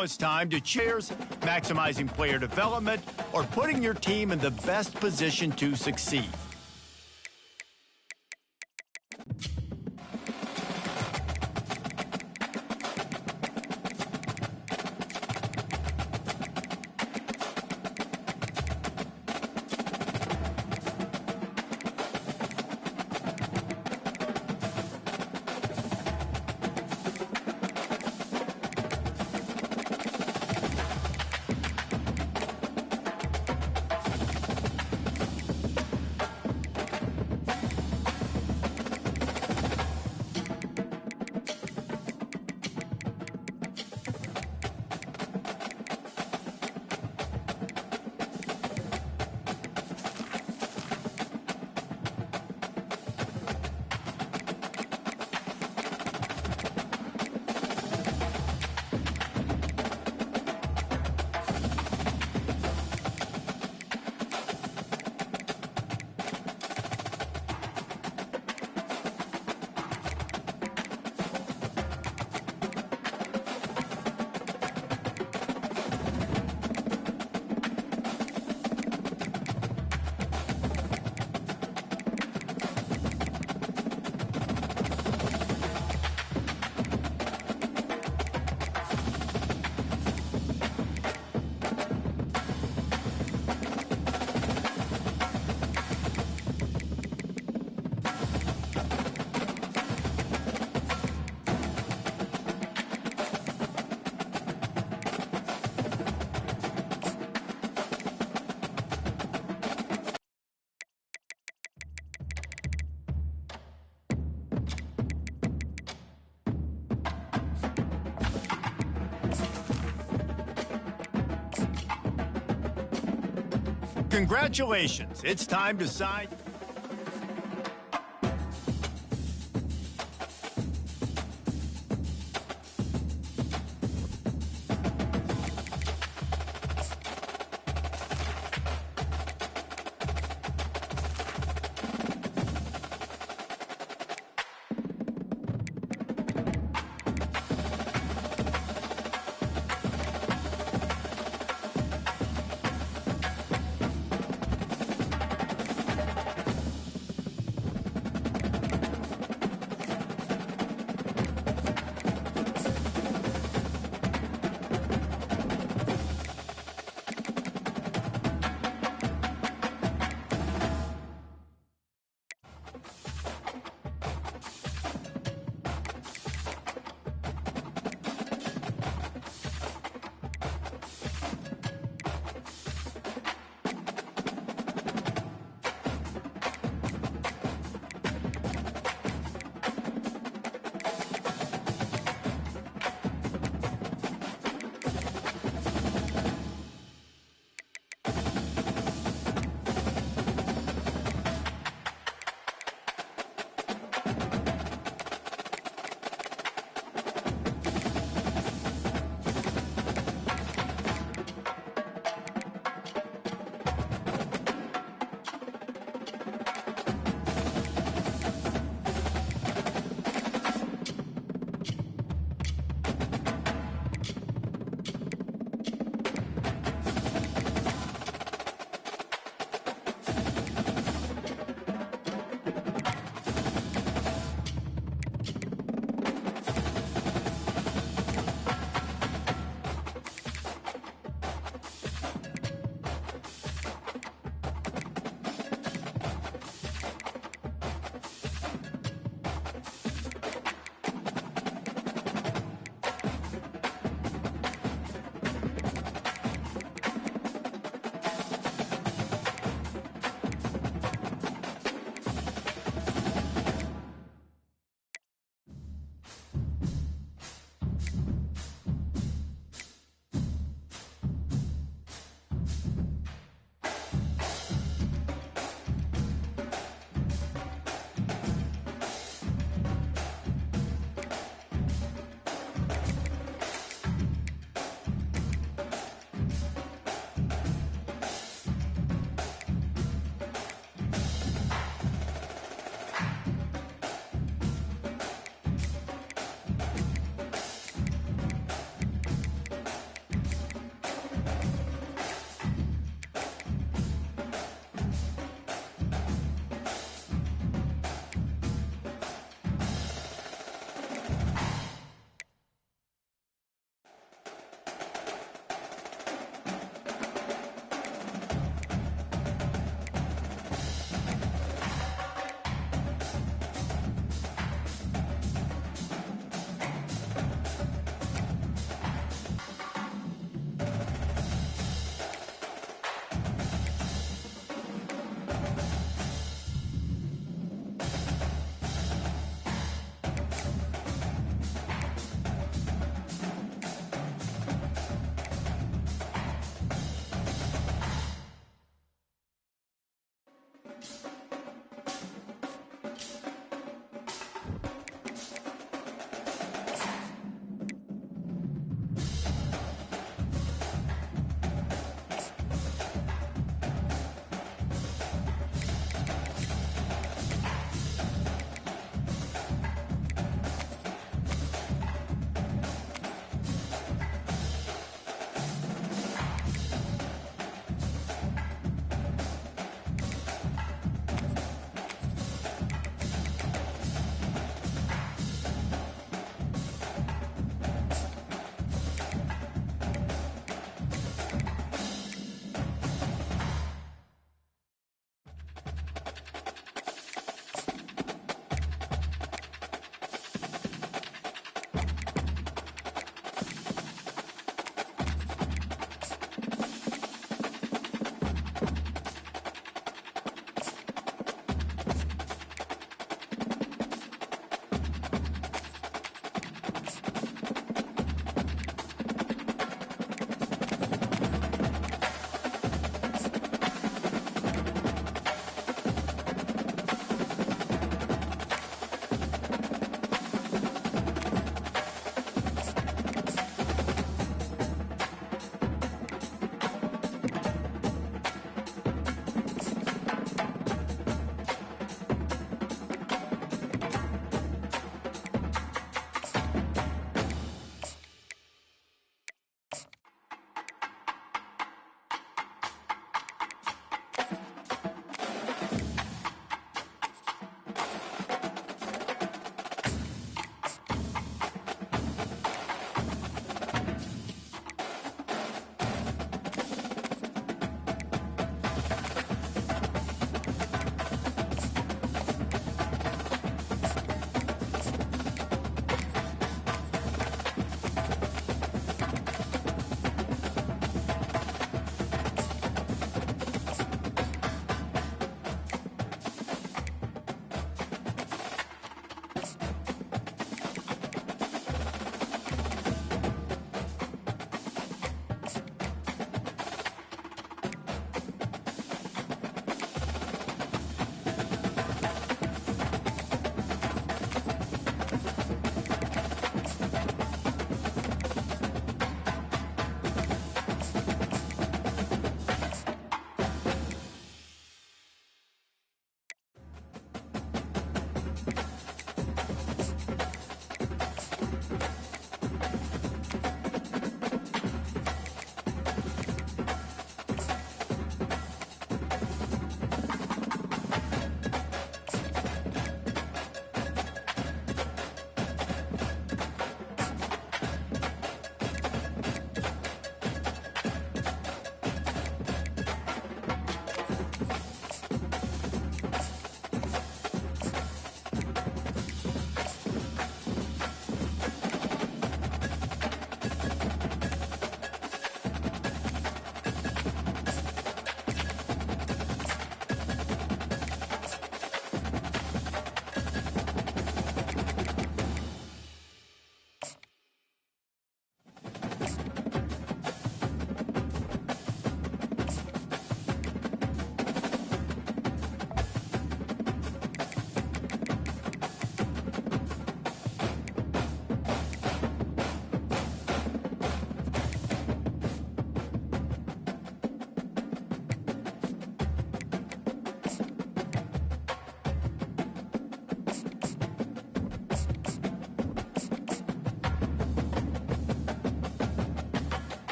Now it's time to cheers, maximizing player development, or putting your team in the best position to succeed. Congratulations, it's time to sign.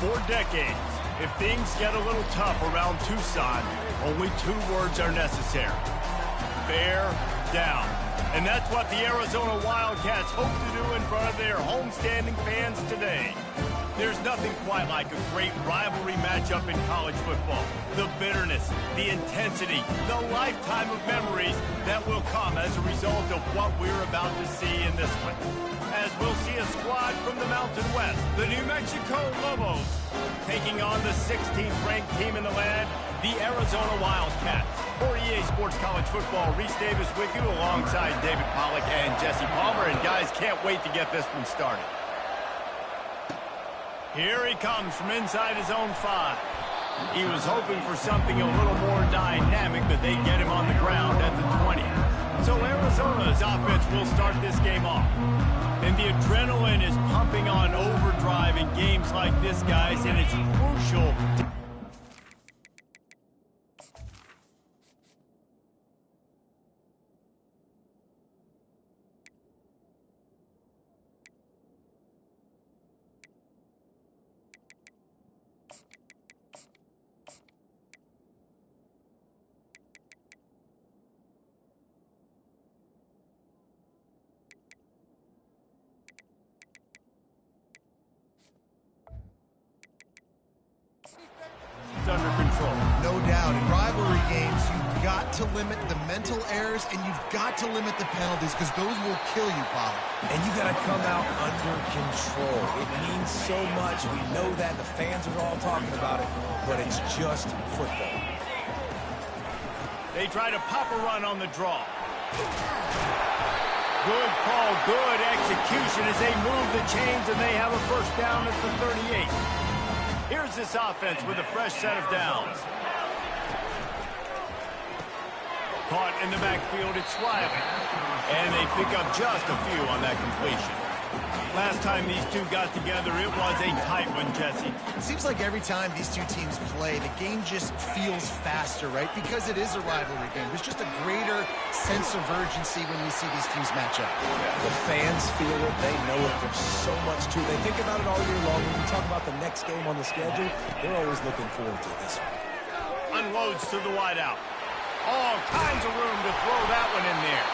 For decades, if things get a little tough around Tucson, only 2 words are necessary. Bear down. And that's what the Arizona Wildcats hope to do in front of their homestanding fans today. There's nothing quite like a great rivalry matchup in college football. The bitterness, the intensity, the lifetime of memories that will come as a result of what we're about to see in this one. As we'll see a squad from the Mountain West, the New Mexico Lobos, taking on the 16th ranked team in the land, the Arizona Wildcats. For EA Sports College Football, Reese Davis with you alongside David Pollack and Jesse Palmer. And guys, can't wait to get this one started. Here he comes from inside his own 5. He was hoping for something a little more dynamic, but they get him on the ground at the 20. So Arizona's offense will start this game off. And the adrenaline is pumping on overdrive in games like this, guys, and it's crucial. Under control. No doubt. In rivalry games, you've got to limit the mental errors and you've got to limit the penalties because those will kill you, Pollard. And you got to come out under control. It means so much. We know that. The fans are all talking about it, but it's just football. They try to pop a run on the draw. Good call, good execution as they move the chains and they have a first down at the 38. Here's this offense with a fresh set of downs. Caught in the backfield, it's Riley. And they pick up just a few on that completion. Last time these two got together, it was a tight one, Jesse. It seems like every time these two teams play, the game just feels faster, right? Because it is a rivalry game. There's just a greater sense of urgency when we see these teams match up. The fans feel it. They know it. There's so much to it. They think about it all year long. When we talk about the next game on the schedule, they're always looking forward to this one. Unloads to the wideout. All kinds of room to throw that one in there.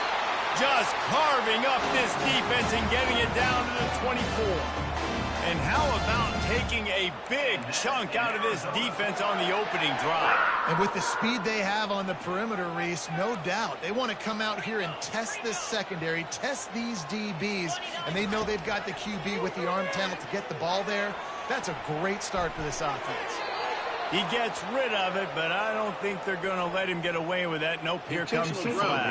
Just carving up this defense and getting it down to the 24. And how about taking a big chunk out of this defense on the opening drive? And with the speed they have on the perimeter, Reese, no doubt. They want to come out here and test this secondary, test these DBs, and they know they've got the QB with the arm talent to get the ball there. That's a great start for this offense. He gets rid of it, but I don't think they're going to let him get away with that. Nope, here comes the flag.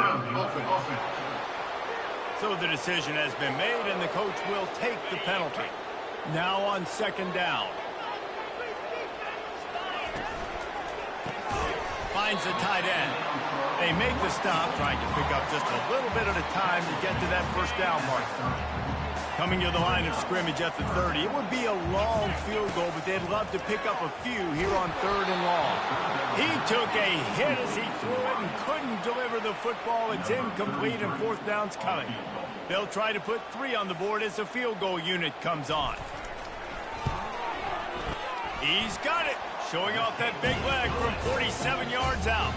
So the decision has been made, and the coach will take the penalty. Now on second down. Finds the tight end. They make the stop, trying to pick up just a little bit at a time to get to that first down mark. Coming to the line of scrimmage at the 30. It would be a long field goal, but they'd love to pick up a few here on 3rd and long. He took a hit as he threw it and couldn't deliver the football. It's incomplete and 4th down's coming. They'll try to put 3 on the board as the field goal unit comes on. He's got it, showing off that big leg from 47 yards out.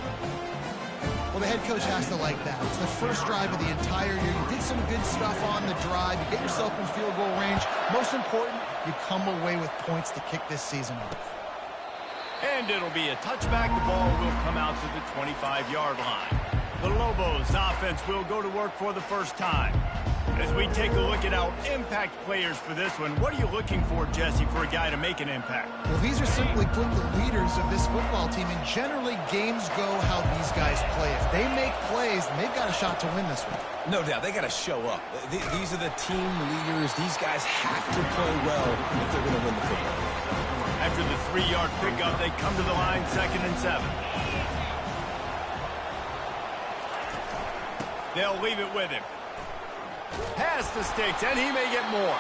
Well, the head coach has to like that. It's the first drive of the entire year. You did some good stuff on the drive. You get yourself in field goal range. Most important, you come away with points to kick this season off. And it'll be a touchback. The ball will come out to the 25-yard line. The Lobos offense will go to work for the first time. As we take a look at our impact players for this one, what are you looking for, Jesse, for a guy to make an impact? Well, these are simply put the leaders of this football team, and generally games go how these guys play. If they make plays, then they've got a shot to win this one. No doubt, they got to show up. These are the team leaders. These guys have to play well if they're going to win the football game. After the 3-yard pickup, they come to the line 2nd and 7. They'll leave it with him. Past the sticks, and he may get more.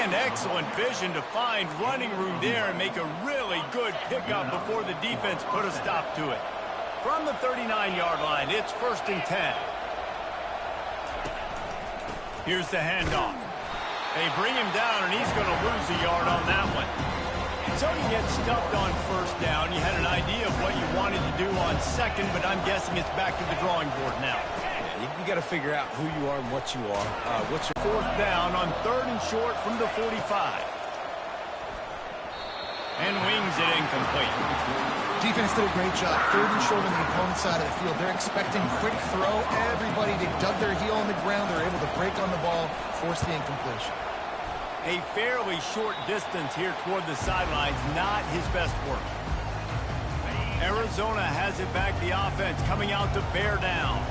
And excellent vision to find running room there and make a really good pickup before the defense put a stop to it. From the 39-yard line, it's 1st and 10. Here's the handoff. They bring him down, and he's going to lose a yard on that one. So you get stuffed on first down. You had an idea of what you wanted to do on second, but I'm guessing it's back to the drawing board now. Yeah, you got to figure out who you are and what you are. What's your fourth down on 3rd and short from the 45. And wings it incomplete. Defense did a great job. 3rd and short on the opponent's side of the field. They're expecting quick throw. Everybody, they dug their heel on the ground. They're able to break on the ball, force the incompletion. A fairly short distance here toward the sidelines, not his best work. Arizona has it back, the offense coming out to bear down.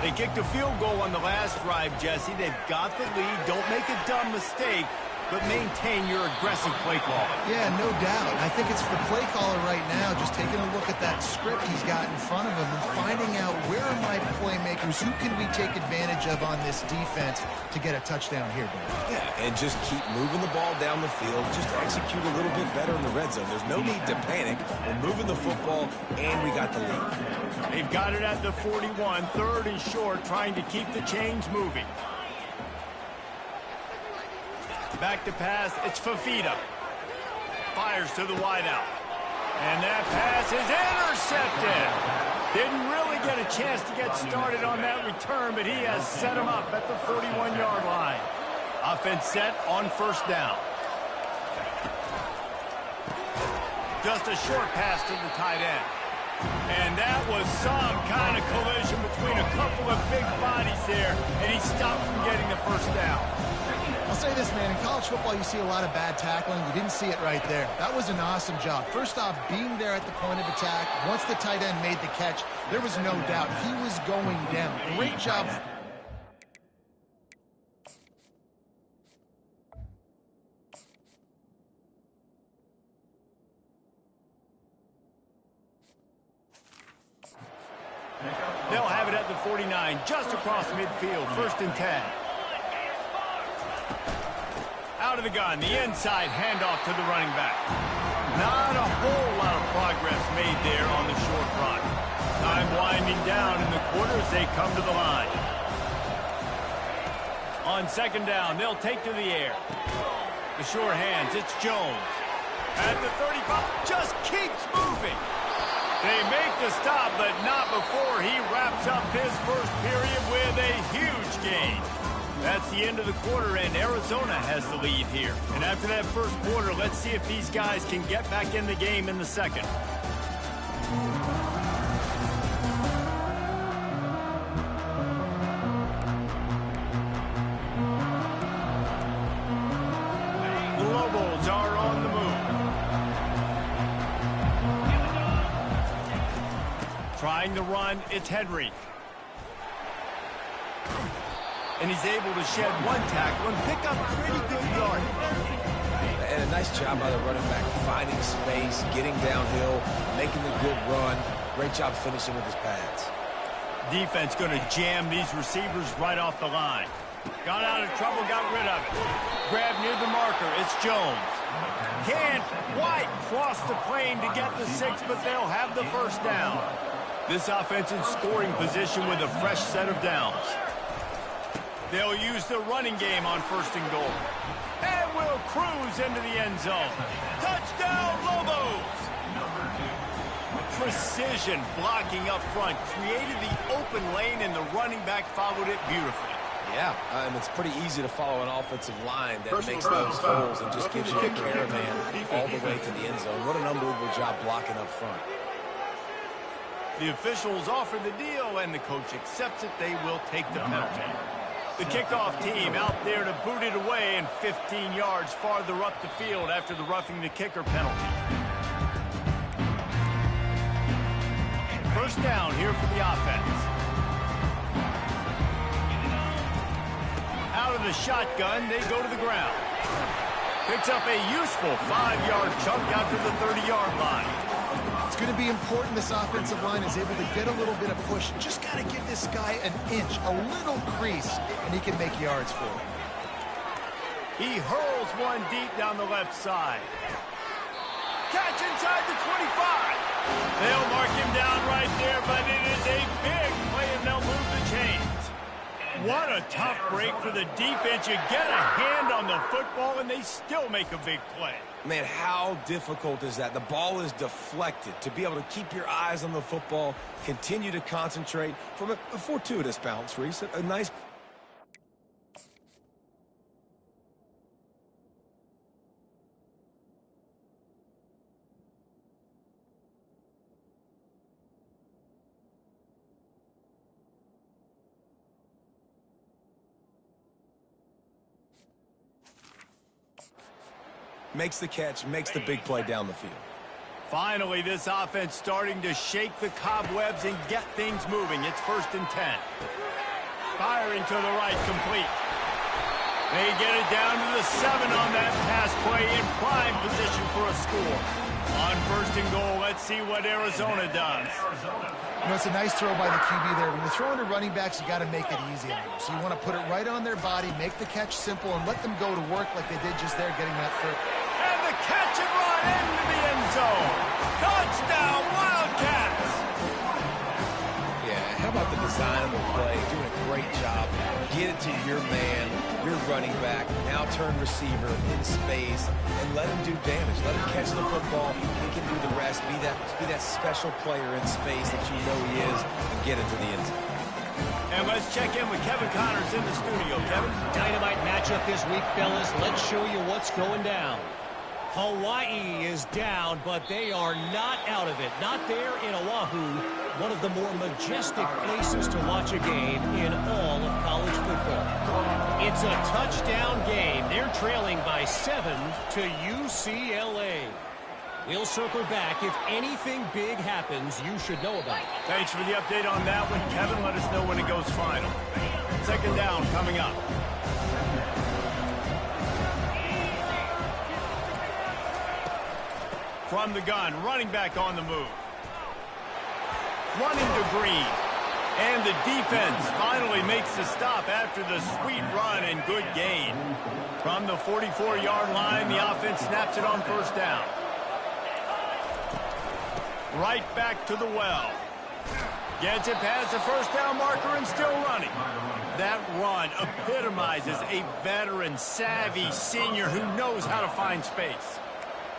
They kicked a field goal on the last drive, Jesse. They've got the lead. Don't make a dumb mistake, but maintain your aggressive play call. Yeah, no doubt. I think it's the play caller right now just taking a look at that script he's got in front of him and finding out where are my playmakers, who can we take advantage of on this defense to get a touchdown here, Dave. Yeah, and just keep moving the ball down the field. Just execute a little bit better in the red zone. There's no need to panic. We're moving the football, and we got the lead. They've got it at the 41, 3rd and short, trying to keep the chains moving. Back to pass, it's Fafita. Fires to the wideout. And that pass is intercepted. Didn't really get a chance to get started on that return, but he has set him up at the 41-yard line. Offense set on 1st down. Just a short pass to the tight end. And that was some kind of collision between a couple of big bodies there, and he stopped from getting the 1st down. I'll say this, man. In college football, you see a lot of bad tackling. You didn't see it right there. That was an awesome job. First off, being there at the point of attack. Once the tight end made the catch, there was no doubt he was going down. Great job. They'll have it at the 49, just across midfield, 1st and 10. Out of the gun, the inside handoff to the running back. Not a whole lot of progress made there on the short run. Time winding down in the quarter as they come to the line. On 2nd down, they'll take to the air. The sure hands, it's Jones. At the 35, just keeps moving. They make the stop, but not before he wraps up his first period with a huge gain. That's the end of the quarter, and Arizona has the lead here. And after that first quarter, let's see if these guys can get back in the game in the second. The Lobos are on the move. Trying to run, it's Henry. And he's able to shed one tackle and pick up pretty good yardage. And a nice job by the running back, finding space, getting downhill, making the good run. Great job finishing with his pads. Defense going to jam these receivers right off the line. Got out of trouble, got rid of it. Grab near the marker, it's Jones. Can't quite cross the plane to get the 6, but they'll have the 1st down. This offense in scoring position with a fresh set of downs. They'll use the running game on 1st and goal. And will cruise into the end zone. Touchdown, Lobos! Precision blocking up front. Created the open lane, and the running back followed it beautifully. Yeah, and it's pretty easy to follow an offensive line that makes those holes and just gives you a caravan all the way to the end zone. What an unbelievable job blocking up front. The officials offer the deal, and the coach accepts it. They will take the penalty. The kickoff team out there to boot it away and 15 yards farther up the field after the roughing the kicker penalty. 1st down here for the offense. Out of the shotgun, they go to the ground. Picks up a useful 5-yard chunk out to the 30-yard line. It's going to be important this offensive line is able to get a little bit of push. Just got to give this guy an inch, a little crease, and he can make yards for it. He hurls one deep down the left side. Catch inside the 25. They'll mark him down right there, but it is a big play, and they'll move the chains. What a tough break for the defense. You get a hand on the football, and they still make a big play. Man, how difficult is that? The ball is deflected. To be able to keep your eyes on the football, continue to concentrate from a fortuitous bounce, Reese. A nice... Makes the catch, makes the big play down the field. Finally, this offense starting to shake the cobwebs and get things moving. It's 1st and 10. Firing to the right, complete. They get it down to the 7 on that pass play in prime position for a score. On 1st and goal, let's see what Arizona does. You know, it's a nice throw by the QB there. When you're throwing to running backs, you got to make it easy on them. So you want to put it right on their body, make the catch simple, and let them go to work like they did just there, getting that first. And the catch and run into the end zone. Touchdown, Wildcats! Yeah, how about the design of the play? Doing a great job. Get it to your man, your running back, now turn receiver in space, and let him do damage. Let him catch the football. He can do the rest. Be that special player in space that you know he is, and get into the end zone. And let's check in with Kevin Connors in the studio. Kevin? Dynamite matchup this week, fellas. Let's show you what's going down. Hawaii is down, but they are not out of it. Not there in Oahu, one of the more majestic places to watch a game in all of college football. It's a touchdown game. They're trailing by 7 to UCLA. We'll circle back. If anything big happens, you should know about it. Thanks for the update on that one, Kevin. Let us know when it goes final. 2nd down coming up. From the gun, running back on the move. Running to Green. And the defense finally makes the stop after the sweet run and good gain. From the 44-yard line, the offense snaps it on 1st down. Right back to the well. Gets it past the 1st down marker and still running. That run epitomizes a veteran, savvy senior who knows how to find space.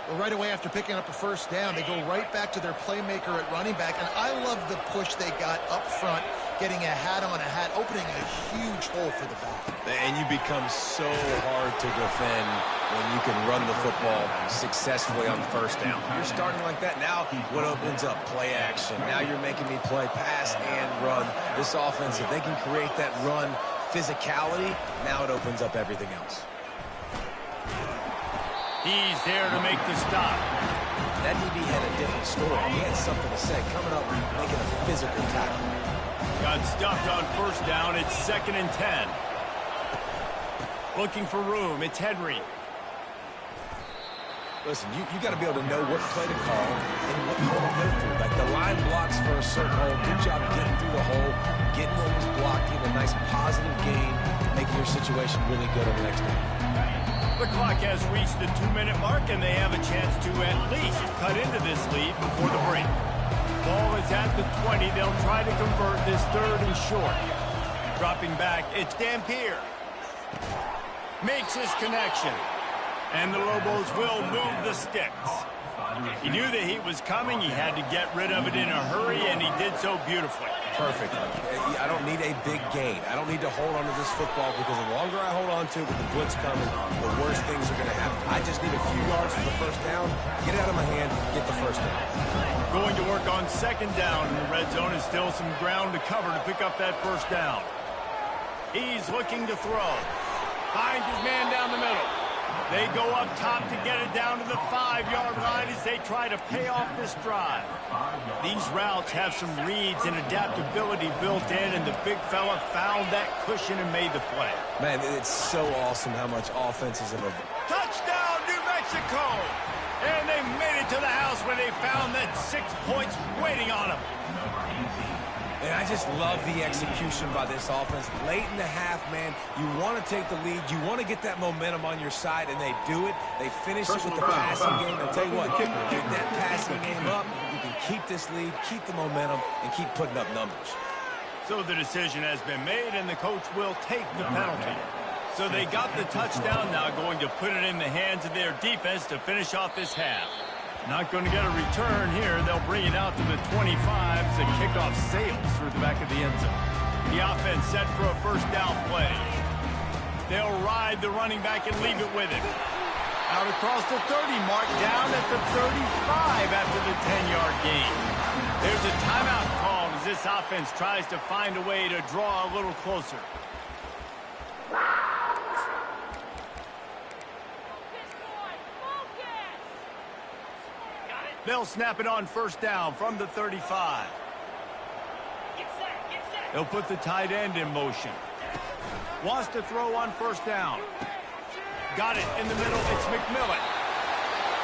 Well, right away after picking up a 1st down, they go right back to their playmaker at running back. And I love the push they got up front, getting a hat on a hat, opening a huge hole for the back. And you become so hard to defend when you can run the football successfully on 1st down. You're starting like that. Now what opens up? Play action. Now you're making me play pass and run. This offense, if they can create that run physicality, now it opens up everything else. He's there to make the stop. That DB had a different story. He had something to say. Coming up, making a physical tackle. Got stuffed on 1st down. It's 2nd and 10. Looking for room. It's Henry. Listen, you got to be able to know what play to call and what hole to go through. Like the line blocks for a certain hole. Good job getting through the hole, getting what was blocked, getting a nice positive gain, making your situation really good on the next game. The clock has reached the 2-minute mark, and they have a chance to at least cut into this lead before the break. Ball is at the 20. They'll try to convert this 3rd and short. Dropping back, it's Dampier. Makes his connection. And the Lobos will move the sticks. He knew the heat was coming. He had to get rid of it in a hurry, and he did so beautifully. Perfect. I don't need a big gain. I don't need to hold on to this football because the longer I hold on to it with the blitz coming, the worse things are going to happen. I just need a few yards for the 1st down, get it out of my hand, get the 1st down. Going to work on 2nd down in the red zone is still some ground to cover to pick up that 1st down. He's looking to throw. Finds his man down the middle. They go up top to get it down to the 5-yard line as they try to pay off this drive. These routes have some reads and adaptability built in, and the big fella found that cushion and made the play. Man, it's so awesome how much offenses have evolved. Touchdown, New Mexico! And they made it to the house where they found that 6 points waiting on them. And I just love the execution by this offense. Late in the half, man, you want to take the lead. You want to get that momentum on your side, and they do it. They finish it with the passing game. I'll tell you what, get that passing game up. You can keep this lead, keep the momentum, and keep putting up numbers. So the decision has been made, and the coach will take the penalty. So they got the touchdown, now going to put it in the hands of their defense to finish off this half. Not going to get a return here. They'll bring it out to the 25 as the kickoff sails through the back of the end zone. The offense set for a first down play. They'll ride the running back and leave it with him. Out across the 30 mark, down at the 35 after the 10-yard gain. There's a timeout called as this offense tries to find a way to draw a little closer. They'll snap it on first down from the 35. They'll put the tight end in motion. Wants to throw on first down. Got it in the middle. It's McMillan.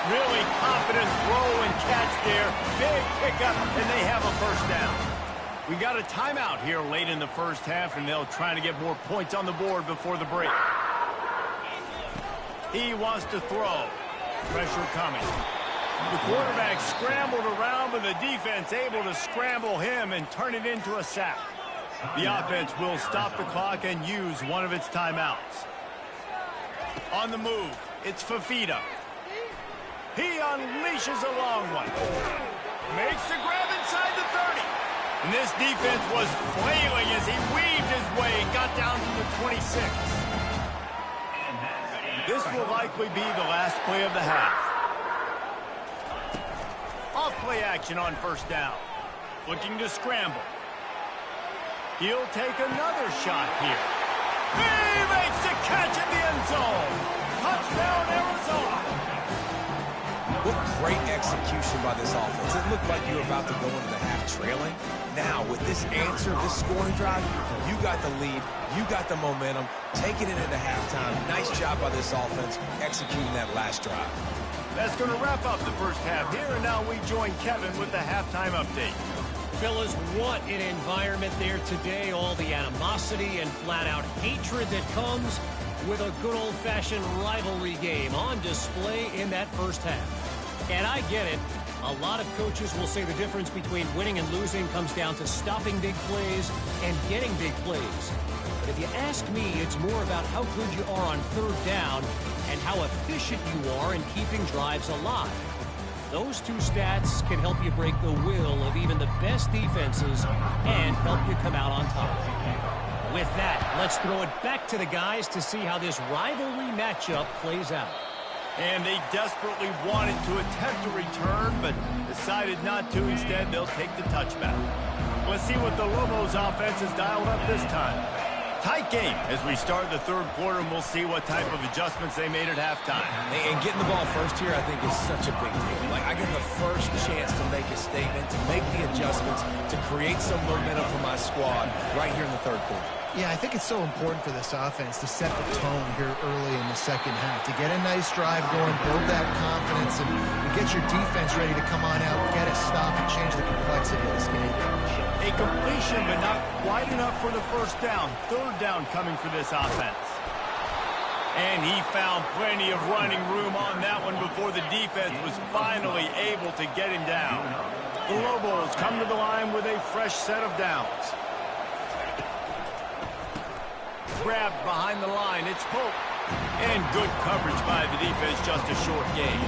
Really confident throw and catch there. Big pickup, and they have a first down. We got a timeout here late in the first half, and they'll try to get more points on the board before the break. He wants to throw. Pressure coming. The quarterback scrambled around, but the defense able to scramble him and turn it into a sack. The offense will stop the clock and use one of its timeouts. On the move, it's Fafita. He unleashes a long one. Makes the grab inside the 30. And this defense was flailing as he weaved his way and got down to the 26. This will likely be the last play of the half. Off play action on first down. Looking to scramble. He'll take another shot here. He makes the catch in the end zone. Touchdown, Arizona. What great execution by this offense. It looked like you were about to go into the half trailing. Now, with this answer, this scoring drive, you got the lead, you got the momentum, taking it into halftime. Nice job by this offense executing that last drive. That's going to wrap up the first half here, and now we join Kevin with the halftime update. Fellas, what an environment there today. All the animosity and flat-out hatred that comes with a good old-fashioned rivalry game on display in that first half. And I get it. A lot of coaches will say the difference between winning and losing comes down to stopping big plays and getting big plays. But if you ask me, it's more about how good you are on third down and how efficient you are in keeping drives alive. Those two stats can help you break the will of even the best defenses and help you come out on top. With that, let's throw it back to the guys to see how this rivalry matchup plays out. And they desperately wanted to attempt a return, but decided not to. Instead, they'll take the touchback. Let's see what the Lobos offense has dialed up this time. Tight game as we start the third quarter, and we'll see what type of adjustments they made at halftime. And getting the ball first here, I think, is such a big deal. Like, I get the first chance to make a statement, to make the adjustments, to create some momentum for my squad right here in the third quarter. Yeah, I think it's so important for this offense to set the tone here early in the second half, to get a nice drive going, build that confidence, and get your defense ready to come on out, get a stop, and change the complexity of this game. A completion, but not quite enough for the first down. Third down coming for this offense. And he found plenty of running room on that one before the defense was finally able to get him down. The Lobos come to the line with a fresh set of downs. Grabbed behind the line, it's Pope. And good coverage by the defense, just a short gain.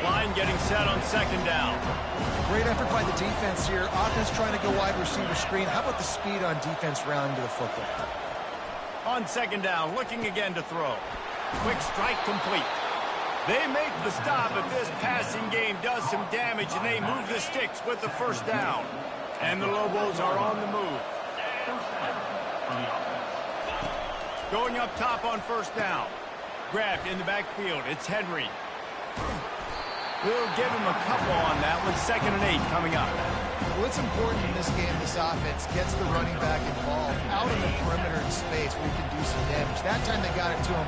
Line getting set on second down. Great effort by the defense here. Offense trying to go wide receiver screen. How about the speed on defense rounding to the football? On second down, looking again to throw. Quick strike complete. They make the stop, but this passing game does some damage, and they move the sticks with the first down. And the Lobos are on the move. Going up top on first down. Grabbed in the backfield. It's Henry. We'll give him a couple on that one. 2nd and 8 coming up. Well, it's important in this game, this offense gets the running back involved out in the perimeter in space where he can do some damage. That time they got it to him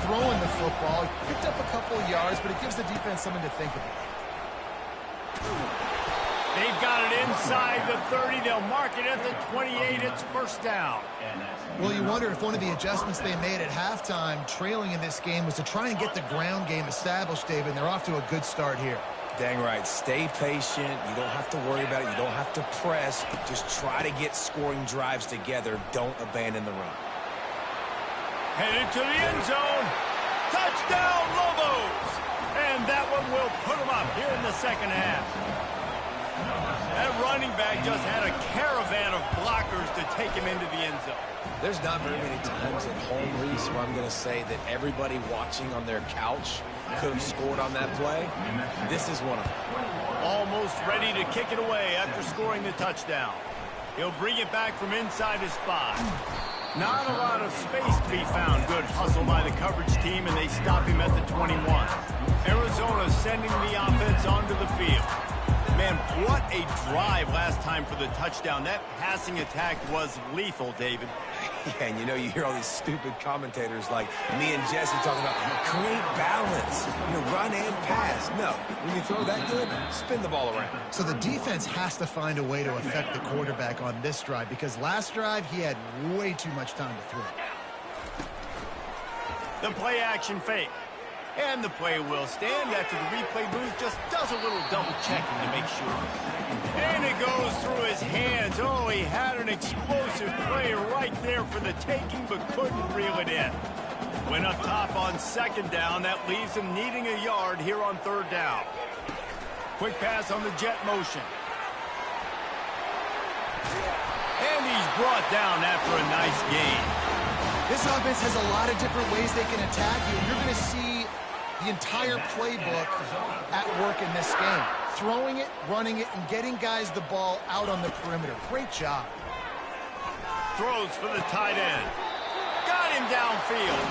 throwing the football. He picked up a couple of yards, but it gives the defense something to think about. They've got it inside the 30. They'll mark it at the 28. It's first down. Well, you wonder if one of the adjustments they made at halftime, trailing in this game, was to try and get the ground game established, David, and they're off to a good start here. Dang right. Stay patient. You don't have to worry about it. You don't have to press. Just try to get scoring drives together. Don't abandon the run. Headed to the end zone. Touchdown, Lobos! And that one will put them up here in the second half. That running back just had a caravan of blockers to take him into the end zone. There's not very many times at home, Reese, where I'm going to say that everybody watching on their couch could have scored on that play. This is one of them. Almost ready to kick it away after scoring the touchdown. He'll bring it back from inside his 5. Not a lot of space to be found. Good hustle by the coverage team, and they stop him at the 21. Arizona sending the offense onto the field. Man, what a drive last time for the touchdown. That passing attack was lethal, David. Yeah, and you hear all these stupid commentators like me and Jesse talking about create balance, run and pass. No, when you throw that good, spin the ball around. So the defense has to find a way to affect the quarterback on this drive because last drive he had way too much time to throw. The play action fake. And the play will stand after the replay booth just does a little double checking to make sure. And it goes through his hands. Oh, he had an explosive play right there for the taking, but couldn't reel it in. Went up top on second down. That leaves him needing a yard here on third down. Quick pass on the jet motion. And he's brought down after a nice gain. This offense has a lot of different ways they can attack you. You're going to see the entire playbook at work in this game. Throwing it, running it, and getting guys the ball out on the perimeter. Great job. Throws for the tight end. Got him downfield.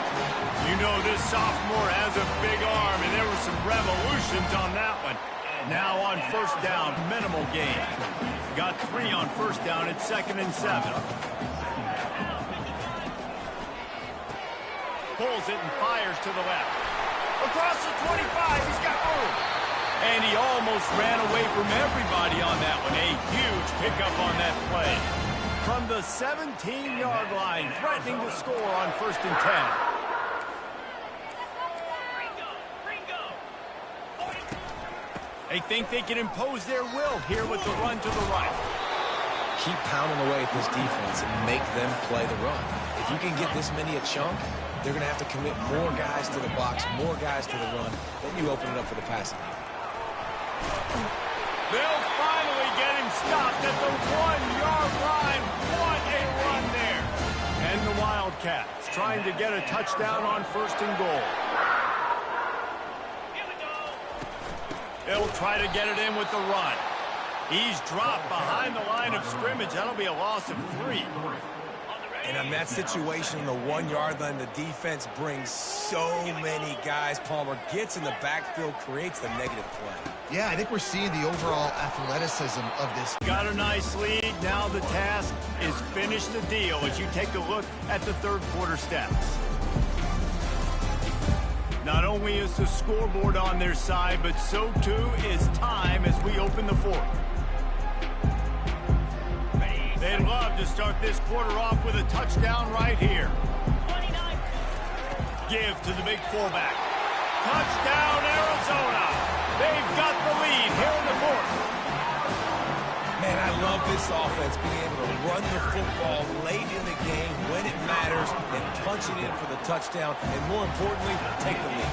This sophomore has a big arm, and there were some revolutions on that one. Now on first down, minimal gain. Got 3 on first down at 2nd and 7. Pulls it and fires to the left. Across the 25, he's got room. And he almost ran away from everybody on that one. A huge pickup on that play. From the 17-yard line, threatening to score on 1st and 10. They think they can impose their will here with the run to the right. Keep pounding away at this defense and make them play the run. If you can get this many a chunk, they're going to have to commit more guys to the box, more guys to the run. Then you open it up for the passing game. They'll finally get him stopped at the 1-yard line. What a run there. And the Wildcats trying to get a touchdown on 1st and goal. They'll try to get it in with the run. He's dropped behind the line of scrimmage. That'll be a loss of 3. And on that situation, on the 1-yard line, the defense brings so many guys. Palmer gets in the backfield, creates the negative play. Yeah, I think we're seeing the overall athleticism of this. Got a nice lead. Now the task is finish the deal as you take a look at the third quarter stats. Not only is the scoreboard on their side, but so too is time as we open the fourth. They'd love to start this quarter off with a touchdown right here. Give to the big fullback. Touchdown, Arizona. They've got the lead here in the fourth. Man, I love this offense being able to run the football late in the game when it matters and punch it in for the touchdown, and more importantly, take the lead.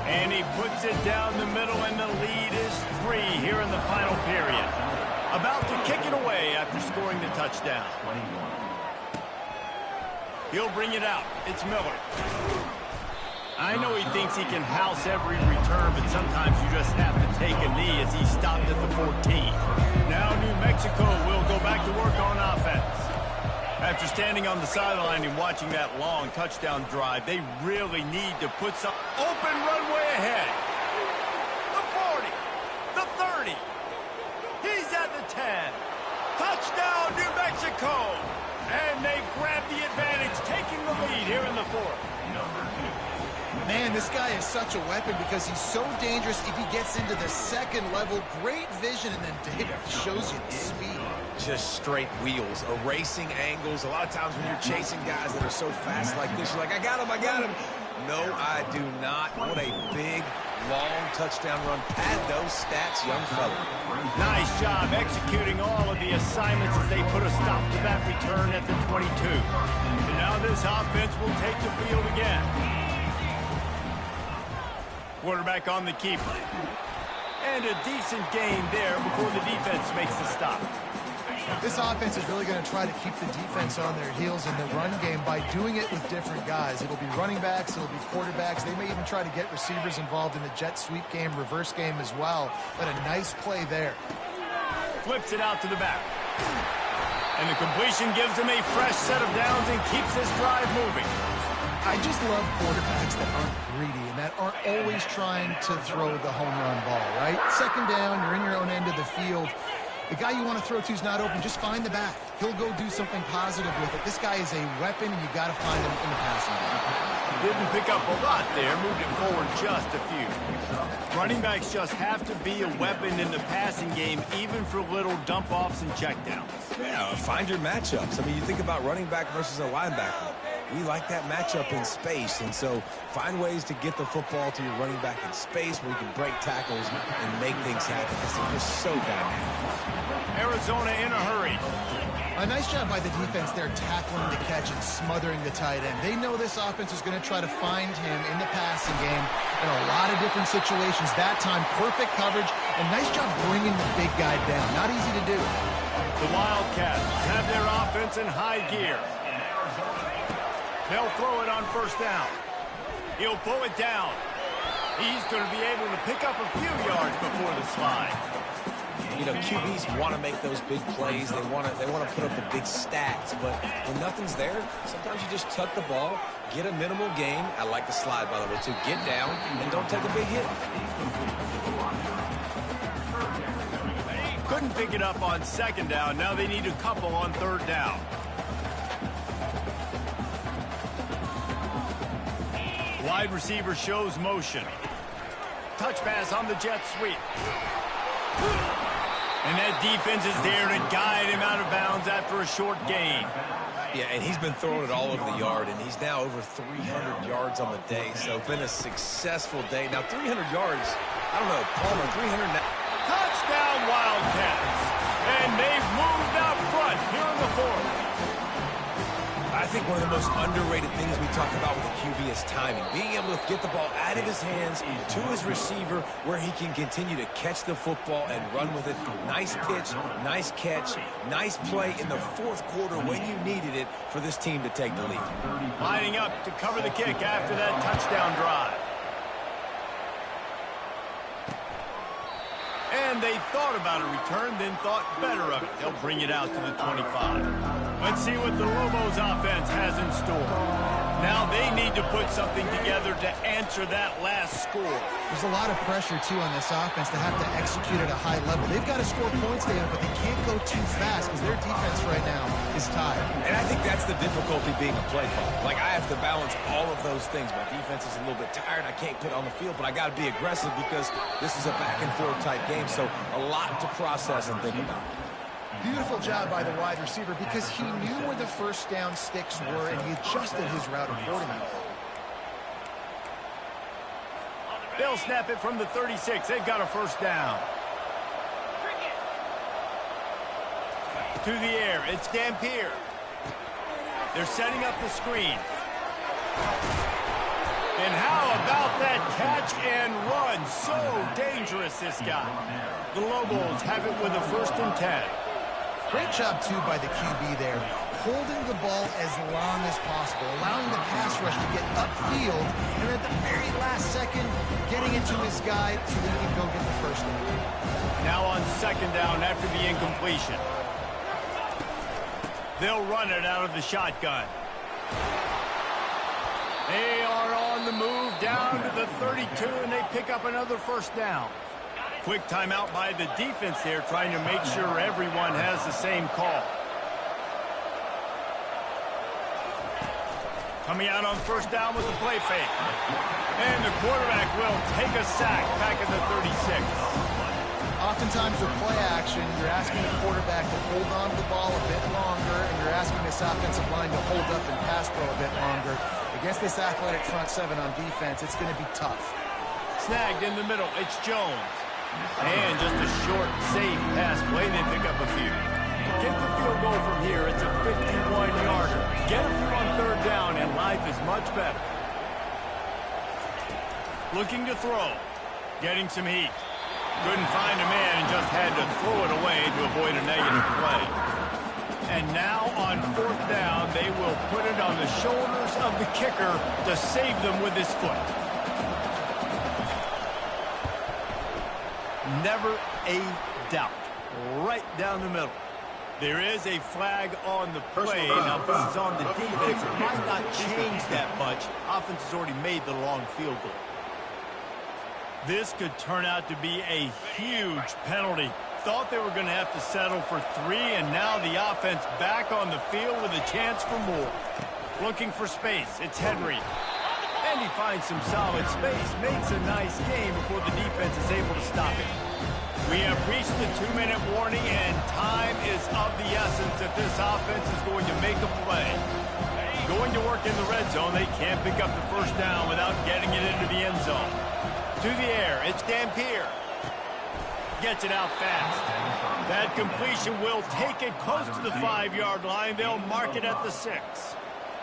And he puts it down the middle, and the lead is 3 here in the final period. About to kick it away after scoring the touchdown. He'll bring it out. It's Miller. I know he thinks he can house every return, but sometimes you just have to take a knee as he stopped at the 14. Now New Mexico will go back to work on offense. After standing on the sideline and watching that long touchdown drive, they really need to put some open runway ahead. The 40, the 30. He's at the 10. Touchdown, New Mexico. And they grab the advantage, taking the lead here in the fourth. Man, this guy is such a weapon because he's so dangerous if he gets into the second level. Great vision, and then David shows you the speed. Just straight wheels, erasing angles. A lot of times when you're chasing guys that are so fast like this, you're like, I got him. No, I do not. What a big long touchdown run. Pad those stats, young fella. Nice job executing all of the assignments as they put a stop to that return at the 22. And now this offense will take the field again. Quarterback on the keeper. And a decent gain there before the defense makes the stop. This offense is really going to try to keep the defense on their heels in the run game by doing it with different guys. It'll be running backs, it'll be quarterbacks. They may even try to get receivers involved in the jet sweep game, reverse game as well. But a nice play there. Flips it out to the back. And the completion gives him a fresh set of downs and keeps this drive moving. I just love quarterbacks that aren't greedy and that aren't always trying to throw the home run ball, right? Second down, you're in your own end of the field. The guy you want to throw to is not open. Just find the back. He'll go do something positive with it. This guy is a weapon, and you got to find him in the passing game. Didn't pick up a lot there. Moved it forward just a few. Running backs just have to be a weapon in the passing game, even for little dump-offs and checkdowns. Yeah, find your matchups. I mean, you think about running back versus a linebacker. We like that matchup in space, and so find ways to get the football to your running back in space where you can break tackles and make things happen because they're just so dynamic. Arizona in a hurry. A nice job by the defense there tackling the catch and smothering the tight end. They know this offense is going to try to find him in the passing game in a lot of different situations. That time, perfect coverage, and nice job bringing the big guy down. Not easy to do. The Wildcats have their offense in high gear. They'll throw it on first down. He'll pull it down. He's going to be able to pick up a few yards before the slide. You know, QBs want to make those big plays. They want to put up the big stats. But when nothing's there, sometimes you just tuck the ball, get a minimal gain. I like the slide, by the way, too. Get down and don't take a big hit. Couldn't pick it up on second down. Now they need a couple on third down. Wide receiver shows motion. Touch pass on the jet sweep. And that defense is there to guide him out of bounds after a short gain. Yeah, and he's been throwing it all over the yard, and he's now over 300 yards on the day. So been a successful day. Now 300 yards, I don't know, Palmer, 300 now. Touchdown Wildcats. And they've moved out front here in the fourth. I think one of the most underrated things we talk about with a QB is timing. Being able to get the ball out of his hands to his receiver where he can continue to catch the football and run with it. Nice pitch, nice catch, nice play in the fourth quarter when you needed it for this team to take the lead. Lining up to cover the kick after that touchdown drive. And they thought about a return, then thought better of it. They'll bring it out to the 25. Let's see what the Lobos offense has in store. Now they need to put something together to answer that last score. There's a lot of pressure, too, on this offense to have to execute at a high level. They've got to score points there, but they can't go too fast because their defense right now is tired. And I think that's the difficulty being a play caller. Like, I have to balance all of those things. My defense is a little bit tired. I can't put it on the field, but I got to be aggressive because this is a back-and-forth type game, so a lot to process and think about. Beautiful job by the wide receiver because he knew where the first down sticks were and he adjusted his route accordingly. They'll snap it from the 36. They've got a first down. To the air. It's Dampier. They're setting up the screen. And how about that catch and run? So dangerous, this guy. The Lobos have it with a 1st and 10. Great job, too, by the QB there, holding the ball as long as possible, allowing the pass rush to get upfield, and at the very last second, getting into his guy so that he can go get the first down. Now on second down after the incompletion. They'll run it out of the shotgun. They are on the move down to the 32, and they pick up another first down. Quick timeout by the defense there, trying to make sure everyone has the same call. Coming out on first down with the play fake. And the quarterback will take a sack back at the 36. Oftentimes with play action, you're asking the quarterback to hold on to the ball a bit longer, and you're asking this offensive line to hold up and pass pro a bit longer. Against this athletic front seven on defense, it's going to be tough. snagged in the middle. It's Jones. And just a short, safe pass play. They pick up a few. Get the field goal from here. It's a 51-yarder. Get a few on third down, and life is much better. Looking to throw. Getting some heat. Couldn't find a man and just had to throw it away to avoid a negative play. And now on fourth down, they will put it on the shoulders of the kicker to save them with his foot. Never a doubt. Right down the middle. There is a flag on the play. Now, this is on the defense. It might not change that much. Offense has already made the long field goal. This could turn out to be a huge penalty. Thought they were going to have to settle for 3, and now the offense back on the field with a chance for more. Looking for space. It's Henry. And he finds some solid space. Makes a nice game before the defense is able to stop it. We have reached the 2-minute warning, and time is of the essence if this offense is going to make a play. Going to work in the red zone. They can't pick up the first down without getting it into the end zone. To the air, it's Dampier. Gets it out fast. That completion will take it close to the 5-yard line. They'll mark it at the 6.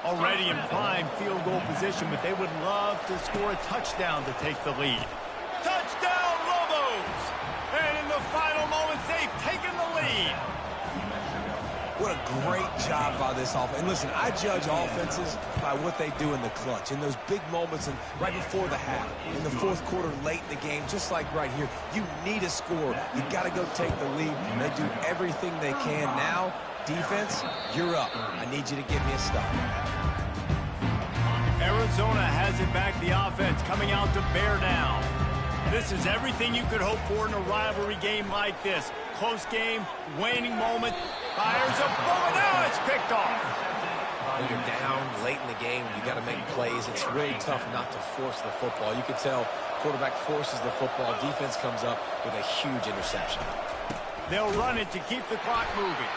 Already in prime field goal position, but they would love to score a touchdown to take the lead. Touchdown, Lobos! And in the final moments, they've taken the lead. What a great job by this offense. And listen, I judge offenses by what they do in the clutch, in those big moments and right before the half, in the fourth quarter, late in the game, just like right here. You need a score. You got to go take the lead. They do everything they can. Now, defense, you're up. I need you to give me a stop. Arizona has it back. The offense coming out to bear down. This is everything you could hope for in a rivalry game like this. Close game, waning moment, fires a bullet. Now it's picked off. When you're down late in the game, you got to make plays. It's really tough not to force the football. You can tell quarterback forces the football. Defense comes up with a huge interception. They'll run it to keep the clock moving.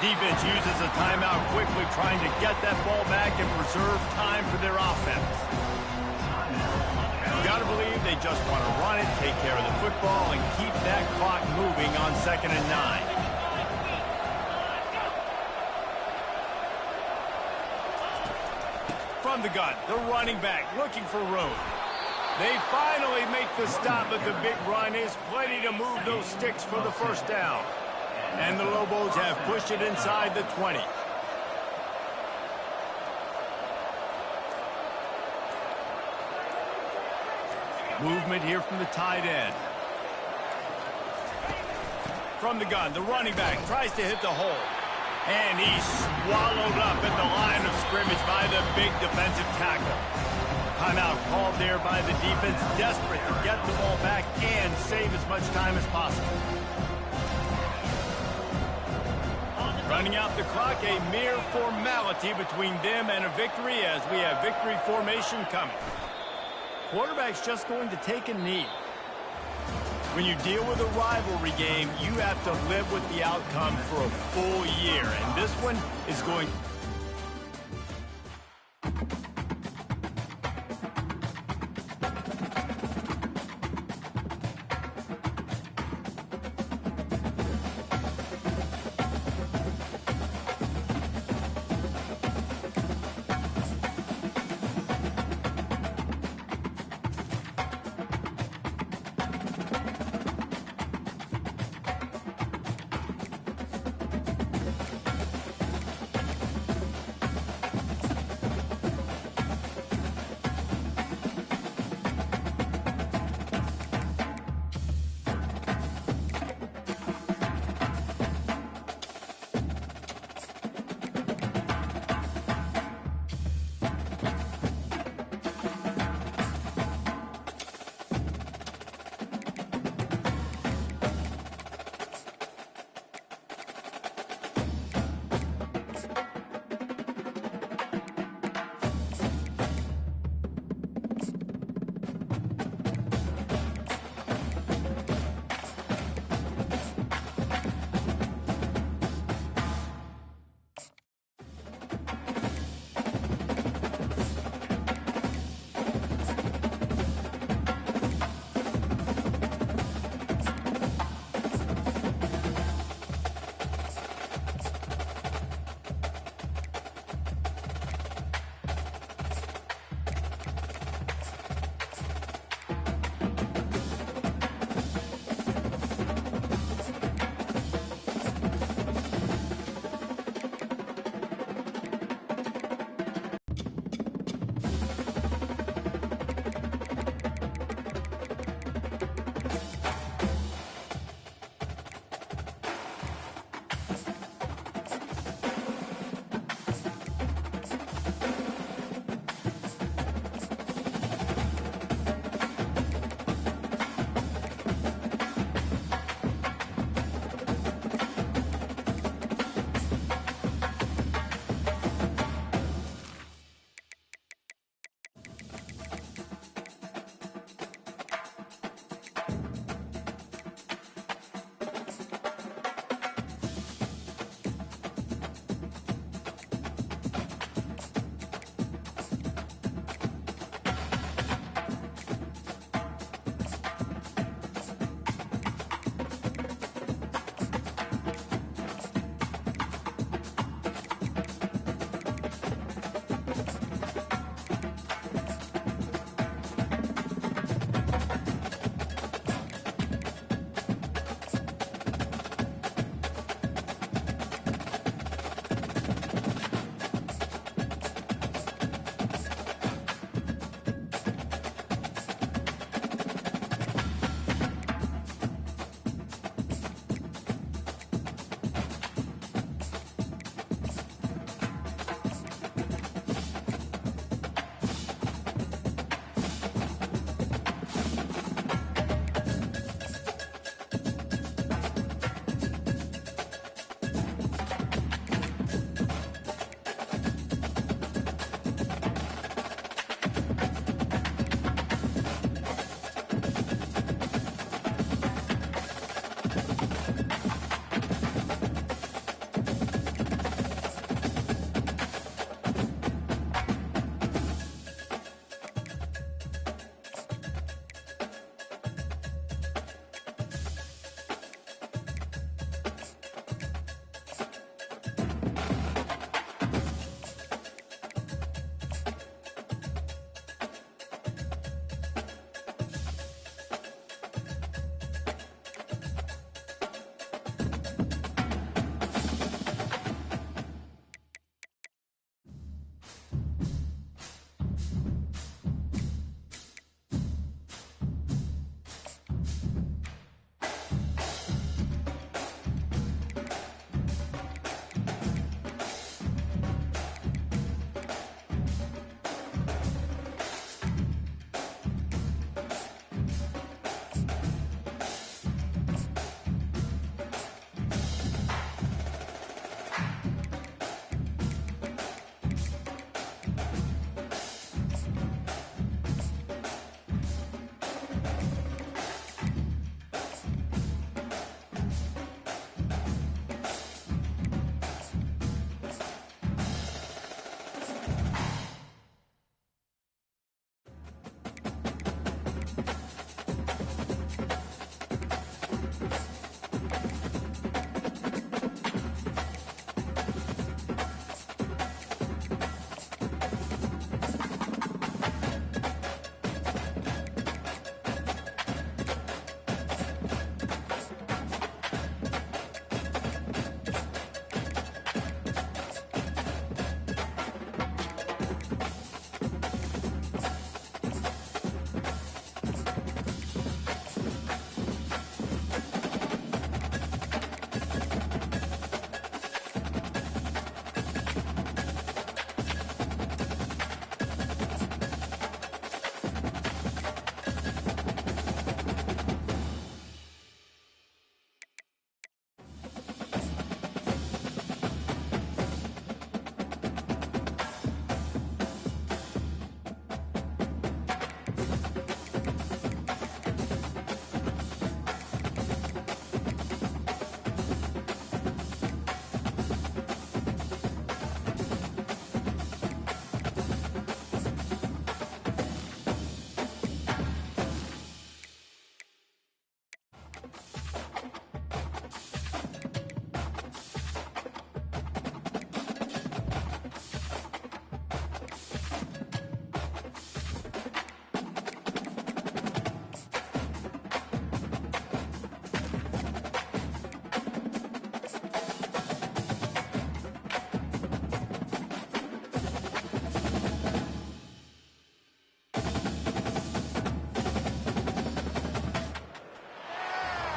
Defense uses a timeout quickly, trying to get that ball back and preserve time for their offense. You got to believe they just want to run it, take care of the football, and keep that clock moving on 2nd and 9. From the gun, the running back looking for room. They finally make the stop, but the big run is plenty to move those sticks for the first down. And the Lobos have pushed it inside the 20. Movement here from the tight end. From the gun, the running back tries to hit the hole. And he's swallowed up at the line of scrimmage by the big defensive tackle. Timeout called there by the defense, desperate to get the ball back and save as much time as possible. Running out the clock, a mere formality between them and a victory as we have victory formation coming. Quarterback's just going to take a knee. When you deal with a rivalry game, you have to live with the outcome for a full year. And this one is going...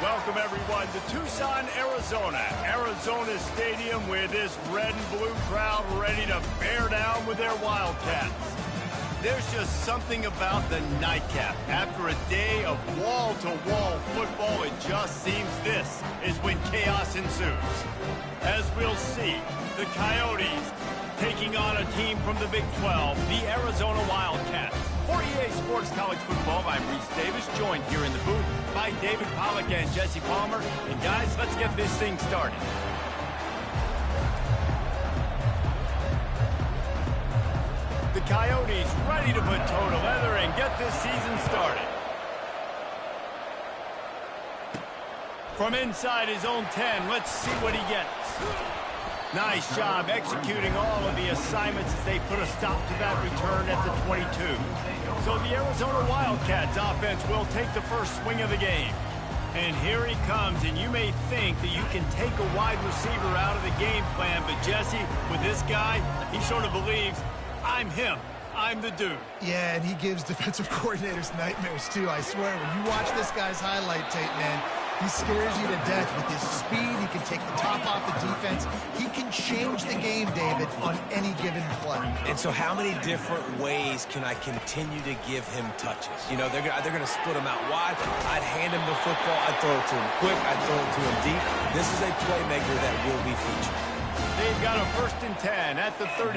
Welcome, everyone, to Tucson, Arizona. Arizona Stadium with this red and blue crowd ready to bear down with their Wildcats. There's just something about the nightcap. After a day of wall-to-wall football, it just seems this is when chaos ensues. As we'll see, the Coyotes taking on a team from the Big 12, the Arizona Wildcats. For EA Sports College Football, I'm Reese Davis, joined here in the booth by David Pollack and Jesse Palmer. And guys, let's get this thing started. The Coyotes ready to put toe to leather and get this season started. From inside his own 10, let's see what he gets. Nice job executing all of the assignments as they put a stop to that return at the 22. So the Arizona Wildcats offense will take the first swing of the game. And here he comes, and you may think that you can take a wide receiver out of the game plan, but Jesse, with this guy, he sort of believes, I'm him. I'm the dude. Yeah, and he gives defensive coordinators nightmares, too. I swear, when you watch this guy's highlight tape, man, he scares you to death with his speed. He can take the top off the defense. He can change the game, David, on any given play. And so how many different ways can I continue to give him touches? You know, they're going to split him out wide. I'd hand him the football. I'd throw it to him quick. I'd throw it to him deep. This is a playmaker that will be featured. They've got a 1st and 10 at the 34.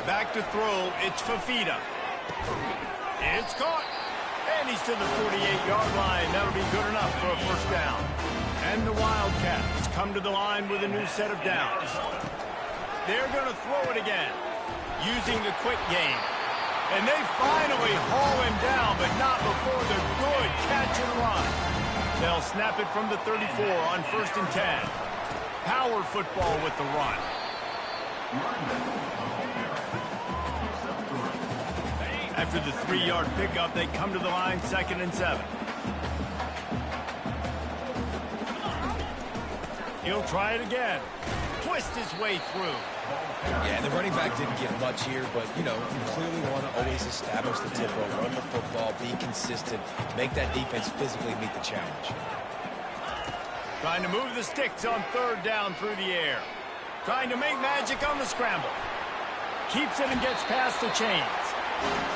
Back to throw. It's Fafita. It's caught. And he's to the 48-yard line. That'll be good enough for a first down. And the Wildcats come to the line with a new set of downs. They're going to throw it again, using the quick game. And they finally haul him down, but not before the good catch and run. They'll snap it from the 34 on 1st and 10. Power football with the run. After the 3-yard pickup, they come to the line 2nd and 7. He'll try it again. Twist his way through. Yeah, the running back didn't get much here, but, you know, you clearly want to always establish the tempo, run the football, be consistent, make that defense physically meet the challenge. Trying to move the sticks on 3rd down through the air. Trying to make magic on the scramble. Keeps it and gets past the chains.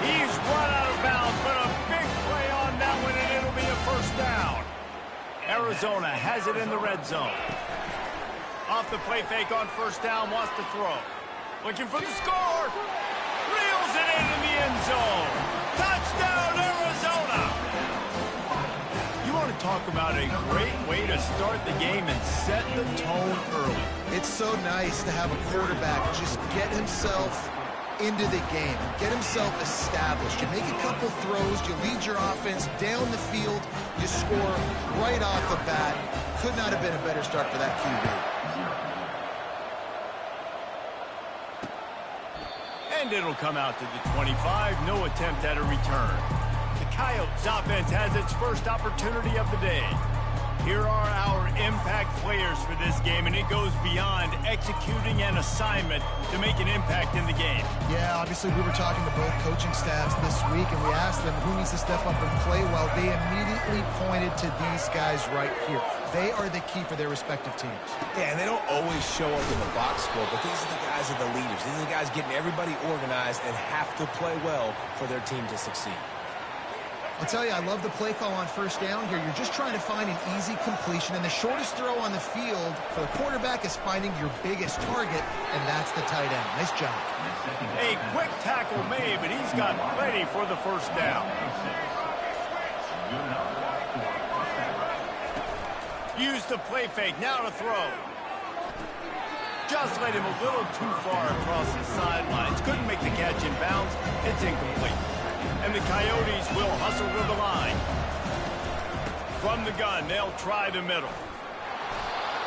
He's run out of bounds, but a big play on that one, and it'll be a first down. Arizona has it in the red zone. Off the play fake on 1st down, wants to throw. Looking for the score. Reels it into the end zone. Touchdown, Arizona! You want to talk about a great way to start the game and set the tone early. It's so nice to have a quarterback just get himself into the game, get himself established. You make a couple throws, you lead your offense down the field, you score right off the bat. could not have been a better start for that QB. And it'll come out to the 25. No attempt at a return. The Coyotes offense has its first opportunity of the day. Here are our impact players for this game, and it goes beyond executing an assignment to make an impact in the game. Yeah, obviously we were talking to both coaching staffs this week, and we asked them who needs to step up and play well. They immediately pointed to these guys right here. They are the key for their respective teams. Yeah, and they don't always show up in the box score, but these are the guys that are the leaders. These are the guys getting everybody organized and have to play well for their team to succeed. I'll tell you, I love the play call on first down here. You're just trying to find an easy completion, and the shortest throw on the field for the quarterback is finding your biggest target, and that's the tight end. Nice job. A quick tackle made, but he's got plenty for the first down. Use the play fake, now to throw. Just led him a little too far across the sidelines. Couldn't make the catch in bounds. It's incomplete. And the Coyotes will hustle to the line. From the gun, they'll try the middle.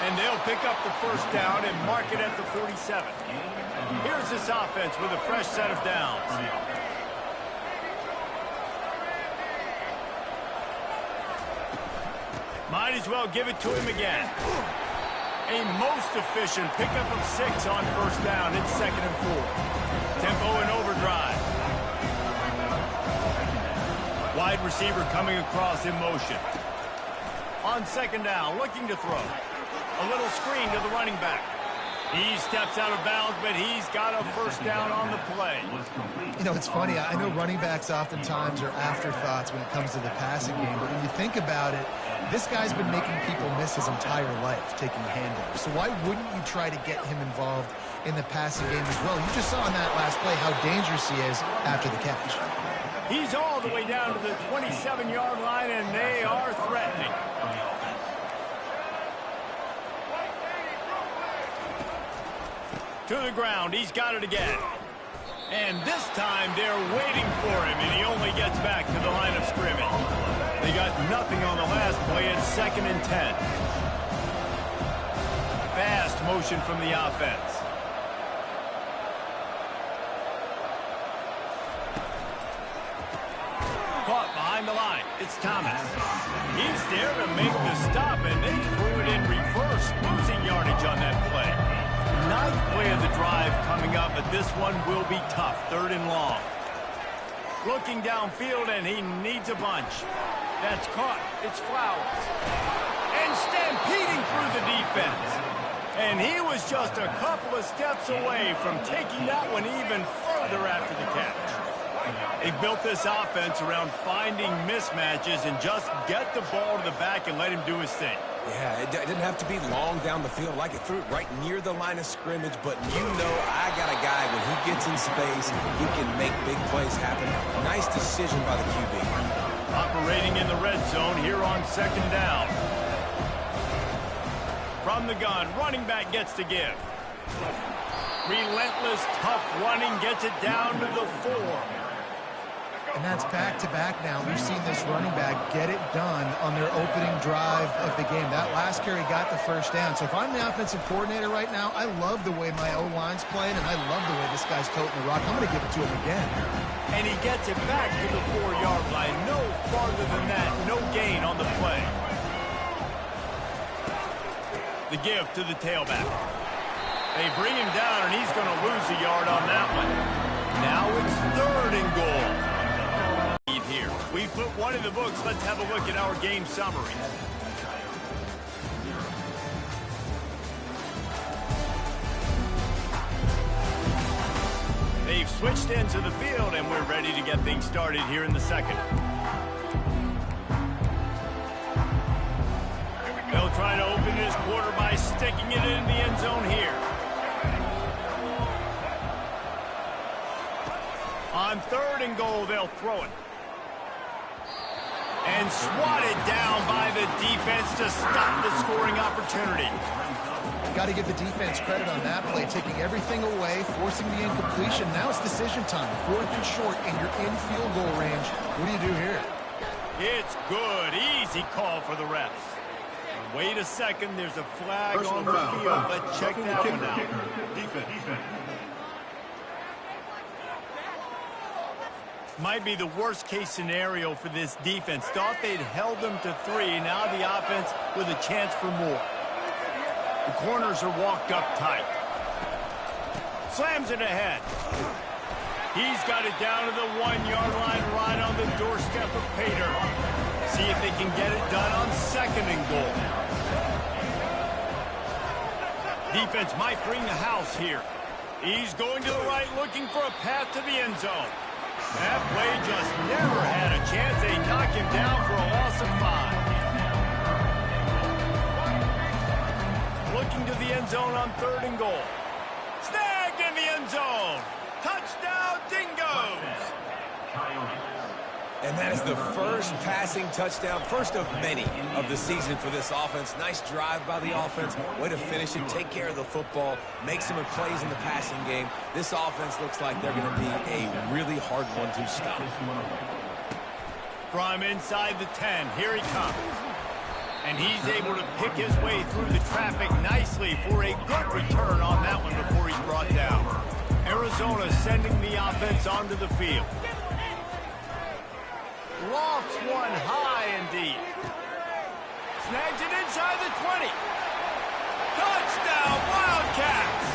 And they'll pick up the first down and mark it at the 47. Here's this offense with a fresh set of downs. Might as well give it to him again. A most efficient pickup of 6 on first down. It's 2nd and 4. Tempo and overdrive. Wide receiver coming across in motion. On 2nd down, looking to throw. A little screen to the running back. He steps out of bounds, but he's got a first down on the play. You know, it's funny. I know running backs oftentimes are afterthoughts when it comes to the passing game, but when you think about it, this guy's been making people miss his entire life taking handoffs. So why wouldn't you try to get him involved in the passing game as well? You just saw in that last play how dangerous he is after the catch. He's all the way down to the 27-yard line, and they are threatening. To the ground, he's got it again. And this time they're waiting for him, and he only gets back to the line of scrimmage. They got nothing on the last play. It's 2nd and 10. Fast motion from the offense. Caught behind the line. It's Thomas. He's there to make the stop, and they threw it in reverse, losing yardage on that play. 9th play of the drive coming up, but this one will be tough. 3rd and long. Looking downfield, and he needs a bunch. That's caught. It's Flowers. And stampeding through the defense. And he was just a couple of steps away from taking that one even further after the catch. They built this offense around finding mismatches and just get the ball to the back and let him do his thing. Yeah, it didn't have to be long down the field. Like it threw it right near the line of scrimmage, but you know I got a guy, when he gets in space, he can make big plays happen. Nice decision by the QB. Operating in the red zone here on 2nd down. From the gun, running back gets to give. Relentless, tough running, gets it down to the 4. And that's back-to-back now. We've seen this running back get it done on their opening drive of the game. That last carry got the first down. So if I'm the offensive coordinator right now, I love the way my O-line's playing, and I love the way this guy's toting the rock. I'm going to give it to him again. And he gets it back to the 4-yard line. No farther than that. No gain on the play. The give to the tailback. They bring him down, and he's going to lose a yard on that one. Now it's 3rd and goal. Here. We put one in the books. Let's have a look at our game summary. They've switched ends of the field, and we're ready to get things started here in the 2nd. They'll try to open this quarter by sticking it in the end zone here. On 3rd and goal, they'll throw it. And swatted down by the defense to stop the scoring opportunity. Got to give the defense credit on that play, taking everything away, forcing the incompletion. Now it's decision time. 4th and short, and you're in field goal range. What do you do here? It's good. Easy call for the refs. Wait a second, there's a flag on the field. Let's check that one out. Defense. Might be the worst case scenario for this defense. Thought they'd held them to 3. Now the offense with a chance for more. The corners are walked up tight. Slams it ahead. He's got it down to the 1-yard line, right on the doorstep of Pater. See if they can get it done on 2nd and goal. Defense might bring the house here. He's going to the right, looking for a path to the end zone. That play just never had a chance. They knock him down for a loss of 5. Looking to the end zone on 3rd and goal. Snagged in the end zone. Touchdown, Dingoes! And that is the first passing touchdown, first of many of the season for this offense. Nice drive by the offense. Way to finish it, take care of the football, make some plays in the passing game. This offense looks like they're going to be a really hard one to stop. From inside the 10, here he comes. And he's able to pick his way through the traffic nicely for a good return on that one before he's brought down. Arizona sending the offense onto the field. Lofts one high and deep. Snags it inside the 20. Touchdown, Wildcats!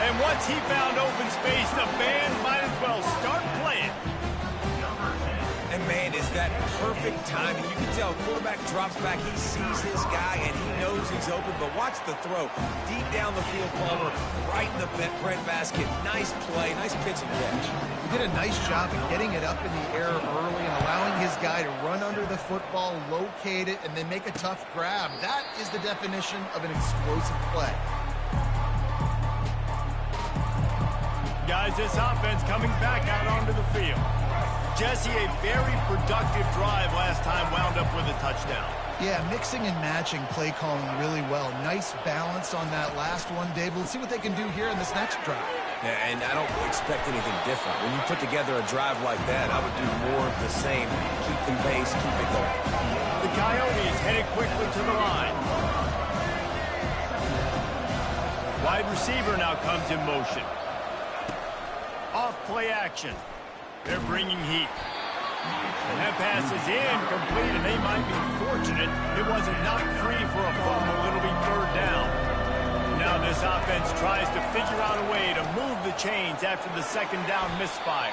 And once he found open space, the band might as well start playing. And man, is that perfect timing. You can tell quarterback drops back, he sees his guy, and he knows he's open, but watch the throw. Deep down the field, Palmer, right in the breadbasket. Nice play, nice pitch and catch. He did a nice job of getting it up in the air early and allowing his guy to run under the football, locate it, and then make a tough grab. That is the definition of an explosive play. Guys, this offense coming back out onto the field. Jesse, a very productive drive last time, wound up with a touchdown. Yeah, mixing and matching play calling really well. Nice balance on that last one, Dave. Let's see what they can do here in this next drive. Yeah, and I don't expect anything different. When you put together a drive like that, I would do more of the same. Keep the pace, keep it going. The Coyotes headed quickly to the line. Wide receiver now comes in motion. Off play action. They're bringing heat. That pass is incomplete, and they might be fortunate it wasn't knocked free for a fumble. It'll be 3rd down. Now this offense tries to figure out a way to move the chains after the 2nd down misfire.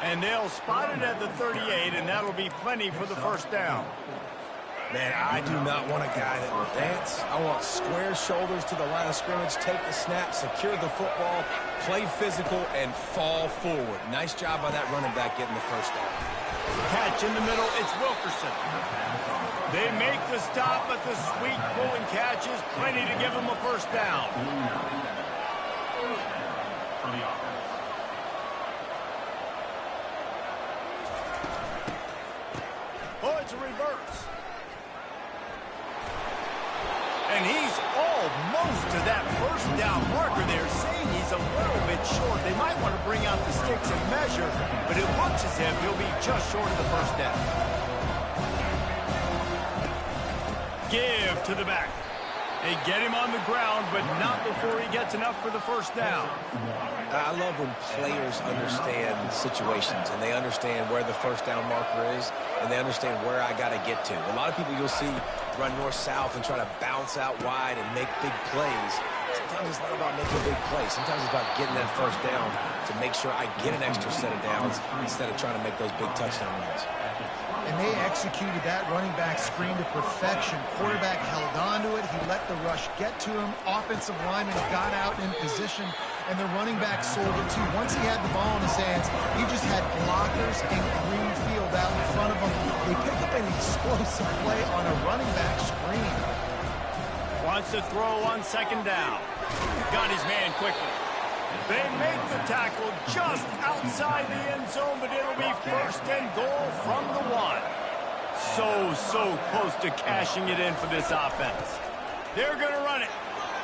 And they'll spot it at the 38, and that'll be plenty for the 1st down. Man, I do not want a guy that will dance. I want square shoulders to the line of scrimmage, take the snap, secure the football, play physical, and fall forward. Nice job by that running back getting the 1st down. Catch in the middle, it's Wilkerson. They make the stop, but the sweet pulling catch is plenty to give them a 1st down. Oh, it's a reverse. And he's almost to that 1st down marker there, saying he's a little bit short. They might want to bring out the sticks and measure, but it looks as if he'll be just short of the 1st down. Give to the back. They get him on the ground, but not before he gets enough for the 1st down. I love when players understand situations, and they understand where the 1st down marker is, and they understand where I got to get to. A lot of people you'll see run north-south and try to bounce out wide and make big plays. Sometimes it's not about making a big play. Sometimes it's about getting that 1st down to make sure I get an extra set of downs instead of trying to make those big touchdown runs. And they executed that running back screen to perfection. Quarterback held on to it. He let the rush get to him. Offensive lineman got out in position, and the running back sold it too. Once he had the ball in his hands, he just had blockers and green field out in front of him. They picked up an explosive play on a running back screen. Wants to throw on 2nd down. Got his man quickly. They make the tackle just outside the end zone, but it'll be 1st and goal from the 1. So close to cashing it in for this offense. They're going to run it,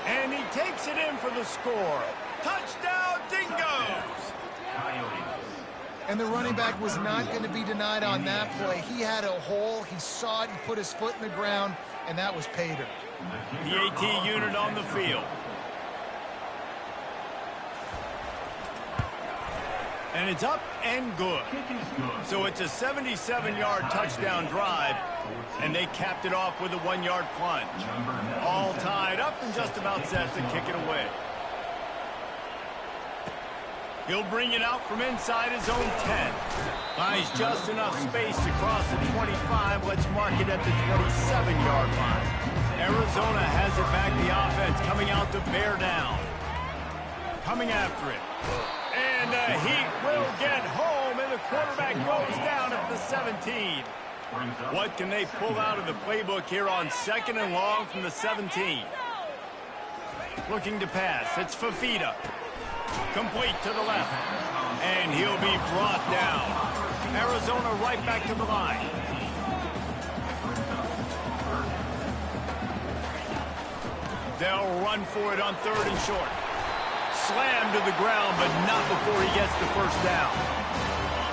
and he takes it in for the score. Touchdown, Dingoes! And the running back was not going to be denied on that play. He had a hole, he saw it, he put his foot in the ground, and that was Pater. The AT unit on the field. And it's up and good. So it's a 77-yard touchdown drive, and they capped it off with a 1-yard plunge. All tied up and just about set to kick it away. He'll bring it out from inside his own 10. Buys just enough space to cross the 25. Let's mark it at the 27-yard line. Arizona has it back. The offense coming out to bear down. Coming after it. And the Heat will get home, and the quarterback goes down at the 17. What can they pull out of the playbook here on 2nd and long from the 17? Looking to pass. It's Fafita. Complete to the left. And he'll be brought down. Arizona right back to the line. They'll run for it on 3rd and short. Slammed to the ground, but not before he gets the first down.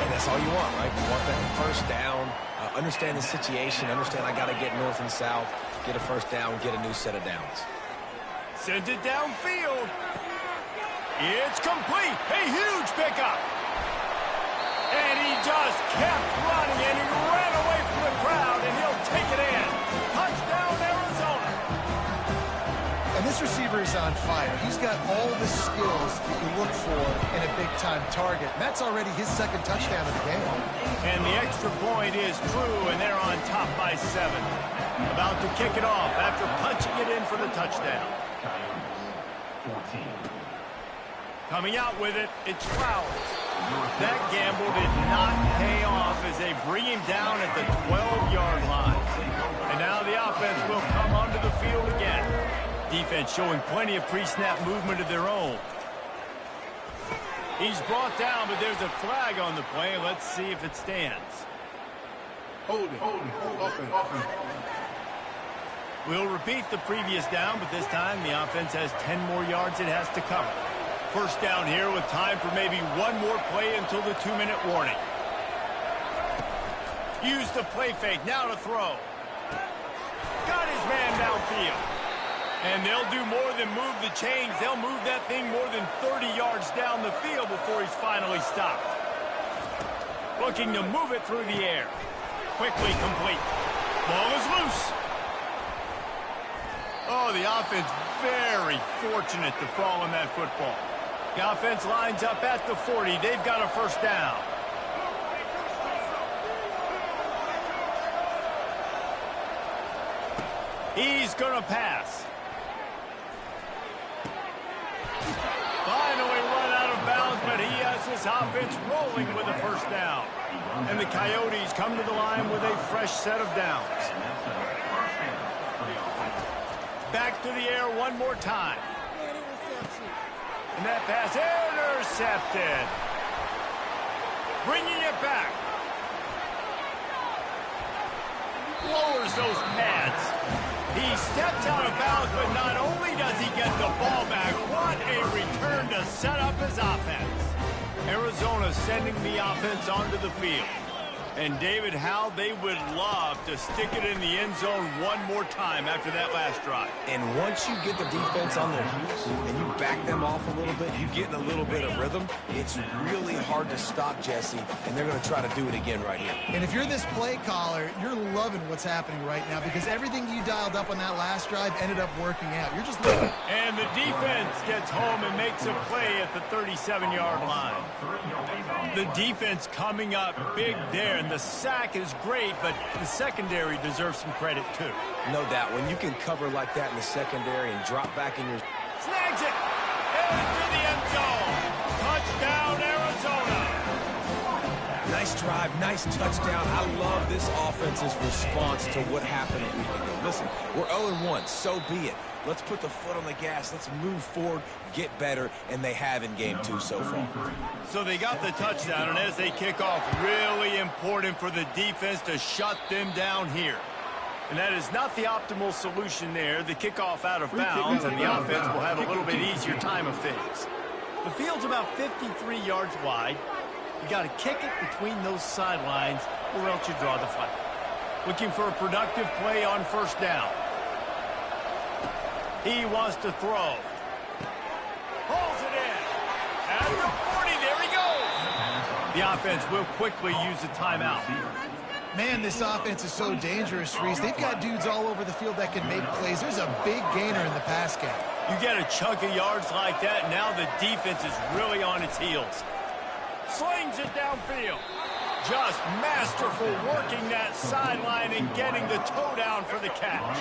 And that's all you want, right? You want that first down. Understand the situation. Understand I got to get north and south, get a first down, get a new set of downs. Sends it downfield. It's complete. A huge pickup. And he just kept running, and he ran away from the crowd, and he'll take it in. Touchdown, Arizona. And this receiver is on fire. He's got all the skills that you look for in a big-time target. And that's already his 2nd touchdown of the game. And the extra point is true, and they're on top by 7. About to kick it off after punching it in for the touchdown. Coming out with it, it's Flowers. That gamble did not pay off as they bring him down at the 12-yard line. And now the offense will come onto the field again. Defense showing plenty of pre-snap movement of their own. He's brought down, but there's a flag on the play. Let's see if it stands. Holding. We'll repeat the previous down, but this time the offense has 10 more yards it has to cover. First down here with time for maybe one more play until the 2-minute warning. Use the play fake, now to throw. Got his man downfield. And they'll do more than move the chains. They'll move that thing more than 30 yards down the field before he's finally stopped. Looking to move it through the air. Quickly complete. Ball is loose. Oh, the offense very fortunate to fall on that football. The offense lines up at the 40. They've got a first down. He's going to pass. Finally run out of bounds, but he has this offense rolling with a first down. And the Coyotes come to the line with a fresh set of downs. Back to the air one more time. And that pass intercepted. Bringing it back. Lowers those pads. He steps out of bounds, but not only does he get the ball back, what a return to set up his offense. Arizona sending the offense onto the field. And David, how they would love to stick it in the end zone one more time after that last drive. And once you get the defense on their heels and you back them off a little bit, you get in a little bit of rhythm, it's really hard to stop Jesse, and they're going to try to do it again right here. And if you're this play caller, you're loving what's happening right now because everything you dialed up on that last drive ended up working out. You're just looking. And the defense gets home and makes a play at the 37-yard line. The defense coming up big there. The sack is great, but the secondary deserves some credit, too. No doubt. When you can cover like that in the secondary and drop back in your... Snags it! Into the end zone! Touchdown, Arizona! Nice drive, nice touchdown. I love this offense's response to what happened a week ago. Listen, we're 0-1, so be it. Let's put the foot on the gas. Let's move forward, get better, and they have in game 2 so far. So they got the touchdown, and as they kick off, really important for the defense to shut them down here. And that is not the optimal solution there. The kickoff out of bounds, and the offense will have a little bit easier time of things. The field's about 53 yards wide. You got to kick it between those sidelines, or else you draw the flag. Looking for a productive play on first down. He wants to throw. Pulls it in. At the 40, there he goes. The offense will quickly use a timeout. Man, this offense is so dangerous, Reese. They've got dudes all over the field that can make plays. There's a big gainer in the pass game. You get a chunk of yards like that, now the defense is really on its heels. Slings it downfield. Just masterful working that sideline and getting the toe down for the catch.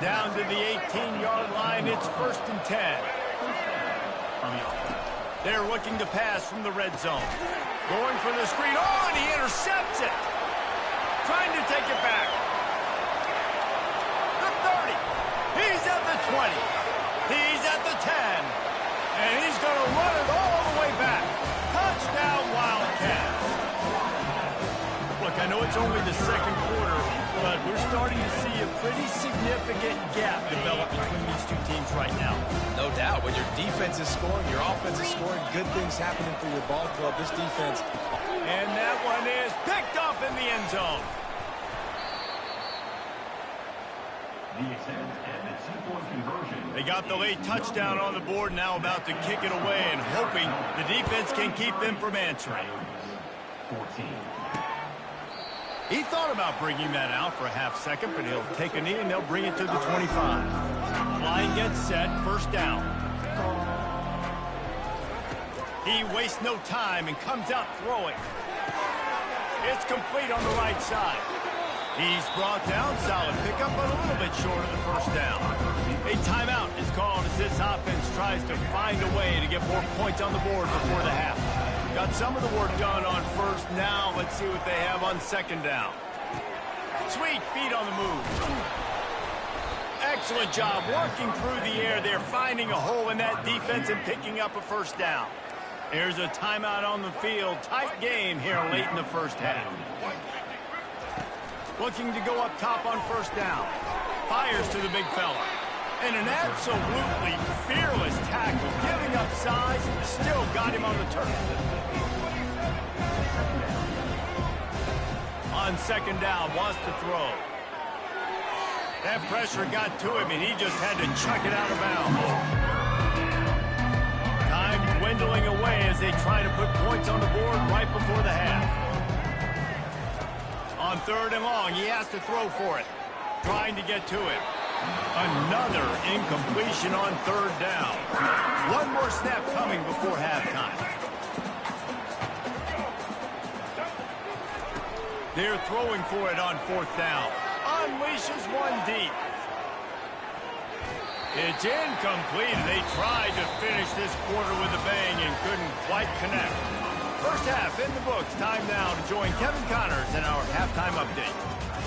Down to the 18-yard line, it's 1st and 10. They're looking to pass from the red zone. Going for the screen. Oh, and he intercepts it. Trying to take it back. The 30. He's at the 20. He's at the 10. And he's going to run it all the way back. Touchdown, Wildcats. Look, I know it's only the second quarter, but we're starting to see a pretty significant gap develop between these two teams right now. No doubt. When your defense is scoring, your offense is scoring, good things happening for your ball club. This defense. And that one is picked up in the end zone. They got the late touchdown on the board, now about to kick it away and hoping the defense can keep them from answering. He thought about bringing that out for a half second, but he'll take a knee and they'll bring it to the 25. Line gets set, 1st down. He wastes no time and comes out throwing. It's complete on the right side. He's brought down, solid pickup, but a little bit short of the 1st down. A timeout is called as this offense tries to find a way to get more points on the board before the half. Got some of the work done on 1st. Now let's see what they have on 2nd down. Sweet feet on the move. Excellent job working through the air there, finding a hole in that defense and picking up a 1st down. There's a timeout on the field. Tight game here late in the 1st half. Looking to go up top on 1st down. Fires to the big fella. And an absolutely fearless tackle, giving up size, still got him on the turf. On 2nd down, wants to throw. That pressure got to him, and he just had to chuck it out of bounds. Time dwindling away as they try to put points on the board right before the half. On 3rd and long, he has to throw for it. Trying to get to it. Another incompletion on 3rd down. One more snap coming before halftime. They're throwing for it on 4th down. Unleashes one deep. It's incomplete. They tried to finish this quarter with a bang and couldn't quite connect. 1st half in the books. Time now to join Kevin Connors in our halftime update.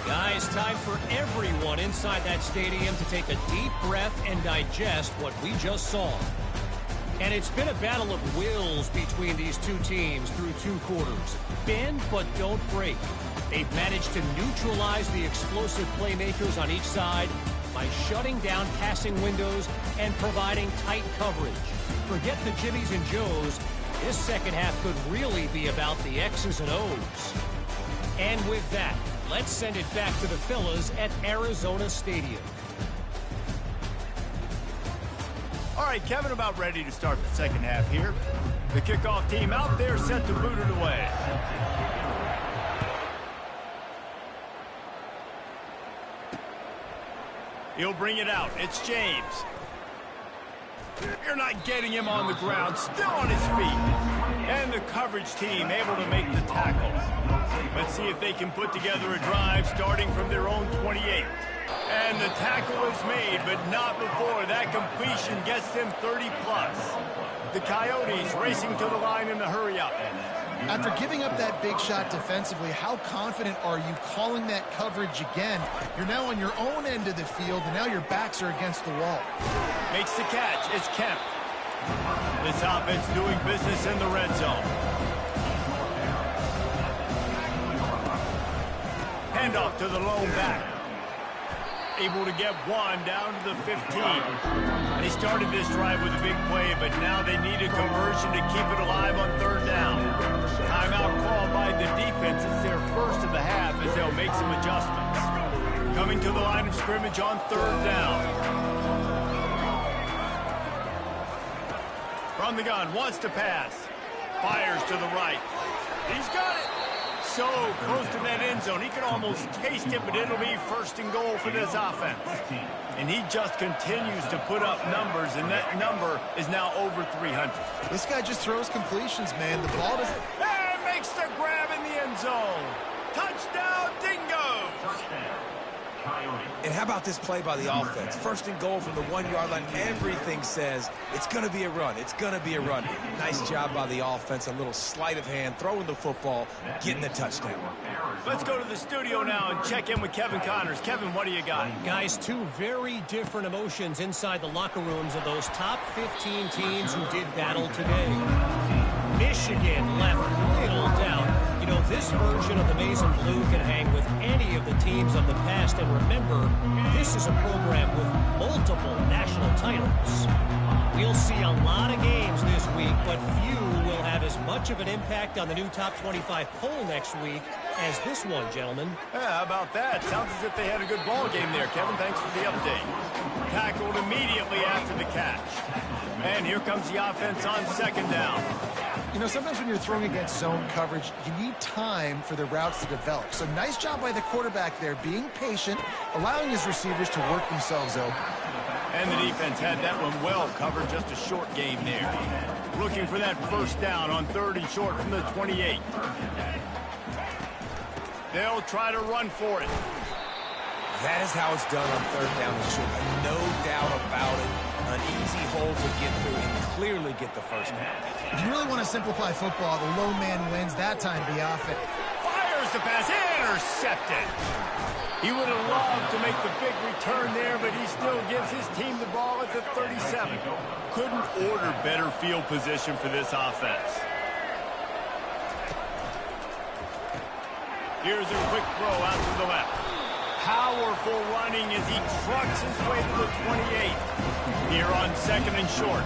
Guys, time for everyone inside that stadium to take a deep breath and digest what we just saw. And it's been a battle of wills between these two teams through 2 quarters. Bend but don't break. They've managed to neutralize the explosive playmakers on each side by shutting down passing windows and providing tight coverage. Forget the Jimmies and Joes. This 2nd half could really be about the X's and O's. And with that, let's send it back to the fellas at Arizona Stadium. All right, Kevin, about ready to start the 2nd half here. The kickoff team out there set to boot it away. He'll bring it out. It's James. You're not getting him on the ground. Still on his feet. And the coverage team able to make the tackle. Let's see if they can put together a drive starting from their own 28. And the tackle is made, but not before that completion gets them 30-plus. The Coyotes racing to the line in the hurry-up. After giving up that big shot defensively, how confident are you calling that coverage again? You're now on your own end of the field, and now your backs are against the wall. Makes the catch. It's Kemp. This offense doing business in the red zone. Handoff to the lone back. Able to get one down to the 15. They started this drive with a big play, but now they need a conversion to keep it alive on 3rd down. Timeout called by the defense. It's their 1st of the half as they'll make some adjustments. Coming to the line of scrimmage on 3rd down. From the gun, wants to pass. Fires to the right. He's got it. So close to that end zone. He can almost taste it, but it'll be first and goal for this offense. And he just continues to put up numbers, and that number is now over 300. This guy just throws completions, man. The ball doesn't... And makes the grab in the end zone. Touchdown, Dingo! And how about this play by the offense? First and goal from the 1-yard line. Everything says it's going to be a run. It's going to be a run. Nice job by the offense. A little sleight of hand, throwing the football, getting the touchdown. Let's go to the studio now and check in with Kevin Connors. Kevin, what do you got? Guys, two very different emotions inside the locker rooms of those top 15 teams who did battle today. Michigan left little doubt. You know, this version of the maize and blue can hang with any of the teams of the past. And remember, this is a program with multiple national titles. We'll see a lot of games this week, but few will have as much of an impact on the new top 25 poll next week as this one, gentlemen. Yeah, how about that? Sounds as if they had a good ball game there, Kevin. Thanks for the update. Tackled immediately after the catch. And here comes the offense on second down. You know, sometimes when you're throwing against zone coverage, you need time for the routes to develop. So nice job by the quarterback there, being patient, allowing his receivers to work themselves open. And the defense had that one well covered, just a short game there. Looking for that first down on 3rd and short from the 28. They'll try to run for it. That is how it's done on 3rd down and short. No doubt about it. An easy hole to get through and clearly get the first down. If you really want to simplify football, the low man wins. That time, the offense. Fires the pass, intercepted. He would have loved to make the big return there, but he still gives his team the ball at the 37. Couldn't order better field position for this offense. Here's a quick throw out to the left. Powerful running as he trucks his way to the 28. Here on 2nd and short.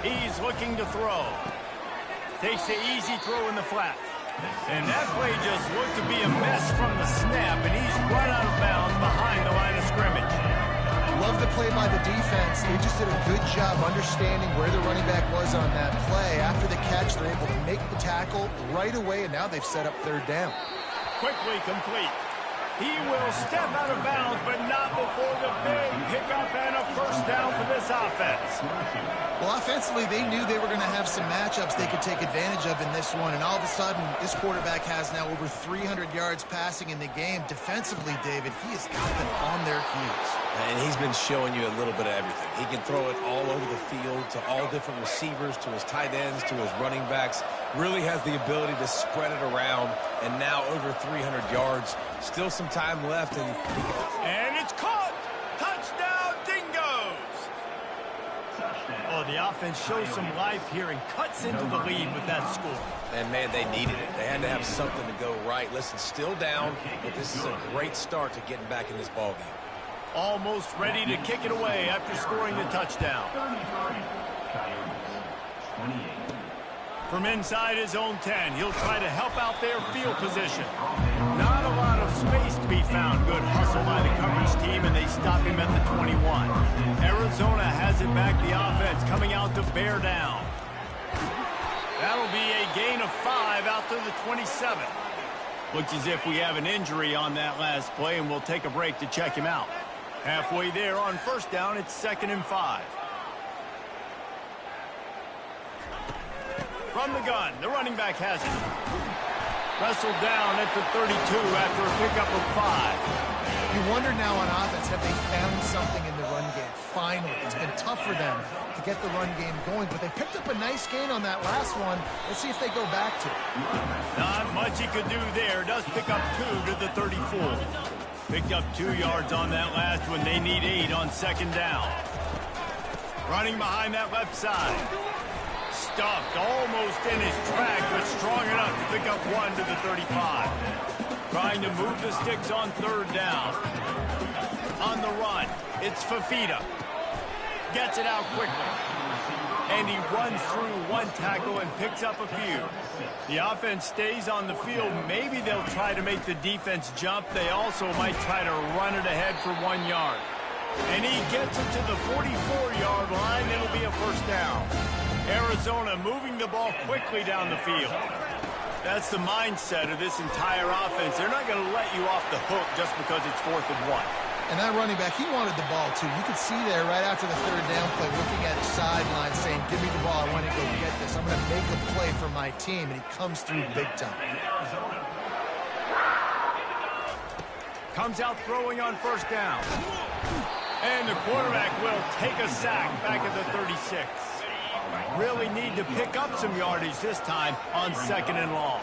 He's looking to throw. Takes the easy throw in the flat. And that play just looked to be a mess from the snap, and he's run out of bounds behind the line of scrimmage. Love the play by the defense. They just did a good job understanding where the running back was on that play. After the catch, they're able to make the tackle right away, and now they've set up 3rd down. Quickly complete. He will step out of bounds, but not before the big pickup and a first down for this offense. Well, offensively, they knew they were going to have some matchups they could take advantage of in this one, and all of a sudden, this quarterback has now over 300 yards passing in the game. Defensively, David, he has got them on their heels. And he's been showing you a little bit of everything. He can throw it all over the field to all different receivers, to his tight ends, to his running backs. Really has the ability to spread it around, and now over 300 yards. Still some time left. And it's caught! Touchdown, Dingoes! Oh, the offense shows some life here and cuts into the lead with that score. And, man, they needed it. They had to have something to go right. Listen, still down, but this is a great start to getting back in this ballgame. Almost ready to kick it away after scoring the touchdown. From inside his own 10, he'll try to help out their field position. Not a lot of space to be found. Good hustle by the coverage team, and they stop him at the 21. Arizona has it back, the offense coming out to bear down. That'll be a gain of 5 out to the 27. Looks as if we have an injury on that last play, and we'll take a break to check him out. Halfway there on first down, it's 2nd and 5. From the gun, the running back has it. Wrestled down at the 32 after a pickup of 5. You wonder now on offense, have they found something in the run game? Finally, it's been tough for them to get the run game going, but they picked up a nice gain on that last one. Let's see if they go back to it. Not much he could do there. Does pick up 2 to the 34. Picked up 2 yards on that last one. They need 8 on 2nd down. Running behind that left side. Stuffed almost in his track, but strong enough to pick up 1 to the 35. Trying to move the sticks on 3rd down. On the run, it's Fafita. Gets it out quickly. And he runs through one tackle and picks up a few. The offense stays on the field. Maybe they'll try to make the defense jump. They also might try to run it ahead for 1 yard. And he gets it to the 44-yard line. It'll be a first down. Arizona moving the ball quickly down the field. That's the mindset of this entire offense. They're not going to let you off the hook just because it's 4th and 1. And that running back, he wanted the ball, too. You could see there right after the third down play, looking at his sideline, saying, give me the ball. I want to go get this. I'm going to make a play for my team. And he comes through big time. Comes out throwing on first down. And the quarterback will take a sack back at the 36. Really need to pick up some yardage this time on 2nd and long.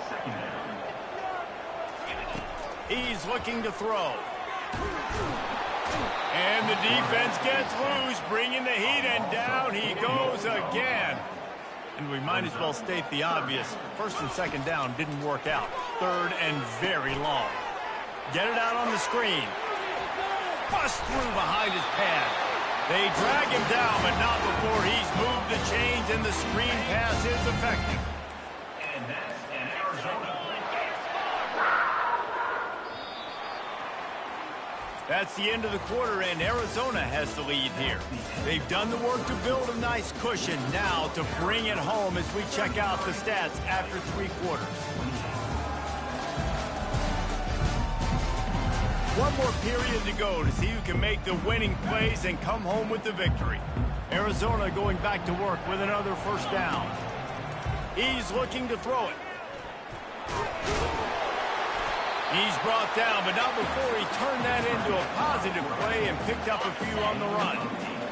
He's looking to throw. And the defense gets loose, bringing the heat, and down he goes again. And we might as well state the obvious. 1st and 2nd down didn't work out. 3rd and very long. Get it out on the screen. Bust through behind his pad. They drag him down, but not before he's moved the chains, and the screen pass is effective. And that's an Arizona. That's the end of the quarter, and Arizona has the lead here. They've done the work to build a nice cushion. Now to bring it home as we check out the stats after 3 quarters. One more period to go to see who can make the winning plays and come home with the victory. Arizona going back to work with another first down. He's looking to throw it. He's brought down, but not before he turned that into a positive play and picked up a few on the run.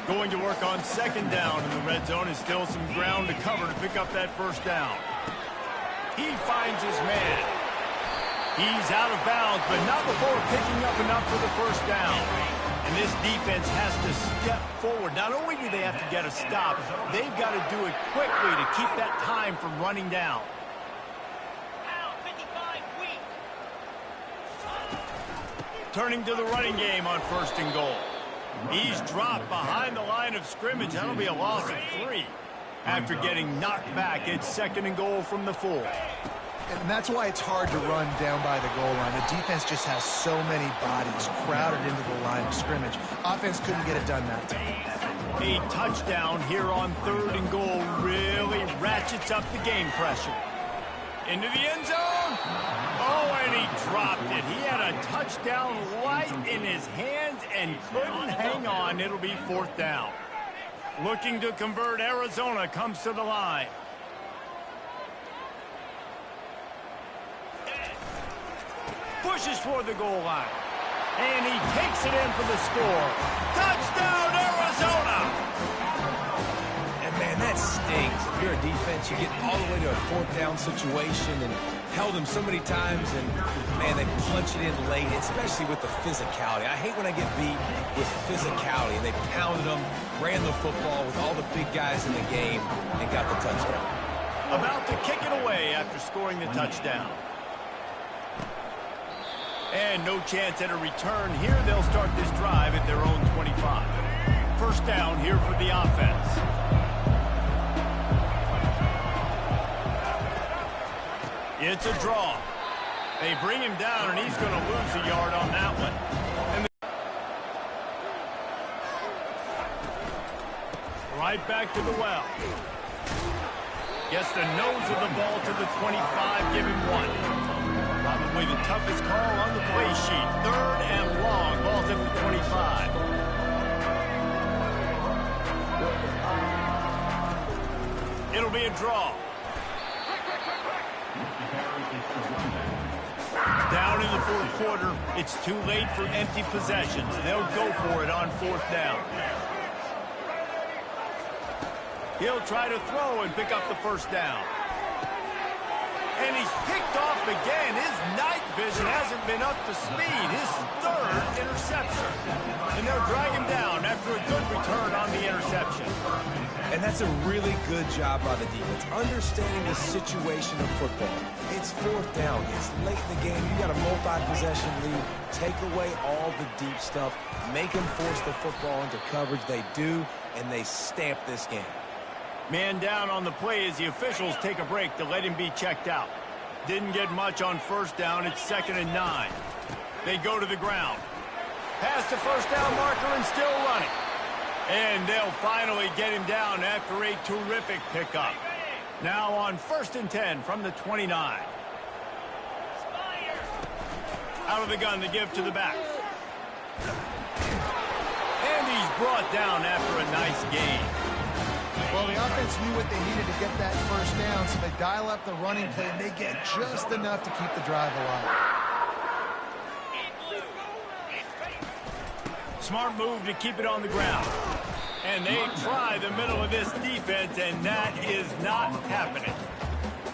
Going to work on 2nd down in the red zone, and still some ground to cover to pick up that first down. He finds his man. He's out of bounds, but not before picking up enough for the first down. And this defense has to step forward. Not only do they have to get a stop, they've got to do it quickly to keep that time from running down. Turning to the running game on 1st and goal. He's dropped behind the line of scrimmage. That'll be a loss of 3. After getting knocked back, it's 2nd and goal from the 4. And that's why it's hard to run down by the goal line. The defense just has so many bodies crowded into the line of scrimmage. Offense couldn't get it done that time. A touchdown here on 3rd and goal really ratchets up the game pressure. Into the end zone. Oh, and he dropped it. He had a touchdown right in his hands and couldn't hang on. It'll be 4th down. Looking to convert, Arizona comes to the line. Pushes for the goal line. And he takes it in for the score. Touchdown, Arizona! Man, that stings. If you're a defense, you get all the way to a 4th down situation and held them so many times, and, man, they punch it in late, especially with the physicality. I hate when I get beat with physicality, and they pounded them, ran the football with all the big guys in the game, and got the touchdown. About to kick it away after scoring the touchdown. And no chance at a return here. They'll start this drive at their own 25. First down here for the offense. It's a draw. They bring him down, and he's going to lose a yard on that one. And right back to the well. Gets the nose of the ball to the 25, give him 1. Probably the toughest call on the play sheet. 3rd and long, ball's at the 25. It'll be a draw. Down in the 4th quarter, it's too late for empty possessions. They'll go for it on 4th down. He'll try to throw and pick up the first down. And he's picked off again. His night vision hasn't been up to speed. His 3rd interception. And they'll drag him down after a good return on the interception. And that's a really good job by the defense, understanding the situation of football. It's 4th down. It's late in the game. You got a multi-possession lead. Take away all the deep stuff. Make them force the football into coverage. They do, and they stamp this game. Man down on the play as the officials take a break to let him be checked out. Didn't get much on first down. It's 2nd and 9. They go to the ground. Past the first down marker and still running. And they'll finally get him down after a terrific pickup. Now on 1st and 10 from the 29. Out of the gun to give to the back. And he's brought down after a nice gain. Well, the offense knew what they needed to get that first down, so they dial up the running play, and they get just enough to keep the drive alive. Smart move to keep it on the ground. And they try the middle of this defense, and that is not happening.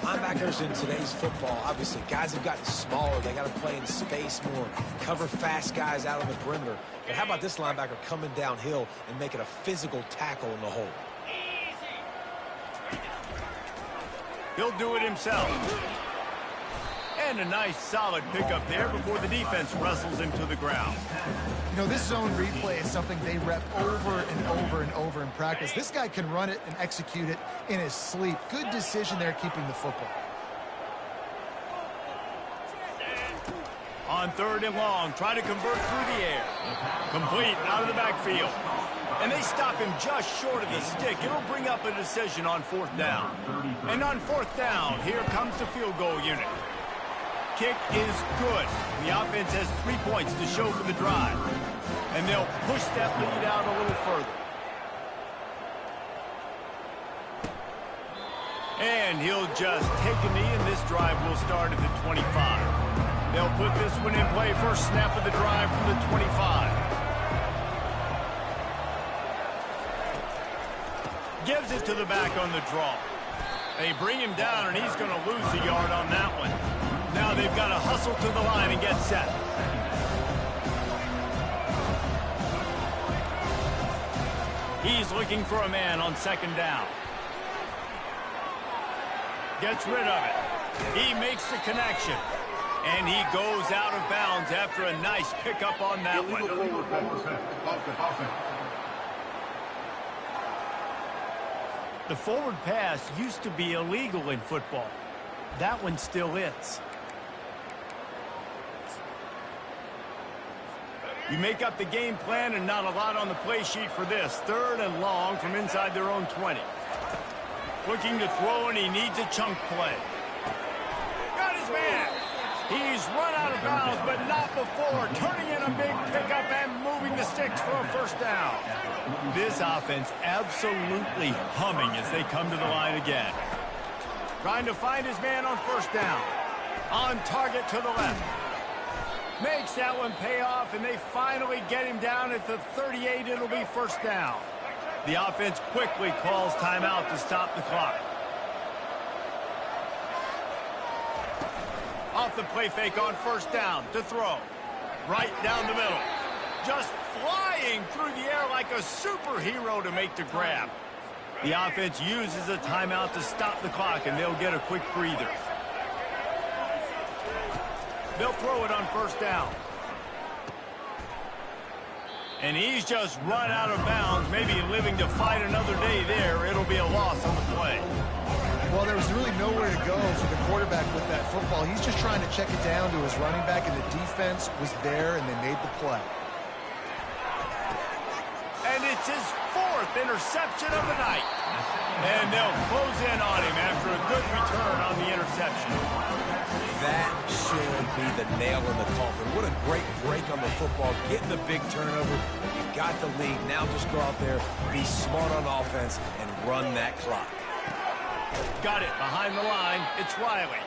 Linebackers in today's football, obviously, guys have gotten smaller. They got to play in space more, cover fast guys out on the perimeter. But how about this linebacker coming downhill and making a physical tackle in the hole? He'll do it himself. And a nice solid pickup there before the defense wrestles him to the ground. You know, this zone replay is something they rep over and over and over in practice. This guy can run it and execute it in his sleep. Good decision there keeping the football. On 3rd and long, try to convert through the air. Complete out of the backfield. And they stop him just short of the stick. It'll bring up a decision on 4th down. And on 4th down, here comes the field goal unit. Kick is good. The offense has 3 points to show for the drive. And they'll push that lead out a little further. And he'll just take a knee, and this drive will start at the 25. They'll put this one in play. First snap of the drive from the 25. Gives it to the back on the draw. They bring him down, and he's going to lose a yard on that one. Now they've got to hustle to the line and get set. He's looking for a man on 2nd down. Gets rid of it. He makes the connection. And he goes out of bounds after a nice pickup on that one. The forward pass used to be illegal in football. That one still is. You make up the game plan and not a lot on the play sheet for this. 3rd and long from inside their own 20. Looking to throw, and he needs a chunk play. Got his man. He's run out of bounds, but not before. Turning in a big pickup and moving the sticks for a first down. This offense absolutely humming as they come to the line again. Trying to find his man on 1st down. On target to the left. Makes that one pay off, and they finally get him down at the 38. It'll be 1st down. The offense quickly calls timeout to stop the clock. Off the play fake on 1st down to throw. Right down the middle. Just flying through the air like a superhero to make the grab. The offense uses a timeout to stop the clock, and they'll get a quick breather. They'll throw it on 1st down. And he's just run out of bounds, maybe living to fight another day there. It'll be a loss on the play. Well, there was really nowhere to go for the quarterback with that football. He's just trying to check it down to his running back, and the defense was there, and they made the play. And it's his 4th interception of the night. And they'll close in on him after a good return on the interception. That should be the nail in the coffin. What a great break on the football. Getting the big turnover. You got the lead. Now just go out there, be smart on offense, and run that clock. Got it behind the line. It's Riley.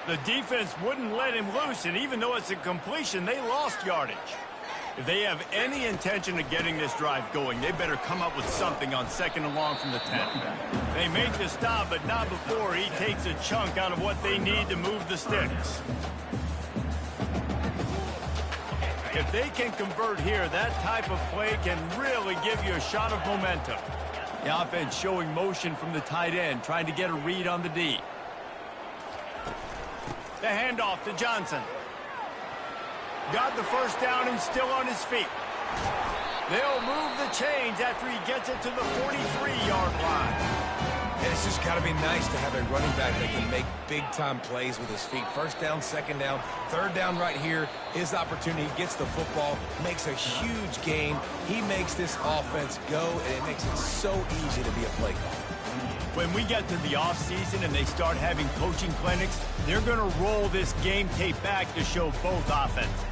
The defense wouldn't let him loose, and even though it's a completion, they lost yardage. If they have any intention of getting this drive going, they better come up with something on 2nd and long from the 10. They make the stop, but not before he takes a chunk out of what they need to move the sticks. If they can convert here, that type of play can really give you a shot of momentum. The offense showing motion from the tight end, trying to get a read on the D. The handoff to Johnson. Got the first down and still on his feet. They'll move the chains after he gets it to the 43-yard line. And it's just got to be nice to have a running back that can make big-time plays with his feet. First down, second down, third down right here. His opportunity, he gets the football, makes a huge gain. He makes this offense go, and it makes it so easy to be a play caller. When we get to the offseason and they start having coaching clinics, they're going to roll this game tape back to show both offenses.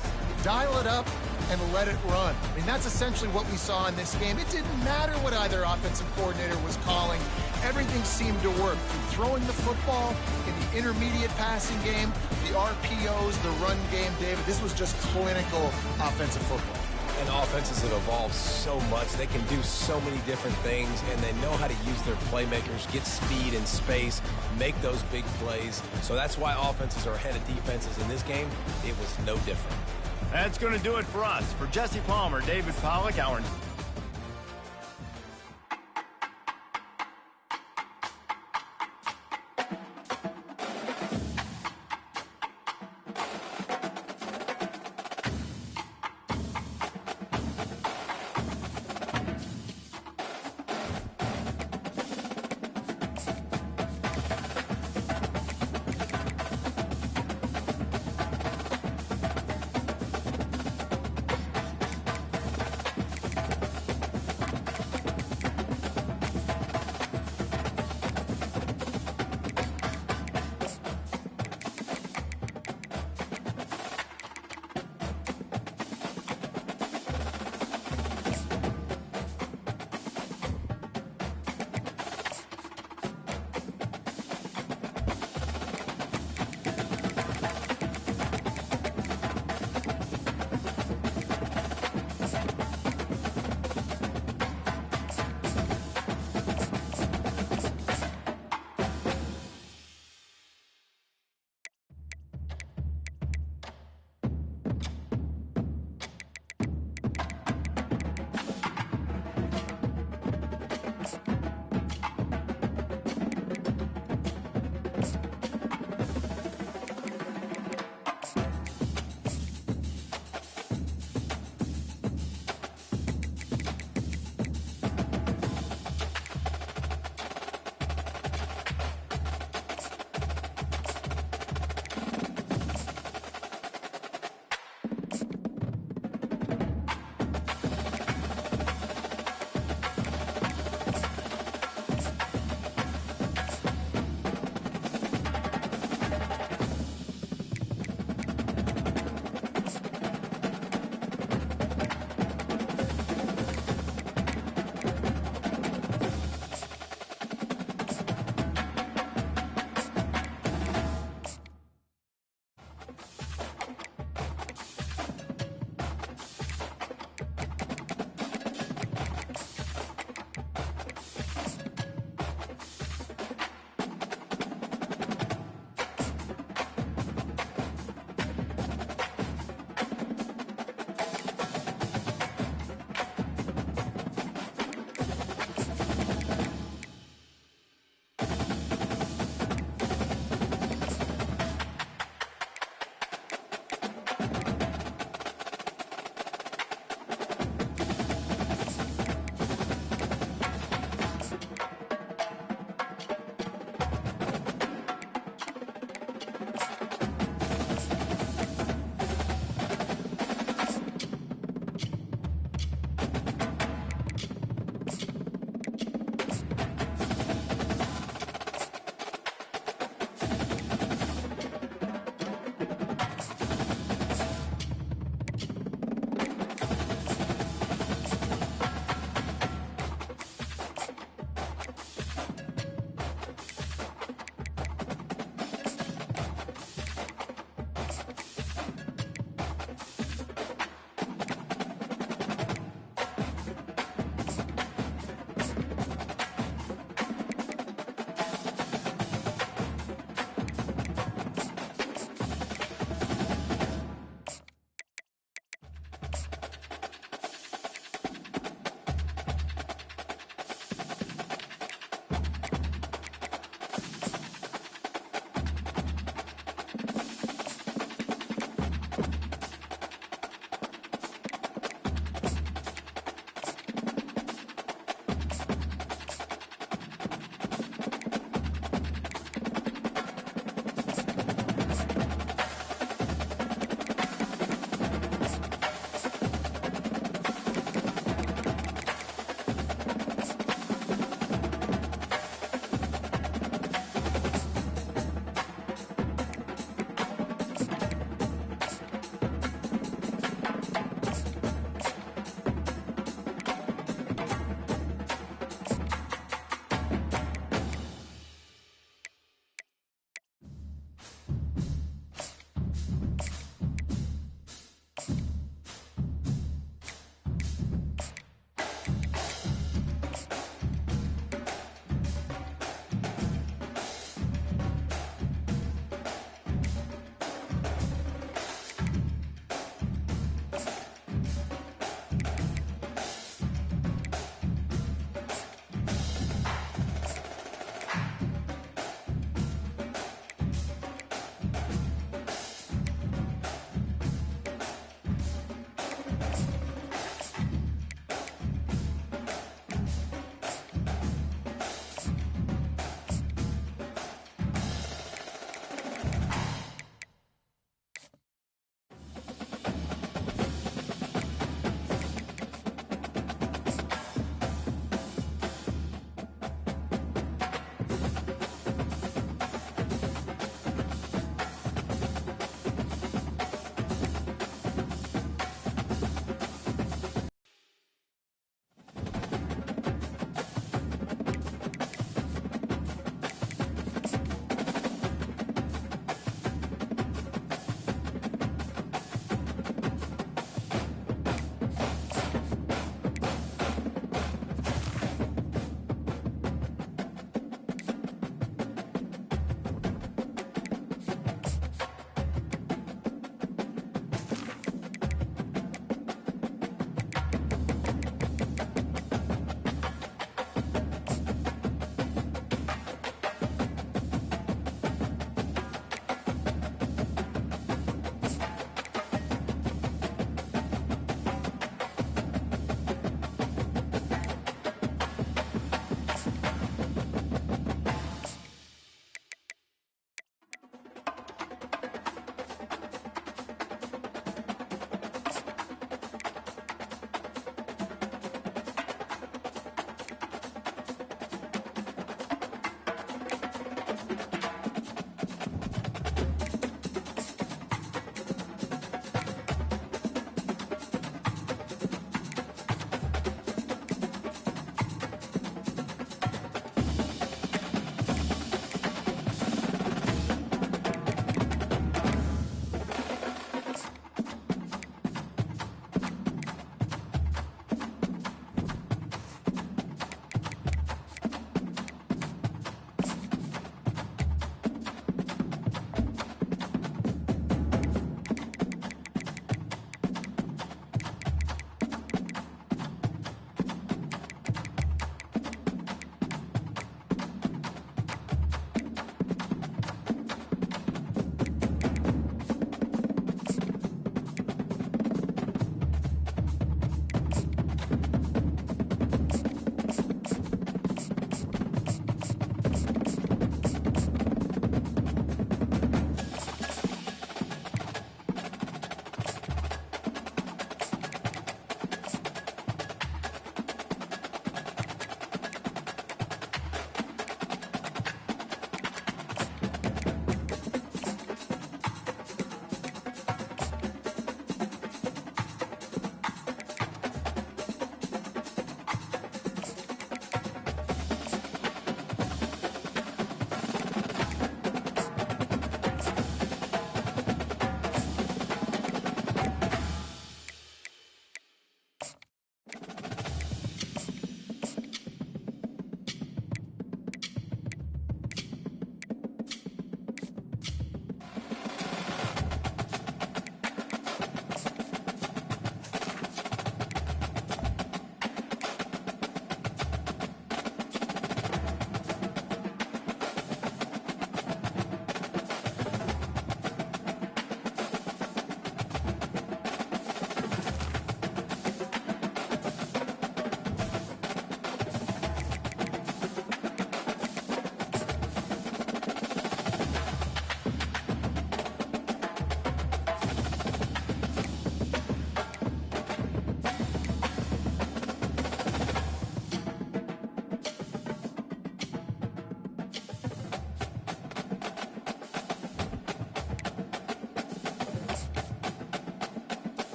Dial it up and let it run. I mean, that's essentially what we saw in this game. It didn't matter what either offensive coordinator was calling. Everything seemed to work. Throwing the football in the intermediate passing game, the RPOs, the run game, David, this was just clinical offensive football. And offenses have evolved so much. They can do so many different things, and they know how to use their playmakers, get speed and space, make those big plays. So that's why offenses are ahead of defenses in this game. It was no different. That's going to do it for us. For Jesse Palmer, David Pollack, our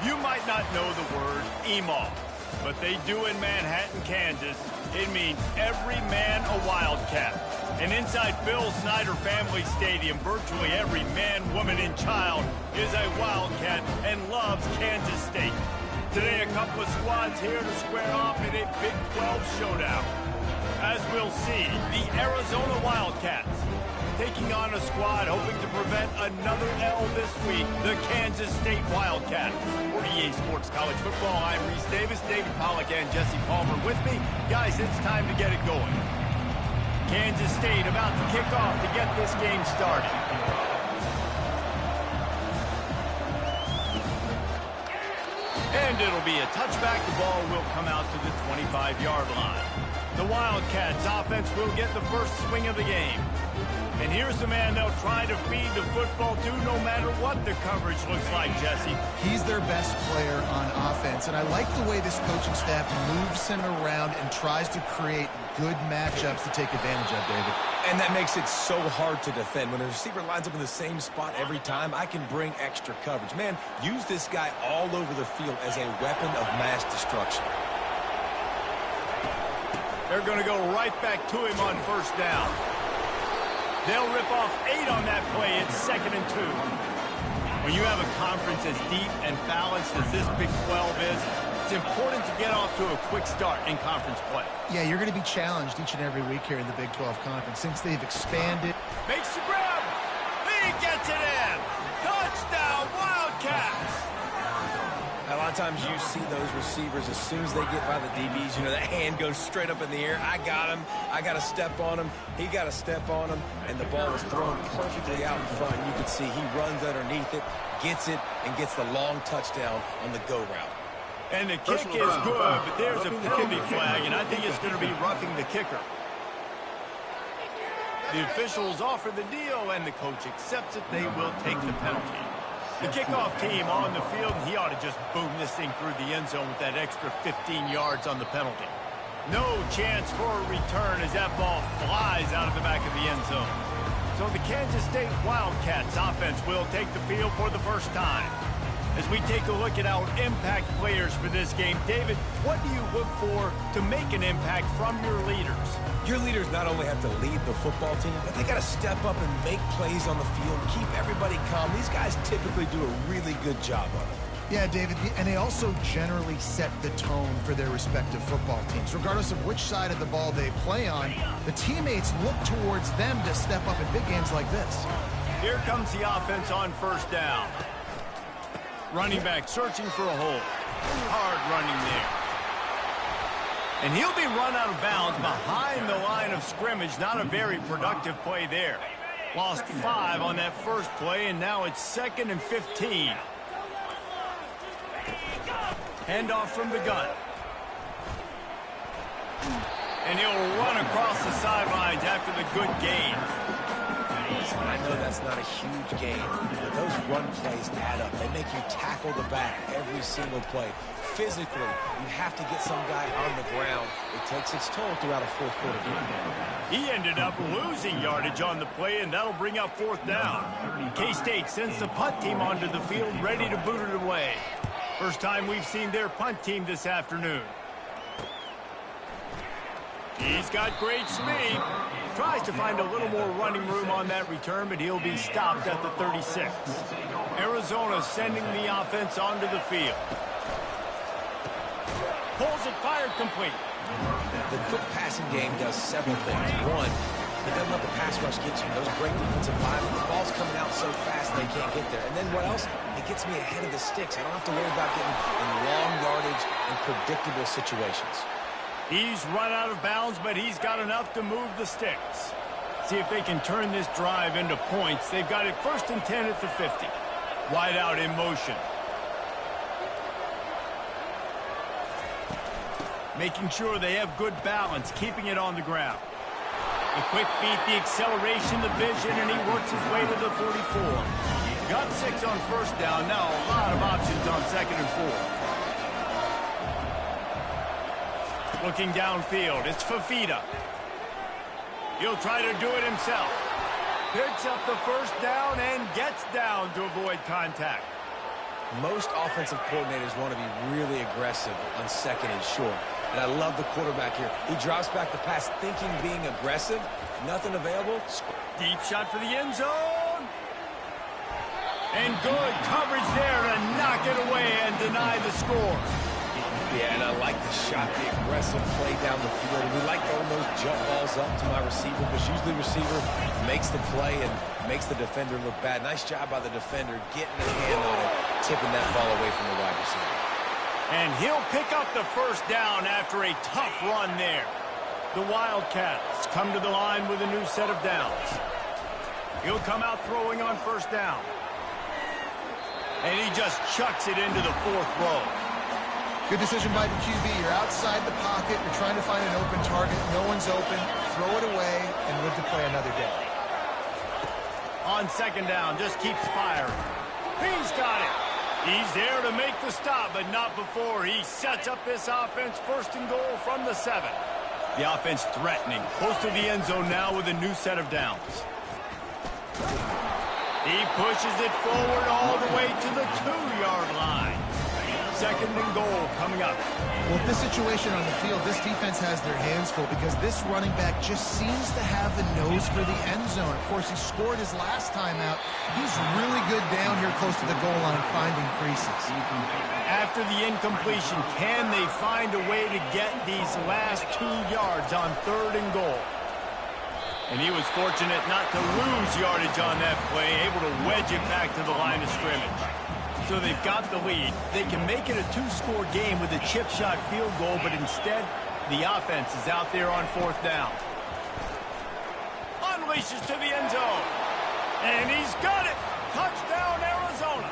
You might not know the word emo, but they do in Manhattan, Kansas. It means every man a Wildcat. And inside Bill Snyder Family Stadium, virtually every man, woman, and child is a Wildcat and loves Kansas State. Today, a couple of squads here to square off in a Big 12 showdown. As we'll see, the Arizona Wildcats taking on a squad hoping to prevent another L this week, the Kansas State Wildcats. For EA Sports College Football, I'm Reese Davis, David Pollack, and Jesse Palmer with me. Guys, it's time to get it going. Kansas State about to kick off to get this game started. And it'll be a touchback. The ball will come out to the 25-yard line. The Wildcats offense will get the first swing of the game. And here's the man they'll try to feed the football to no matter what the coverage looks like, Jesse. He's their best player on offense, and I like the way this coaching staff moves him around and tries to create good matchups to take advantage of, David. And that makes it so hard to defend. When a receiver lines up in the same spot every time, I can bring extra coverage. Man, use this guy all over the field as a weapon of mass destruction. They're going to go right back to him on first down. They'll rip off 8 on that play. It's 2nd and 2. When you have a conference as deep and balanced as this Big 12 is, it's important to get off to a quick start in conference play. Yeah, you're going to be challenged each and every week here in the Big 12 Conference since they've expanded. Makes the grab. He gets it in. Touchdown, Wildcats. A lot of times you see those receivers, as soon as they get by the DBs, you know, that hand goes straight up in the air. I got him. I got to step on him. He got to step on him. And the ball is thrown perfectly out in front. You can see he runs underneath it, gets it, and gets the long touchdown on the go route. And the kick is good, but there's a penalty flag, and I think it's going to be roughing the kicker. The officials offer the deal, and the coach accepts it. They will take the penalty. The kickoff team on the field, and he ought to just boom this thing through the end zone with that extra 15 yards on the penalty. No chance for a return as that ball flies out of the back of the end zone. So the Kansas State Wildcats offense will take the field for the first time. As we take a look at our impact players for this game, David, what do you look for to make an impact from your leaders? Your leaders not only have to lead the football team, but they got to step up and make plays on the field, keep everybody calm. These guys typically do a really good job of it. Yeah, David, and they also generally set the tone for their respective football teams. Regardless of which side of the ball they play on, the teammates look towards them to step up in big games like this. Here comes the offense on first down. Running back searching for a hole. Hard running there. And he'll be run out of bounds behind the line of scrimmage. Not a very productive play there. Lost 5 on that first play, and now it's 2nd and 15. Handoff from the gun. And he'll run across the sidelines after the good gain. I know that's not a huge gain, but those run plays add up. They make you tackle the back every single play. Physically, you have to get some guy on the ground. It takes its toll throughout a fourth quarter game. He ended up losing yardage on the play, and that'll bring up 4th down. K-State sends the punt team onto the field, ready to boot it away. First time we've seen their punt team this afternoon. He's got great speed. Tries to find a little more running room on that return, but he'll be stopped at the 36. Arizona sending the offense onto the field. Pulls it, fired, complete. The quick passing game does several things. One, it doesn't let the pass rush get you. Those great defensive linemen, the ball's coming out so fast they can't get there. And then what else? It gets me ahead of the sticks. I don't have to worry about getting in long yardage and predictable situations. He's run out of bounds, but he's got enough to move the sticks. See if they can turn this drive into points. They've got it 1st and 10 at the 50. Wide out in motion. Making sure they have good balance, keeping it on the ground. The quick feet, the acceleration, the vision, and he works his way to the 44. Got 6 on first down. Now a lot of options on 2nd and 4. Looking downfield, it's Fafita. He'll try to do it himself. Picks up the first down and gets down to avoid contact. Most offensive coordinators want to be really aggressive on second and short. And I love the quarterback here. He drops back the pass thinking being aggressive. Nothing available. Deep shot for the end zone. And good coverage there to knock it away and deny the score. Yeah, and I like the shot, the aggressive play down the field. We like throwing those jump balls up to my receiver, because usually the receiver makes the play and makes the defender look bad. Nice job by the defender getting a hand on it, tipping that ball away from the wide receiver. And he'll pick up the first down after a tough run there. The Wildcats come to the line with a new set of downs. He'll come out throwing on first down. And he just chucks it into the fourth row. Good decision by the QB. You're outside the pocket. You're trying to find an open target. No one's open. Throw it away and live to play another day. On second down, just keeps firing. He's got it. He's there to make the stop, but not before he sets up this offense first and goal from the 7. The offense threatening, close to the end zone now with a new set of downs. He pushes it forward all the way to the 2-yard line. Second and goal coming up. Well, this situation on the field, this defense has their hands full, because this running back just seems to have the nose for the end zone. Of course, he scored his last time out. He's really good down here close to the goal line finding creases. After the incompletion, can they find a way to get these last 2 yards on third and goal? And he was fortunate not to lose yardage on that play, able to wedge it back to the line of scrimmage. So they've got the lead. They can make it a 2-score game with a chip shot field goal, but instead, the offense is out there on fourth down. Unleashes to the end zone. And he's got it. Touchdown, Arizona.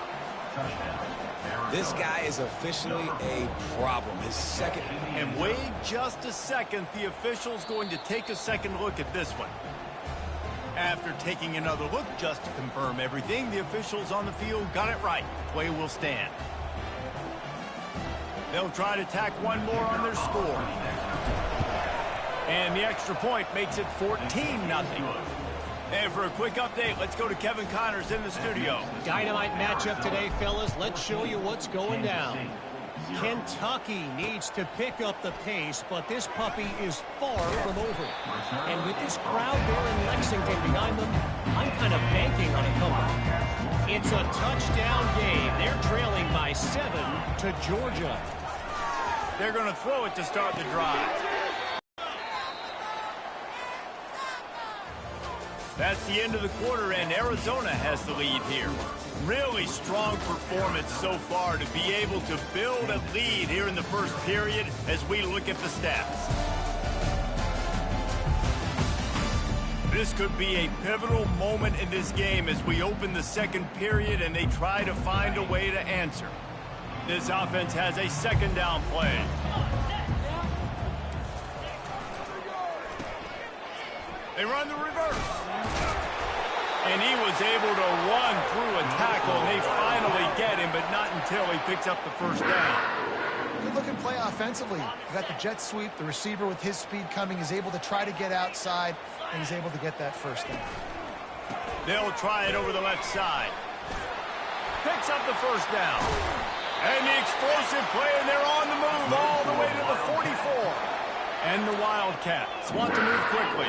This guy is officially a problem. His second. And wait just a second. The official's going to take a second look at this one. After taking another look just to confirm everything, the officials on the field got it right. Play will stand. They'll try to tack one more on their score. And the extra point makes it 14-0. And for a quick update, let's go to Kevin Connors in the studio. Dynamite matchup today, fellas. Let's show you what's going down. Kentucky needs to pick up the pace, but this puppy is far from over. And with this crowd there in Lexington behind them, I'm kind of banking on a comeback. It's a touchdown game. They're trailing by 7 to Georgia. They're going to throw it to start the drive. That's the end of the quarter, and Arizona has the lead here. Really strong performance so far to be able to build a lead here in the first period as we look at the stats. This could be a pivotal moment in this game as we open the second period and they try to find a way to answer. This offense has a second down play. They run the reverse. And he was able to run through a tackle, and they finally get him, but not until he picks up the first down. Good-looking play offensively. You got the jet sweep. The receiver with his speed coming is able to try to get outside, and he's able to get that first down. They'll try it over the left side. Picks up the first down. And the explosive play, and they're on the move all the way to the 44. And the Wildcats want to move quickly.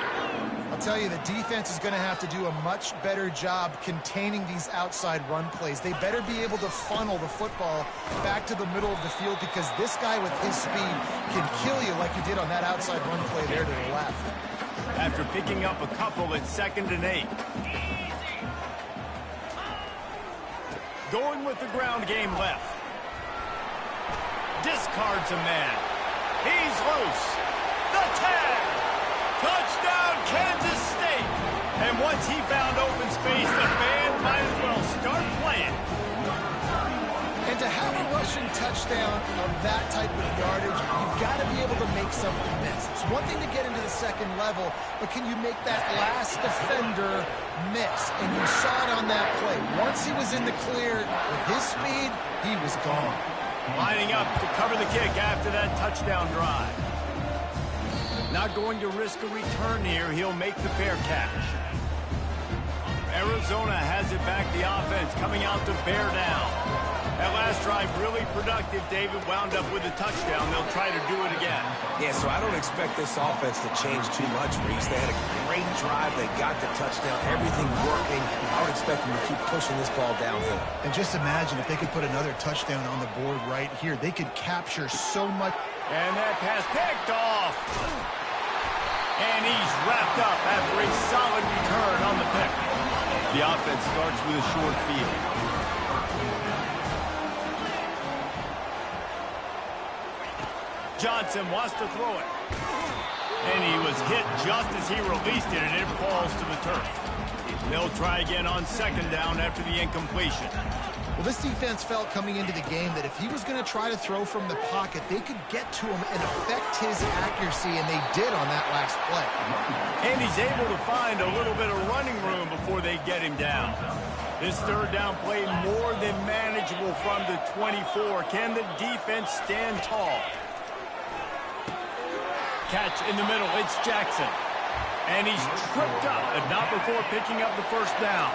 I'll tell you, the defense is going to have to do a much better job containing these outside run plays. They better be able to funnel the football back to the middle of the field, because this guy with his speed can kill you like he did on that outside run play there to the left. After picking up a couple, it's 2nd and 8. Going with the ground game left. Discards a man. He's loose. The tag. Touchdown, Kansas State. And once he found open space, the band might as well start playing. And to have a rushing touchdown of that type of yardage, you've got to be able to make something miss. It's one thing to get into the second level, but can you make that last defender miss? And you saw it on that play. Once he was in the clear with his speed, he was gone. Lining up to cover the kick after that touchdown drive. Not going to risk a return here. He'll make the fair catch. Arizona has it back. The offense coming out to bear down. That last drive really productive. David wound up with a touchdown. They'll try to do it again. Yeah, so I don't expect this offense to change too much, Reese. They had a great drive. They got the touchdown. Everything working. I would expect them to keep pushing this ball downhill. And just imagine if they could put another touchdown on the board right here. They could capture so much. And that pass picked off. And he's wrapped up after a solid return on the pick. The offense starts with a short field. Johnson wants to throw it. And he was hit just as he released it, and it falls to the turf. They'll try again on second down after the incompletion. Well, this defense felt coming into the game that if he was going to try to throw from the pocket, they could get to him and affect his accuracy, and they did on that last play. And he's able to find a little bit of running room before they get him down. This third down play more than manageable from the 24. Can the defense stand tall? Catch in the middle, it's Jackson. And he's tripped up, but not before picking up the first down.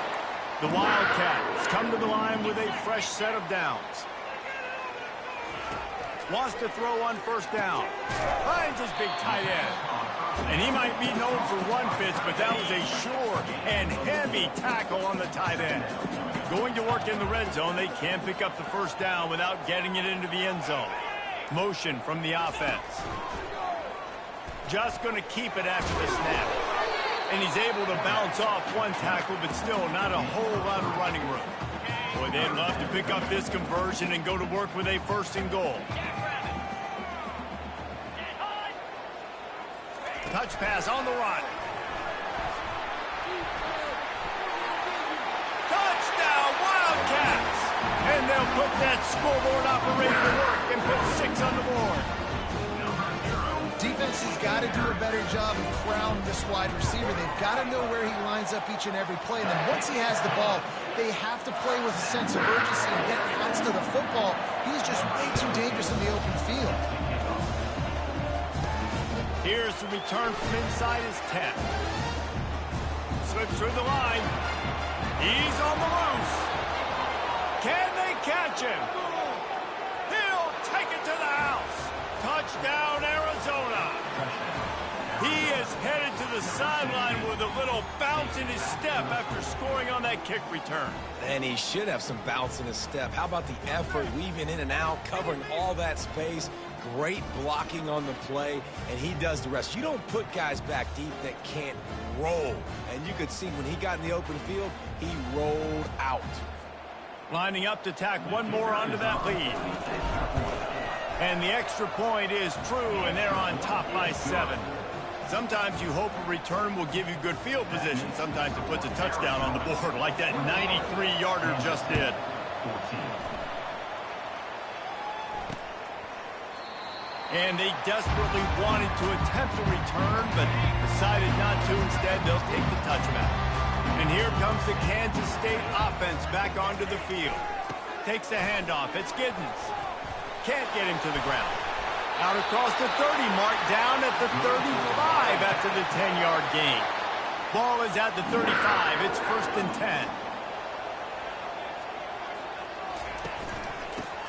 The Wildcats come to the line with a fresh set of downs. Wants to throw on first down. Finds his big tight end. And he might be known for run fits, but that was a sure and heavy tackle on the tight end. Going to work in the red zone, they can't pick up the first down without getting it into the end zone. Motion from the offense. Just going to keep it after the snap. And he's able to bounce off one tackle, but still not a whole lot of running room. Boy, they'd love to pick up this conversion and go to work with a first and goal. Touch pass on the run. Touchdown, Wildcats! And they'll put that scoreboard operator to work and put 6 on the board. Defense has got to do a better job of crowding this wide receiver. They've got to know where he lines up each and every play. And then once he has the ball, they have to play with a sense of urgency and get hands to the football. He's just way too dangerous in the open field. Here's the return from inside his 10. Slips through the line. He's on the loose. Can they catch him? He'll take it to the house. Touchdown, Arizona. He is headed to the sideline with a little bounce in his step after scoring on that kick return. And he should have some bounce in his step. How about the effort, weaving in and out, covering all that space. Great blocking on the play, and he does the rest. You don't put guys back deep that can't roll. And you could see when he got in the open field, he rolled out. Lining up to tack one more onto that lead. And the extra point is true, and they're on top by 7. Sometimes you hope a return will give you good field position. Sometimes it puts a touchdown on the board like that 93-yarder just did. And they desperately wanted to attempt a return, but decided not to. Instead, they'll take the touchback. And here comes the Kansas State offense back onto the field. Takes the handoff. It's Giddens. Can't get him to the ground. Out across the 30 mark, down at the 35 after the 10-yard gain. Ball is at the 35. It's 1st and 10.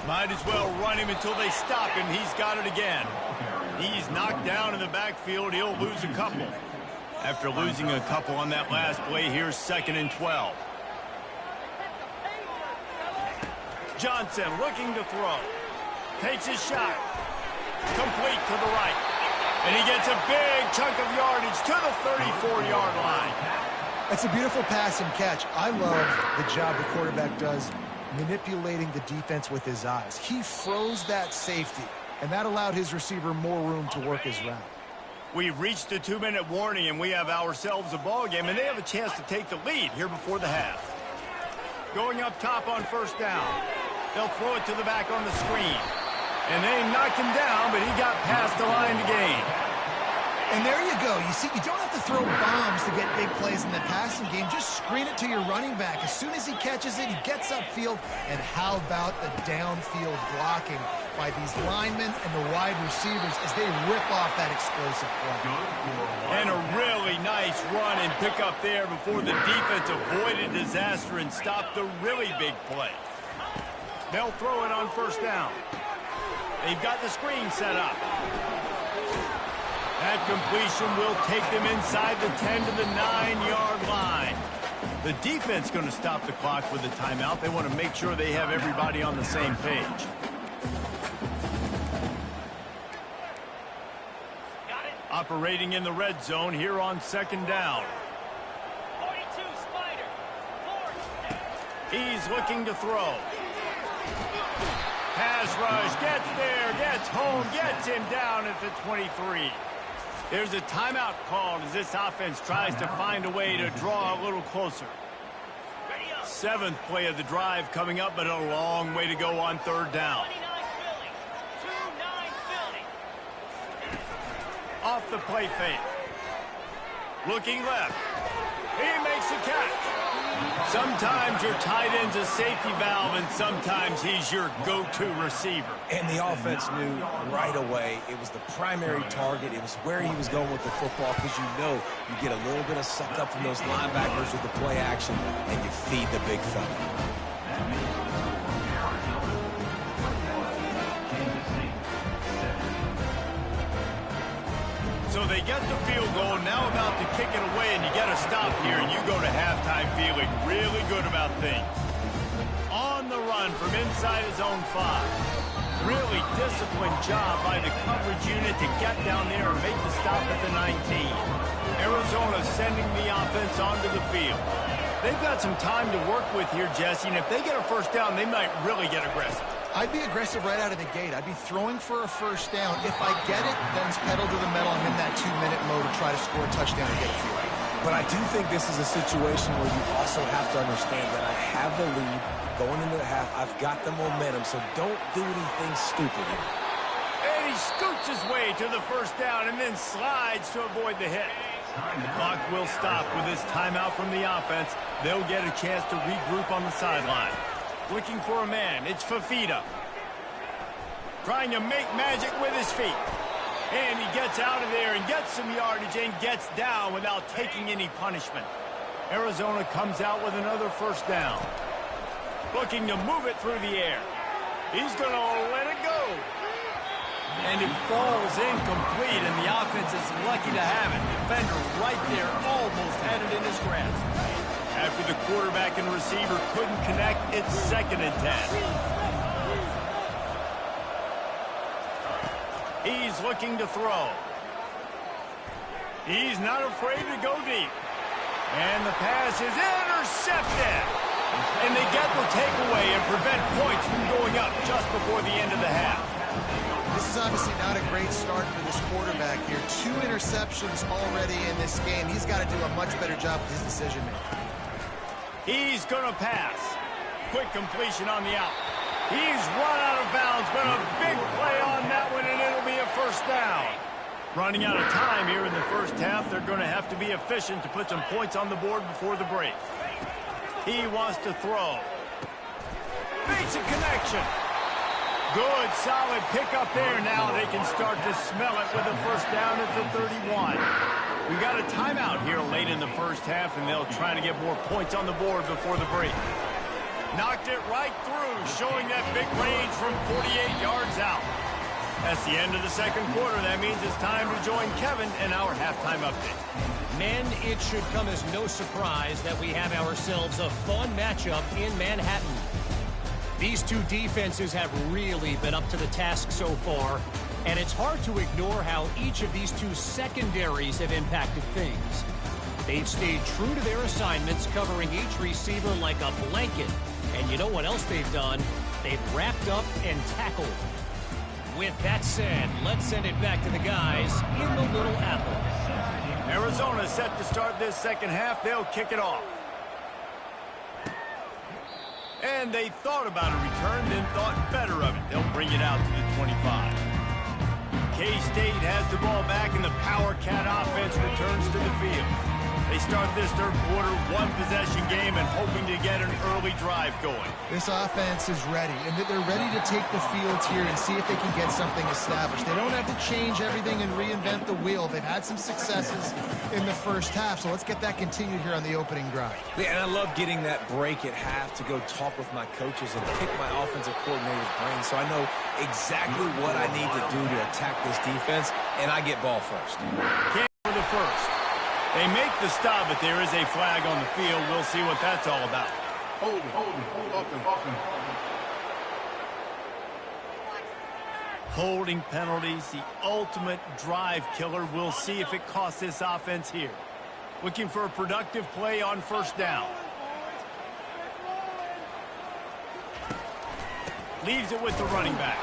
Might as well run him until they stop him. He's got it again. He's knocked down in the backfield. He'll lose a couple. After losing a couple on that last play, here's 2nd and 12. Johnson looking to throw. Takes his shot. Complete to the right. And he gets a big chunk of yardage to the 34-yard line. That's a beautiful pass and catch. I love the job the quarterback does manipulating the defense with his eyes. He froze that safety, and that allowed his receiver more room to work his route. We've reached the 2-minute warning, and we have ourselves a ball game, and they have a chance to take the lead here before the half. Going up top on first down. They'll throw it to the back on the screen. And they knocked him down, but he got past the line to gain. And there you go. You see, you don't have to throw bombs to get big plays in the passing game. Just screen it to your running back. As soon as he catches it, he gets upfield. And how about the downfield blocking by these linemen and the wide receivers as they rip off that explosive play. And a really nice run and pick up there before the defense avoided disaster and stopped the really big play. They'll throw it on first down. They've got the screen set up. That completion will take them inside the 10 to the 9-yard line. The defense going to stop the clock with a timeout. They want to make sure they have everybody on the same page. Operating in the red zone here on second down. 42 Spider. He's looking to throw. Pass rush, gets there, gets home, gets him down at the 23. There's a timeout called as this offense tries to find a way to draw a little closer. 7th play of the drive coming up, but a long way to go on third down. Off the play fake. Looking left. He makes a catch. Sometimes your tight end's a safety valve, and sometimes he's your go-to receiver. And the offense knew right away it was the primary target. It was where he was going with the football, because you know you get a little bit of suck up from those linebackers with the play action, and you feed the big fella. So they get the field goal, now about to kick it away, and you got to stop here, and you go to halftime feeling really good about things. On the run from inside his own 5. Really disciplined job by the coverage unit to get down there and make the stop at the 19. Arizona sending the offense onto the field. They've got some time to work with here, Jesse, and if they get a first down, they might really get aggressive. I'd be aggressive right out of the gate. I'd be throwing for a first down. If I get it, then it's pedal to the metal. I'm in that 2-minute mode to try to score a touchdown and get a field. But I do think this is a situation where you also have to understand that I have the lead going into the half. I've got the momentum, so don't do anything stupid here. And he scoots his way to the first down and then slides to avoid the hit. The clock will stop with this timeout from the offense. They'll get a chance to regroup on the sideline. Looking for a man. It's Fafita. Trying to make magic with his feet. And he gets out of there and gets some yardage and gets down without taking any punishment. Arizona comes out with another first down. Looking to move it through the air. He's going to let it go. And it falls incomplete, and the offense is lucky to have it. Defender right there almost had it in his grasp. After the quarterback and receiver couldn't connect, it's 2nd and 10. He's looking to throw. He's not afraid to go deep. And the pass is intercepted. And they get the takeaway and prevent points from going up just before the end of the half. This is obviously not a great start for this quarterback here. 2 interceptions already in this game. He's got to do a much better job with his decision-making. He's going to pass. Quick completion on the out. He's run out of bounds, but a big play on that one, and it'll be a first down. Running out of time here in the first half. They're going to have to be efficient to put some points on the board before the break. He wants to throw. Makes a connection. Good, solid pickup there. Now they can start to smell it with a first down at the 31. We got a timeout here late in the first half, and they'll try to get more points on the board before the break. Knocked it right through, showing that big range from 48 yards out. That's the end of the second quarter. That means it's time to join Kevin in our halftime update. Men, it should come as no surprise that we have ourselves a fun matchup in Manhattan. These two defenses have really been up to the task so far, and it's hard to ignore how each of these two secondaries have impacted things. They've stayed true to their assignments, covering each receiver like a blanket. And you know what else they've done? They've wrapped up and tackled. With that said, let's send it back to the guys in the Little Apple. Arizona set to start this second half. They'll kick it off. And they thought about a return, then thought better of it. They'll bring it out to the 25. K-State has the ball back, and the Power Cat offense returns to the field. They start this third quarter, one-possession game, and hoping to get an early drive going. This offense is ready, and they're ready to take the field here and see if they can get something established. They don't have to change everything and reinvent the wheel. They've had some successes in the first half, so let's get that continued here on the opening drive. Yeah, and I love getting that break at half to go talk with my coaches and pick my offensive coordinator's brain so I know exactly what I need to do to attack this defense, and I get ball first. Can't for the first. They make the stop, but there is a flag on the field. We'll see what that's all about. Hold it. Holding penalties, the ultimate drive killer. We'll see if it costs this offense here. Looking for a productive play on first down. Leaves it with the running back.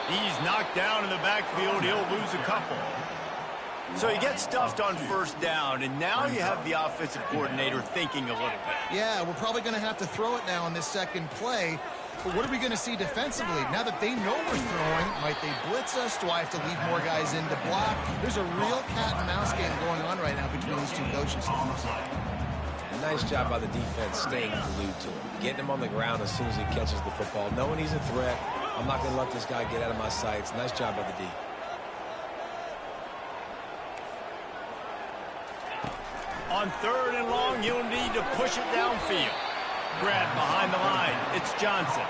He's knocked down in the backfield. He'll lose a couple. So you get stuffed on first down, and now you have the offensive coordinator thinking a little bit. Yeah, we're probably going to have to throw it now on this second play. But what are we going to see defensively? Now that they know we're throwing, might they blitz us? Do I have to leave more guys in to block? There's a real cat and mouse game going on right now between these two coaches. Nice job by the defense staying glued to him, getting him on the ground as soon as he catches the football, knowing he's a threat. I'm not going to let this guy get out of my sights. Nice job by the D. On third and long, you'll need to push it downfield. Grab behind the line. It's Johnson.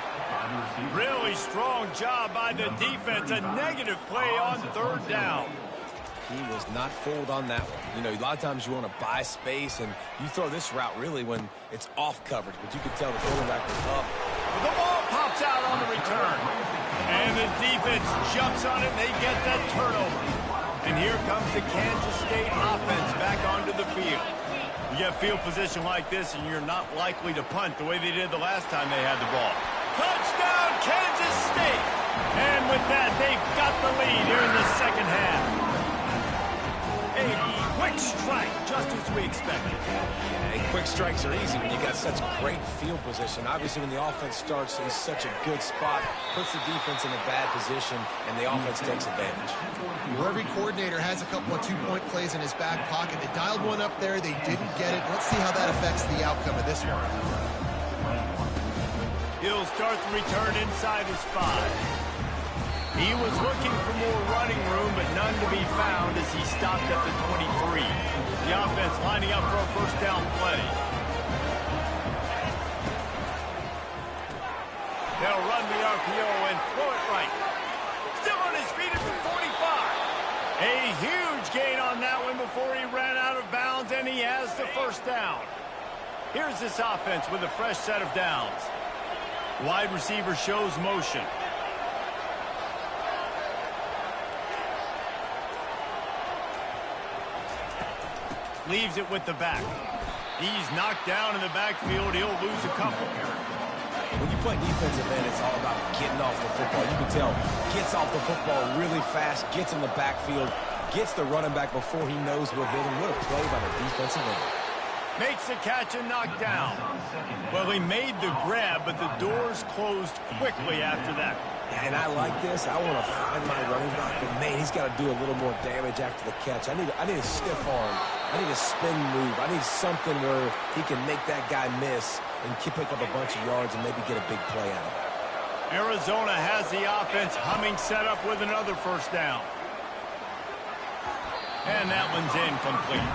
Really strong job by the defense. A negative play on third down. He was not fooled on that one. You know, a lot of times you want to buy space, and you throw this route really when it's off coverage, but you can tell the quarterback was up. The ball pops out on the return. And the defense jumps on it, and they get that turnover. And here comes the Kansas State offense back onto the field. You get field position like this, and you're not likely to punt the way they did the last time they had the ball. Touchdown, Kansas State! And with that, they've got the lead here in the second half. A quick strike, just as we expected. Yeah, and quick strikes are easy when you got such great field position. Obviously, when the offense starts in such a good spot, puts the defense in a bad position, and the offense takes advantage. Well, every coordinator has a couple of two-point plays in his back pocket. They dialed one up there. They didn't get it. Let's see how that affects the outcome of this one. He'll start the return inside his 5. He was looking for more running room, but none to be found as he stopped at the 23. The offense lining up for a first down play. They'll run the RPO and throw it right. Still on his feet at the 45. A huge gain on that one before he ran out of bounds, and he has the first down. Here's this offense with a fresh set of downs. Wide receiver shows motion. Leaves it with the back. He's knocked down in the backfield. He'll lose a couple. When you play defensive end, it's all about getting off the football. You can tell, gets off the football really fast, gets in the backfield, gets the running back before he knows what hit him. What a play by the defensive end. Makes the catch and knocked down. Well, he made the grab, but the doors closed quickly after that. And I like this. I want to find my running back, but man, he's got to do a little more damage after the catch. I need a stiff arm. I need a spin move. I need something where he can make that guy miss and pick up a bunch of yards and maybe get a big play out of it. Arizona has the offense humming, set up with another first down. And that one's incomplete.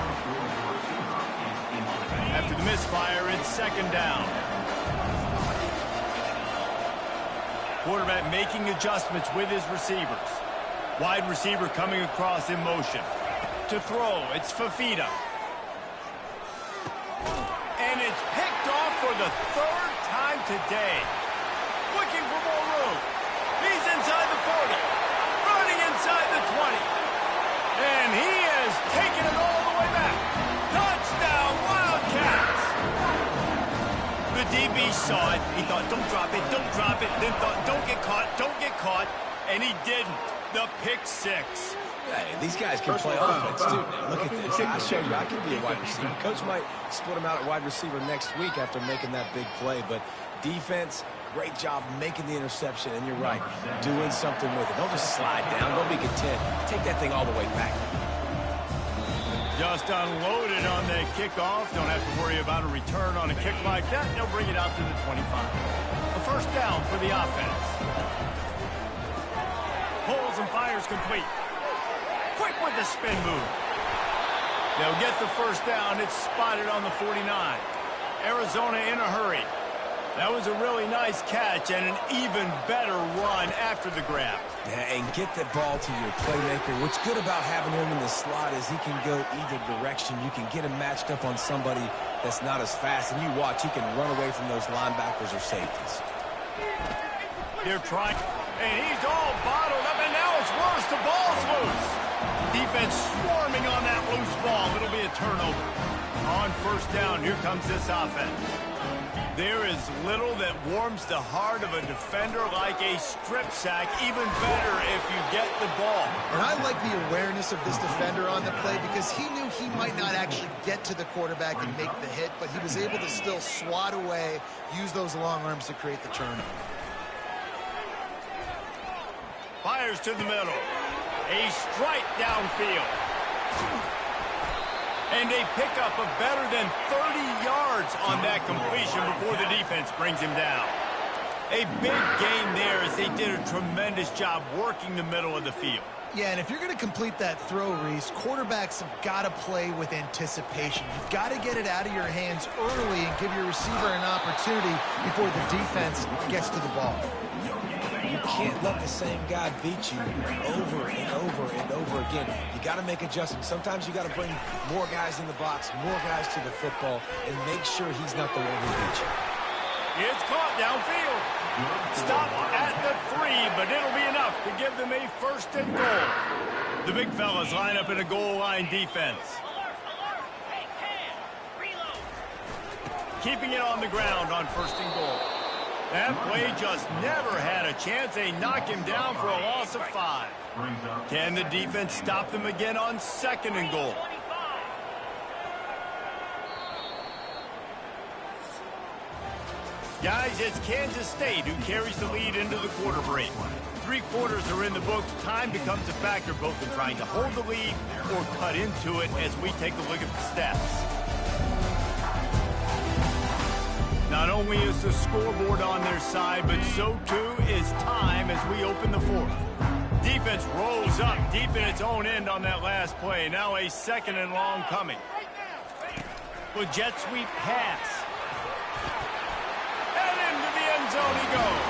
After the misfire, it's second down. Quarterback making adjustments with his receivers. Wide receiver coming across in motion. To throw, it's Fafita. And it's picked off for the third time today. Looking for more room. He's inside the 40. Running inside the 20. And he has taken it all the way back. Touchdown, Wildcats! The DB saw it. He thought, don't drop it, don't drop it. Then thought, don't get caught. And he didn't. The pick 6. Hey, these guys can play offense, too. Now, look at this. I showed you I can be a wide receiver. Coach might split him out at wide receiver next week after making that big play. But defense, great job making the interception. And you're right, doing something with it. Don't just slide down. Don't be content. Take that thing all the way back. Just unloaded on that kickoff. Don't have to worry about a return on a kick like that. They'll bring it out to the 25. A first down for the offense. Pulls and fires complete. Quick with the spin move. They'll get the first down. It's spotted on the 49. Arizona in a hurry. That was a really nice catch and an even better run after the grab. Yeah, and get the ball to your playmaker. What's good about having him in the slot is he can go either direction. You can get him matched up on somebody that's not as fast, and you watch, he can run away from those linebackers or safeties. They're trying, and he's all bottled up, and now it's worse. The ball's loose. Defense swarming on that loose ball. It'll be a turnover. On first down, here comes this offense. There is little that warms the heart of a defender like a strip sack, even better if you get the ball. And I like the awareness of this defender on the play because he knew he might not actually get to the quarterback and make the hit, but he was able to still swat away, use those long arms to create the turnover. Fires to the middle. A strike downfield. And they pick up a better than 30 yards on that completion before the defense brings him down. A big gain there as they did a tremendous job working the middle of the field. Yeah, and if you're going to complete that throw, Reese, quarterbacks have got to play with anticipation. You've got to get it out of your hands early and give your receiver an opportunity before the defense gets to the ball. You can't let the same guy beat you over and over and over again. You got to make adjustments. Sometimes you got to bring more guys in the box, more guys to the football, and make sure he's not the one who beats you. It's caught downfield. Stop at the 3, but it'll be enough to give them a first and goal. The big fellas line up in a goal line defense. Keeping it on the ground on first and goal. That play just never had a chance. They knock him down for a loss of 5. Can the defense stop them again on second and goal? Guys, it's Kansas State who carries the lead into the quarter break. 3 quarters are in the books. Time becomes a factor both in trying to hold the lead or cut into it as we take a look at the stats. Not only is the scoreboard on their side, but so too is time as we open the fourth. Defense rolls up deep in its own end on that last play. Now a second and long coming. With jet sweep pass. And into the end zone he goes.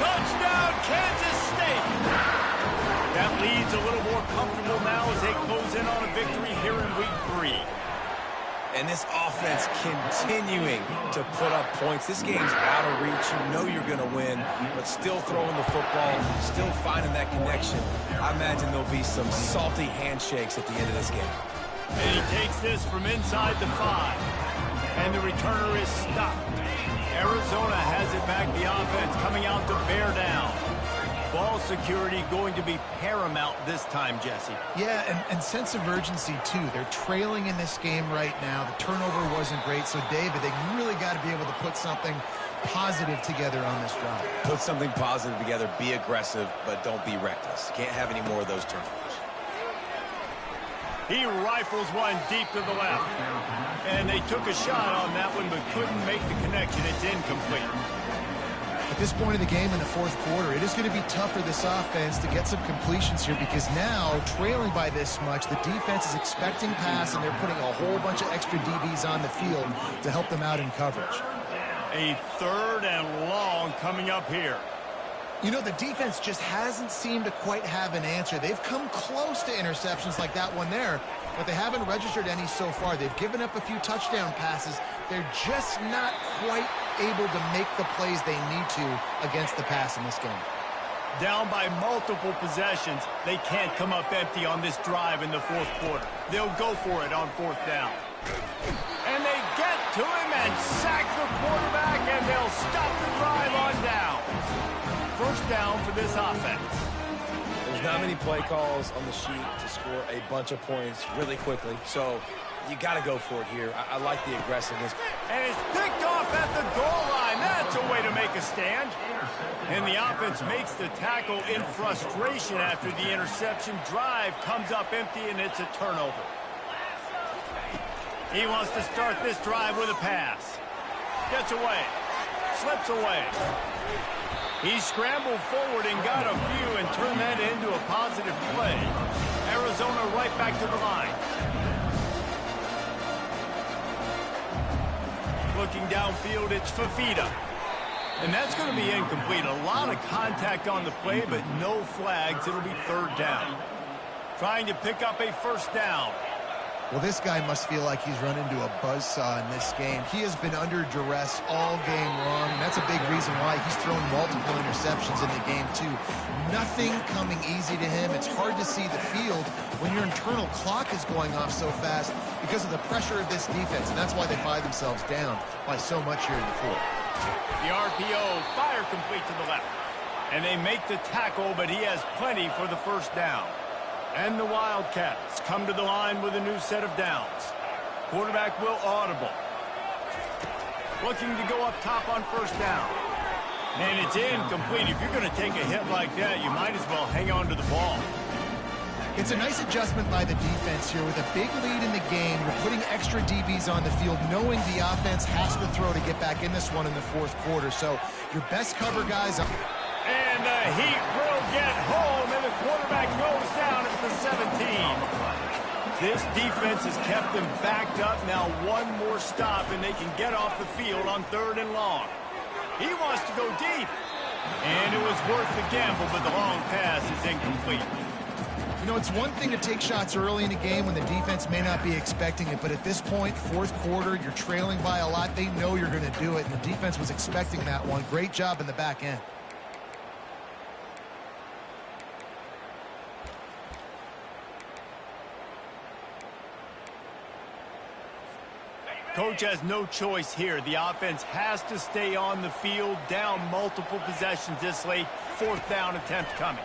Touchdown, Kansas State. That lead's a little more comfortable now as they close in on a victory here in week 3. And this offense continuing to put up points. This game's out of reach. You know you're going to win, but still throwing the football, still finding that connection. I imagine there'll be some salty handshakes at the end of this game. And he takes this from inside the 5. And the returner is stopped. Arizona has it back. The offense coming out to bear down. Ball security going to be paramount this time, Jesse. Yeah, and sense of urgency, too. They're trailing in this game right now. The turnover wasn't great. So, David, they really got to be able to put something positive together on this drive. Put something positive together. Be aggressive, but don't be reckless. Can't have any more of those turnovers. He rifles one deep to the left. And they took a shot on that one, but couldn't make the connection. It's incomplete. At this point in the game in the fourth quarter, it is going to be tough for this offense to get some completions here because now, trailing by this much, the defense is expecting pass, and they're putting a whole bunch of extra DBs on the field to help them out in coverage. A third and long coming up here. You know, the defense just hasn't seemed to quite have an answer. They've come close to interceptions like that one there, but they haven't registered any so far. They've given up a few touchdown passes. They're just not quite able to make the plays they need to against the pass in this game. Down by multiple possessions, they can't come up empty on this drive in the fourth quarter. They'll go for it on fourth down. And they get to him and sack the quarterback, and they'll stop the drive on down. First down for this offense. There's not many play calls on the sheet to score a bunch of points really quickly, so you got to go for it here. I like the aggressiveness. And it's picked off at the goal line. That's a way to make a stand. And the offense makes the tackle in frustration after the interception. Drive comes up empty, and it's a turnover. He wants to start this drive with a pass. Gets away. Slips away. He scrambled forward and got a few and turned that into a positive play. Arizona right back to the line. Looking downfield, it's Fafita. And that's going to be incomplete. A lot of contact on the play, but no flags. It'll be third down. Trying to pick up a first down. Well, this guy must feel like he's run into a buzzsaw in this game. He has been under duress all game long, and that's a big reason why he's thrown multiple interceptions in the game, too. Nothing coming easy to him. It's hard to see the field when your internal clock is going off so fast because of the pressure of this defense, and that's why they find themselves down by so much here in the fourth. The RPO, fire complete to the left. And they make the tackle, but he has plenty for the first down. And the Wildcats come to the line with a new set of downs. Quarterback will audible. Looking to go up top on first down. And it's incomplete. If you're going to take a hit like that, you might as well hang on to the ball. It's a nice adjustment by the defense here. With a big lead in the game, you're putting extra DBs on the field, knowing the offense has to throw to get back in this one in the fourth quarter. So your best cover guys up. And the Heat will get home, and the quarterback goes down at the 17. This defense has kept them backed up. Now one more stop, and they can get off the field on third and long. He wants to go deep. And it was worth the gamble, but the long pass is incomplete. You know, it's one thing to take shots early in a game when the defense may not be expecting it, but at this point, fourth quarter, you're trailing by a lot. They know you're going to do it, and the defense was expecting that one. Great job in the back end. Coach has no choice here. The offense has to stay on the field, down multiple possessions this late. Fourth down attempt coming.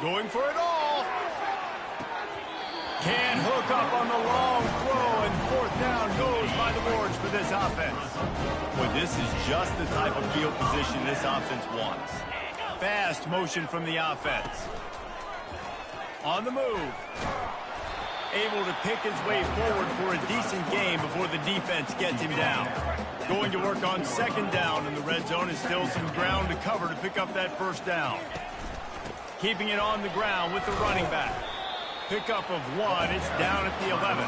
Going for it all. Can't hook up on the long throw, and fourth down goes by the boards for this offense. Boy, this is just the type of field position this offense wants. Fast motion from the offense. On the move. Able to pick his way forward for a decent game before the defense gets him down. Going to work on second down, and the red zone is still some ground to cover to pick up that first down. Keeping it on the ground with the running back. Pickup of one. It's down at the 11.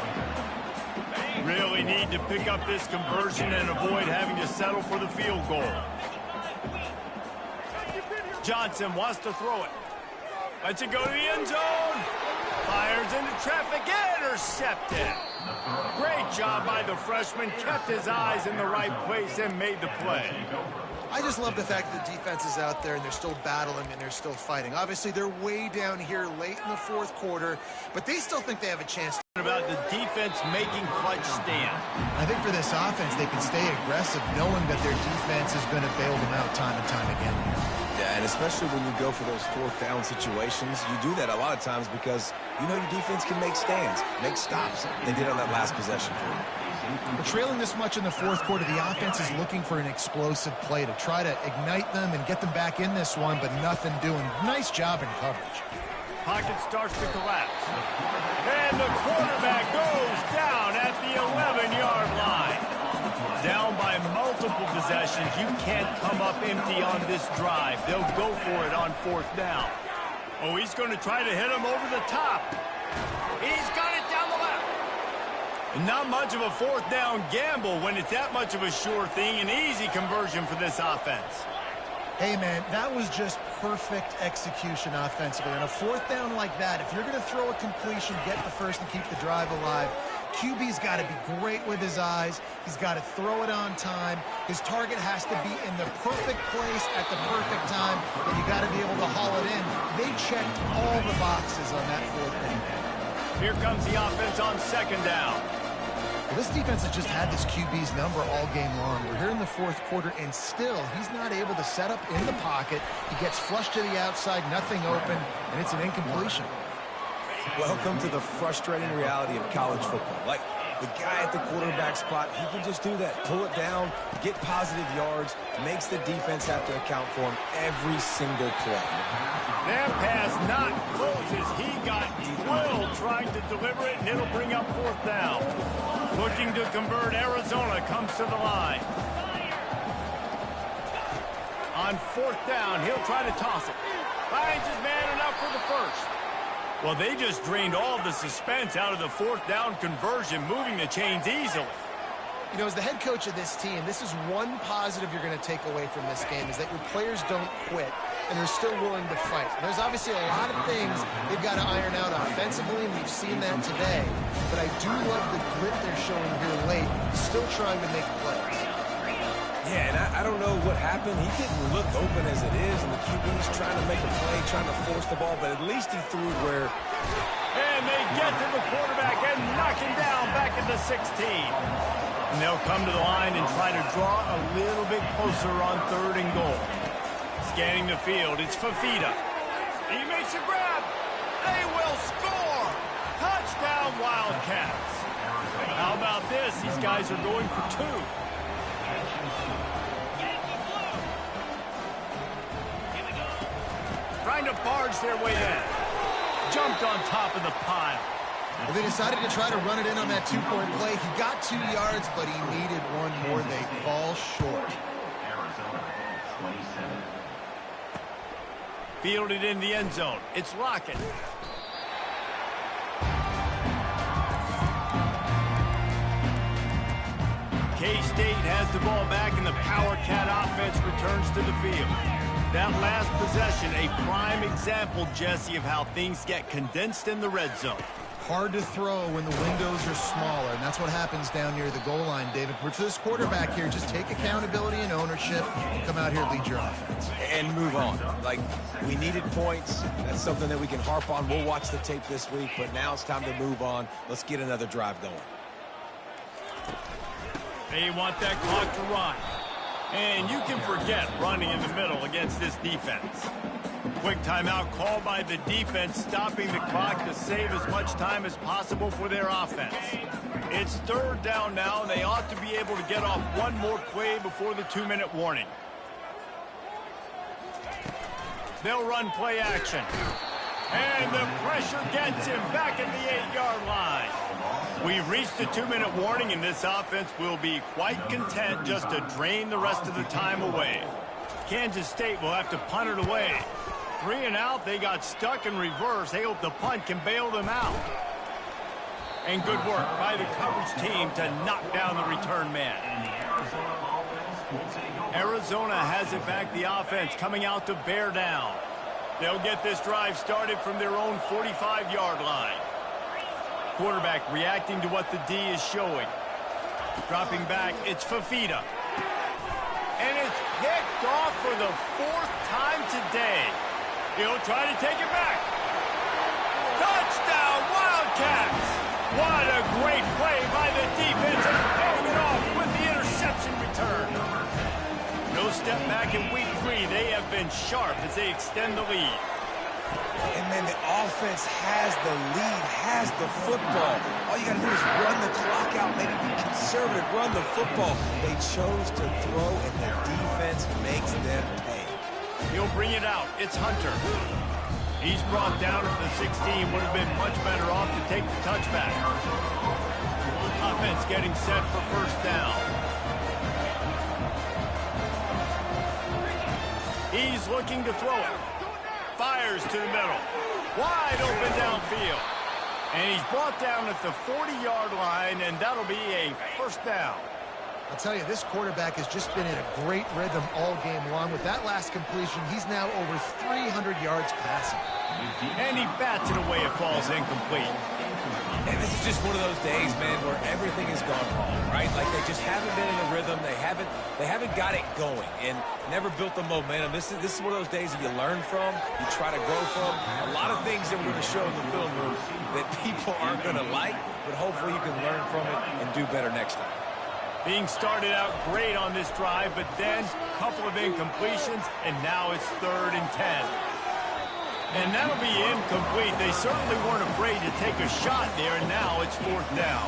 Really need to pick up this conversion and avoid having to settle for the field goal. Johnson wants to throw it. Lets it go to the end zone. Fires into traffic. Intercepted. Great job by the freshman. Kept his eyes in the right place and made the play. I just love the fact that the defense is out there and they're still battling and they're still fighting. Obviously, they're way down here late in the fourth quarter, but they still think they have a chance. About the defense making clutch stand. I think for this offense, they can stay aggressive knowing that their defense is going to bail them out time and time again. Yeah, and especially when you go for those fourth down situations, you do that a lot of times because you know your defense can make stands, make stops. They did on that last possession for you. But trailing this much in the fourth quarter, the offense is looking for an explosive play to try to ignite them and get them back in this one, but nothing doing. Nice job in coverage. Pocket starts to collapse. And the quarterback goes down at the 11-yard line. Down by multiple possessions. You can't come up empty on this drive. They'll go for it on fourth down. Oh, he's going to try to hit him over the top. He's got it down the left. Not much of a fourth down gamble when it's that much of a sure thing. An easy conversion for this offense. Hey, man, that was just perfect execution offensively. On a fourth down like that, if you're going to throw a completion, get the first and keep the drive alive, QB's got to be great with his eyes. He's got to throw it on time. His target has to be in the perfect place at the perfect time, and you got to be able to haul it in. They checked all the boxes on that fourth down. Here comes the offense on second down. Well, this defense has just had this QB's number all game long. We're here in the fourth quarter, and still he's not able to set up in the pocket. He gets flushed to the outside, nothing open, and it's an incompletion. Welcome to the frustrating reality of college football. Like, the guy at the quarterback spot, he can just do that. Pull it down, get positive yards, makes the defense have to account for him every single play. That pass not closes. He got drilled trying to deliver it, and it'll bring up fourth down. Looking to convert, Arizona comes to the line. On 4th down, he'll try to toss it. Finds his man enough for the first. Well, they just drained all the suspense out of the 4th down conversion, moving the chains easily. You know, as the head coach of this team, this is one positive you're going to take away from this game, is that your players don't quit and they're still willing to fight. There's obviously a lot of things they've got to iron out offensively, and we've seen that today. But I do love the grit they're showing here late, still trying to make plays. Yeah, and I don't know what happened. He didn't look open as it is, and the QB's trying to make a play, trying to force the ball, but at least he threw where... And they get to the quarterback and knock him down back at the 16. And they'll come to the line and try to draw a little bit closer on 3rd and goal. Scanning the field, it's Fafita. He makes a grab. They will score. Touchdown, Wildcats. How about this? These guys are going for 2. Trying to barge their way in. Jumped on top of the pile. Well, they decided to try to run it in on that 2-point play. He got 2 yards, but he needed 1 more. They fall short. Fielded in the end zone. It's Lockett. K-State has the ball back, and the Power Cat offense returns to the field. That last possession, a prime example, Jesse, of how things get condensed in the red zone. Hard to throw when the windows are smaller, and that's what happens down near the goal line, David. For this quarterback here, just take accountability and ownership and come out here and lead your offense. And move on. Like, we needed points. That's something that we can harp on. We'll watch the tape this week, but now it's time to move on. Let's get another drive going. They want that clock to run. And you can forget running in the middle against this defense. Quick timeout called by the defense, stopping the clock to save as much time as possible for their offense. It's 3rd down now, and they ought to be able to get off 1 more play before the 2-minute warning. They'll run play action. And the pressure gets him back at the 8-yard line. We've reached the 2-minute warning, and this offense will be quite content just to drain the rest of the time away. Kansas State will have to punt it away. 3 and out, they got stuck in reverse. They hope the punt can bail them out. And good work by the coverage team to knock down the return man. Arizona has it back, the offense coming out to bear down. They'll get this drive started from their own 45-yard line. Quarterback reacting to what the D is showing. Dropping back, it's Fafita. And it's picked off for the 4th time today. He'll try to take it back. Touchdown, Wildcats! What a great play by the defense, and paying it off with the interception return. No step back in week 3. They have been sharp as they extend the lead. And then the offense has the lead, has the football. All you got to do is run the clock out, maybe be conservative, run the football. They chose to throw, and the defense makes them pay. He'll bring it out. It's Hunter. He's brought down at the 16. Would have been much better off to take the touchback. Offense getting set for 1st down. He's looking to throw it. Fires to the middle. Wide open downfield. And he's brought down at the 40-yard line, and that'll be a 1st down. I'll tell you, this quarterback has just been in a great rhythm all game long. With that last completion, he's now over 300 yards passing. And he bats it away. It falls incomplete. And this is just one of those days, man, where everything has gone wrong, right? Like they just haven't been in a rhythm. They haven't got it going and never built the momentum. This is one of those days that you learn from, you try to grow from. A lot of things that we're going to show in the film room that people aren't going to like, but hopefully you can learn from it and do better next time. Being started out great on this drive, but then a couple of incompletions, and now it's 3rd and 10. And that'll be incomplete. They certainly weren't afraid to take a shot there, and now it's 4th down.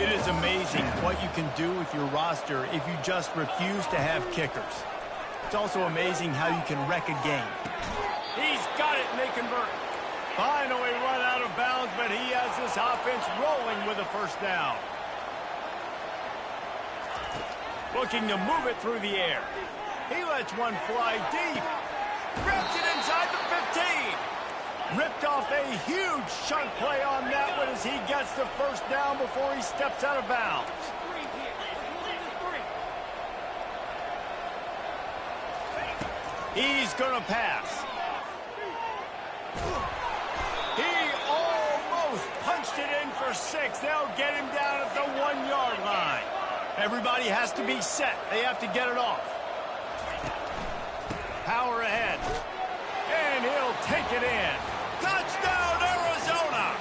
It is amazing what you can do with your roster if you just refuse to have kickers. It's also amazing how you can wreck a game. He's got it, and they convert. Finally run out of bounds, but he has this offense rolling with a 1st down. Looking to move it through the air. He lets one fly deep. Rips it inside the 15. Ripped off a huge chunk play on that one as he gets the first down before he steps out of bounds. He's going to pass. He almost punched it in for 6. They'll get him down at the 1-yard line. Everybody has to be set. They have to get it off. Power ahead. And he'll take it in. Touchdown, Arizona!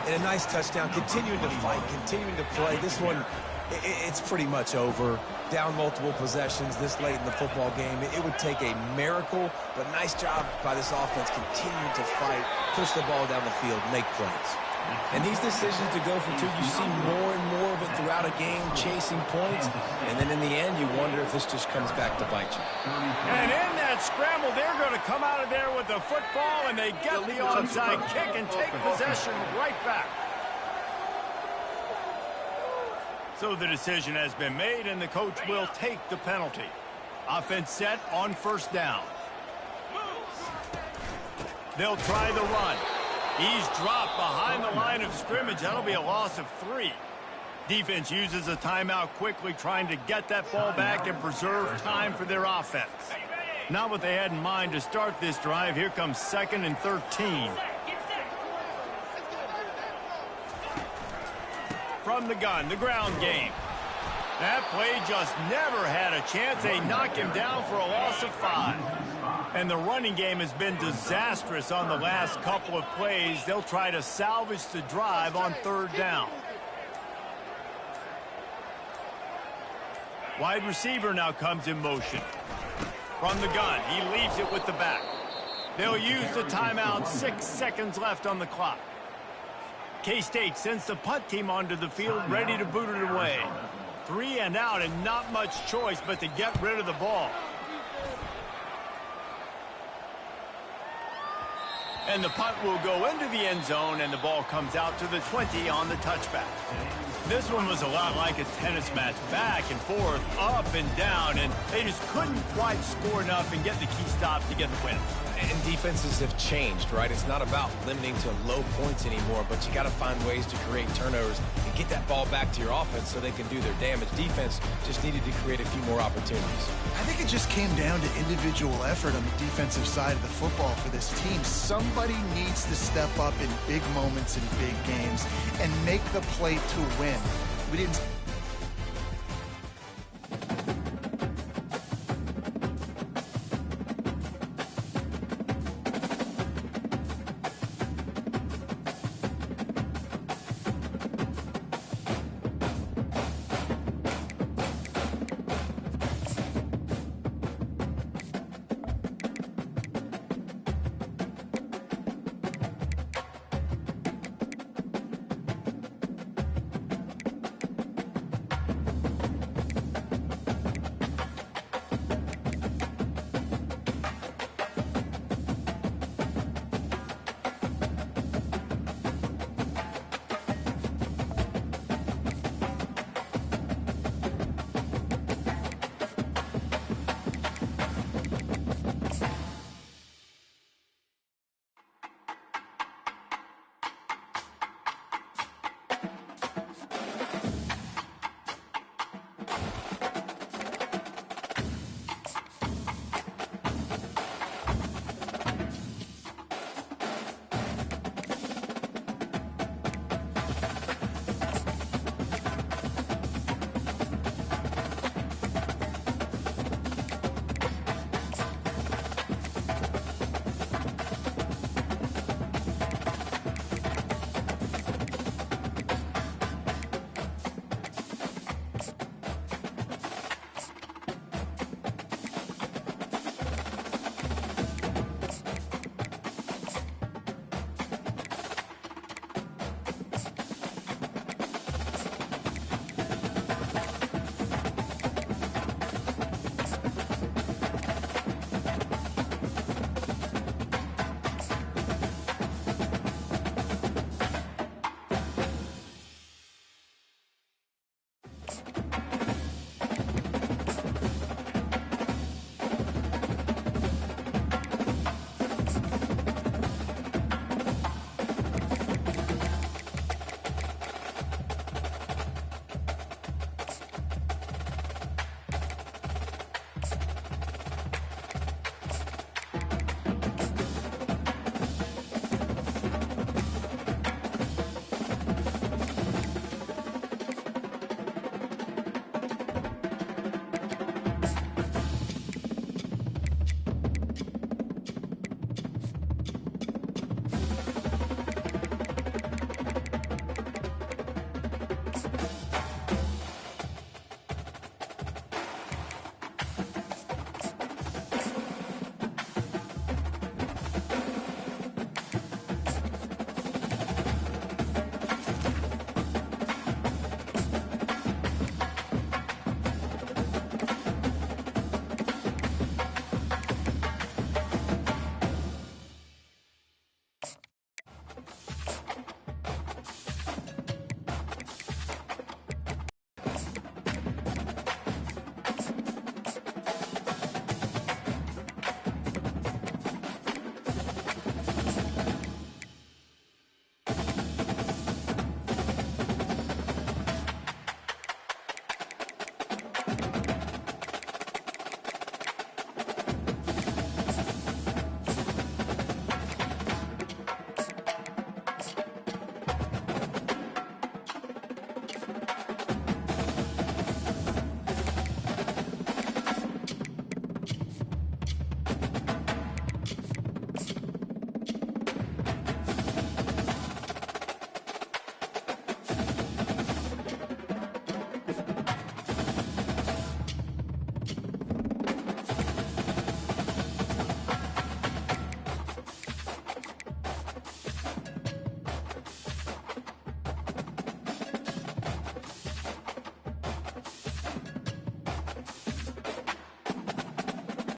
And a nice touchdown. Continuing to fight, continuing to play. This one, it's pretty much over. Down multiple possessions this late in the football game. It would take a miracle, but nice job by this offense continuing to fight, push the ball down the field, make plays. And these decisions to go for 2, you see more and more of it throughout a game, chasing points, and then in the end, you wonder if this just comes back to bite you. And in that scramble, they're going to come out of there with the football, and they get the onside kick and take possession right back. So the decision has been made, and the coach will take the penalty. Offense set on first down. They'll try the run. He's dropped behind the line of scrimmage. That'll be a loss of 3. Defense uses a timeout quickly, trying to get that ball back and preserve time for their offense. Not what they had in mind to start this drive. Here comes 2nd and 13. From the gun, the ground game. That play just never had a chance. They knock him down for a loss of 5. And the running game has been disastrous on the last couple of plays. They'll try to salvage the drive on 3rd down. Wide receiver now comes in motion. From the gun, he leaves it with the back. They'll use the timeout. 6 seconds left on the clock. K-State sends the punt team onto the field, ready to boot it away. 3 and out, and not much choice but to get rid of the ball. And the punt will go into the end zone, and the ball comes out to the 20 on the touchback. This one was a lot like a tennis match, back and forth, up and down, and they just couldn't quite score enough and get the key stop to get the win. And defenses have changed, right? It's not about limiting to low points anymore, but you got to find ways to create turnovers and get that ball back to your offense so they can do their damage. Defense just needed to create a few more opportunities. I think it just came down to individual effort on the defensive side of the football for this team. Somebody needs to step up in big moments in big games and make the play to win. We didn't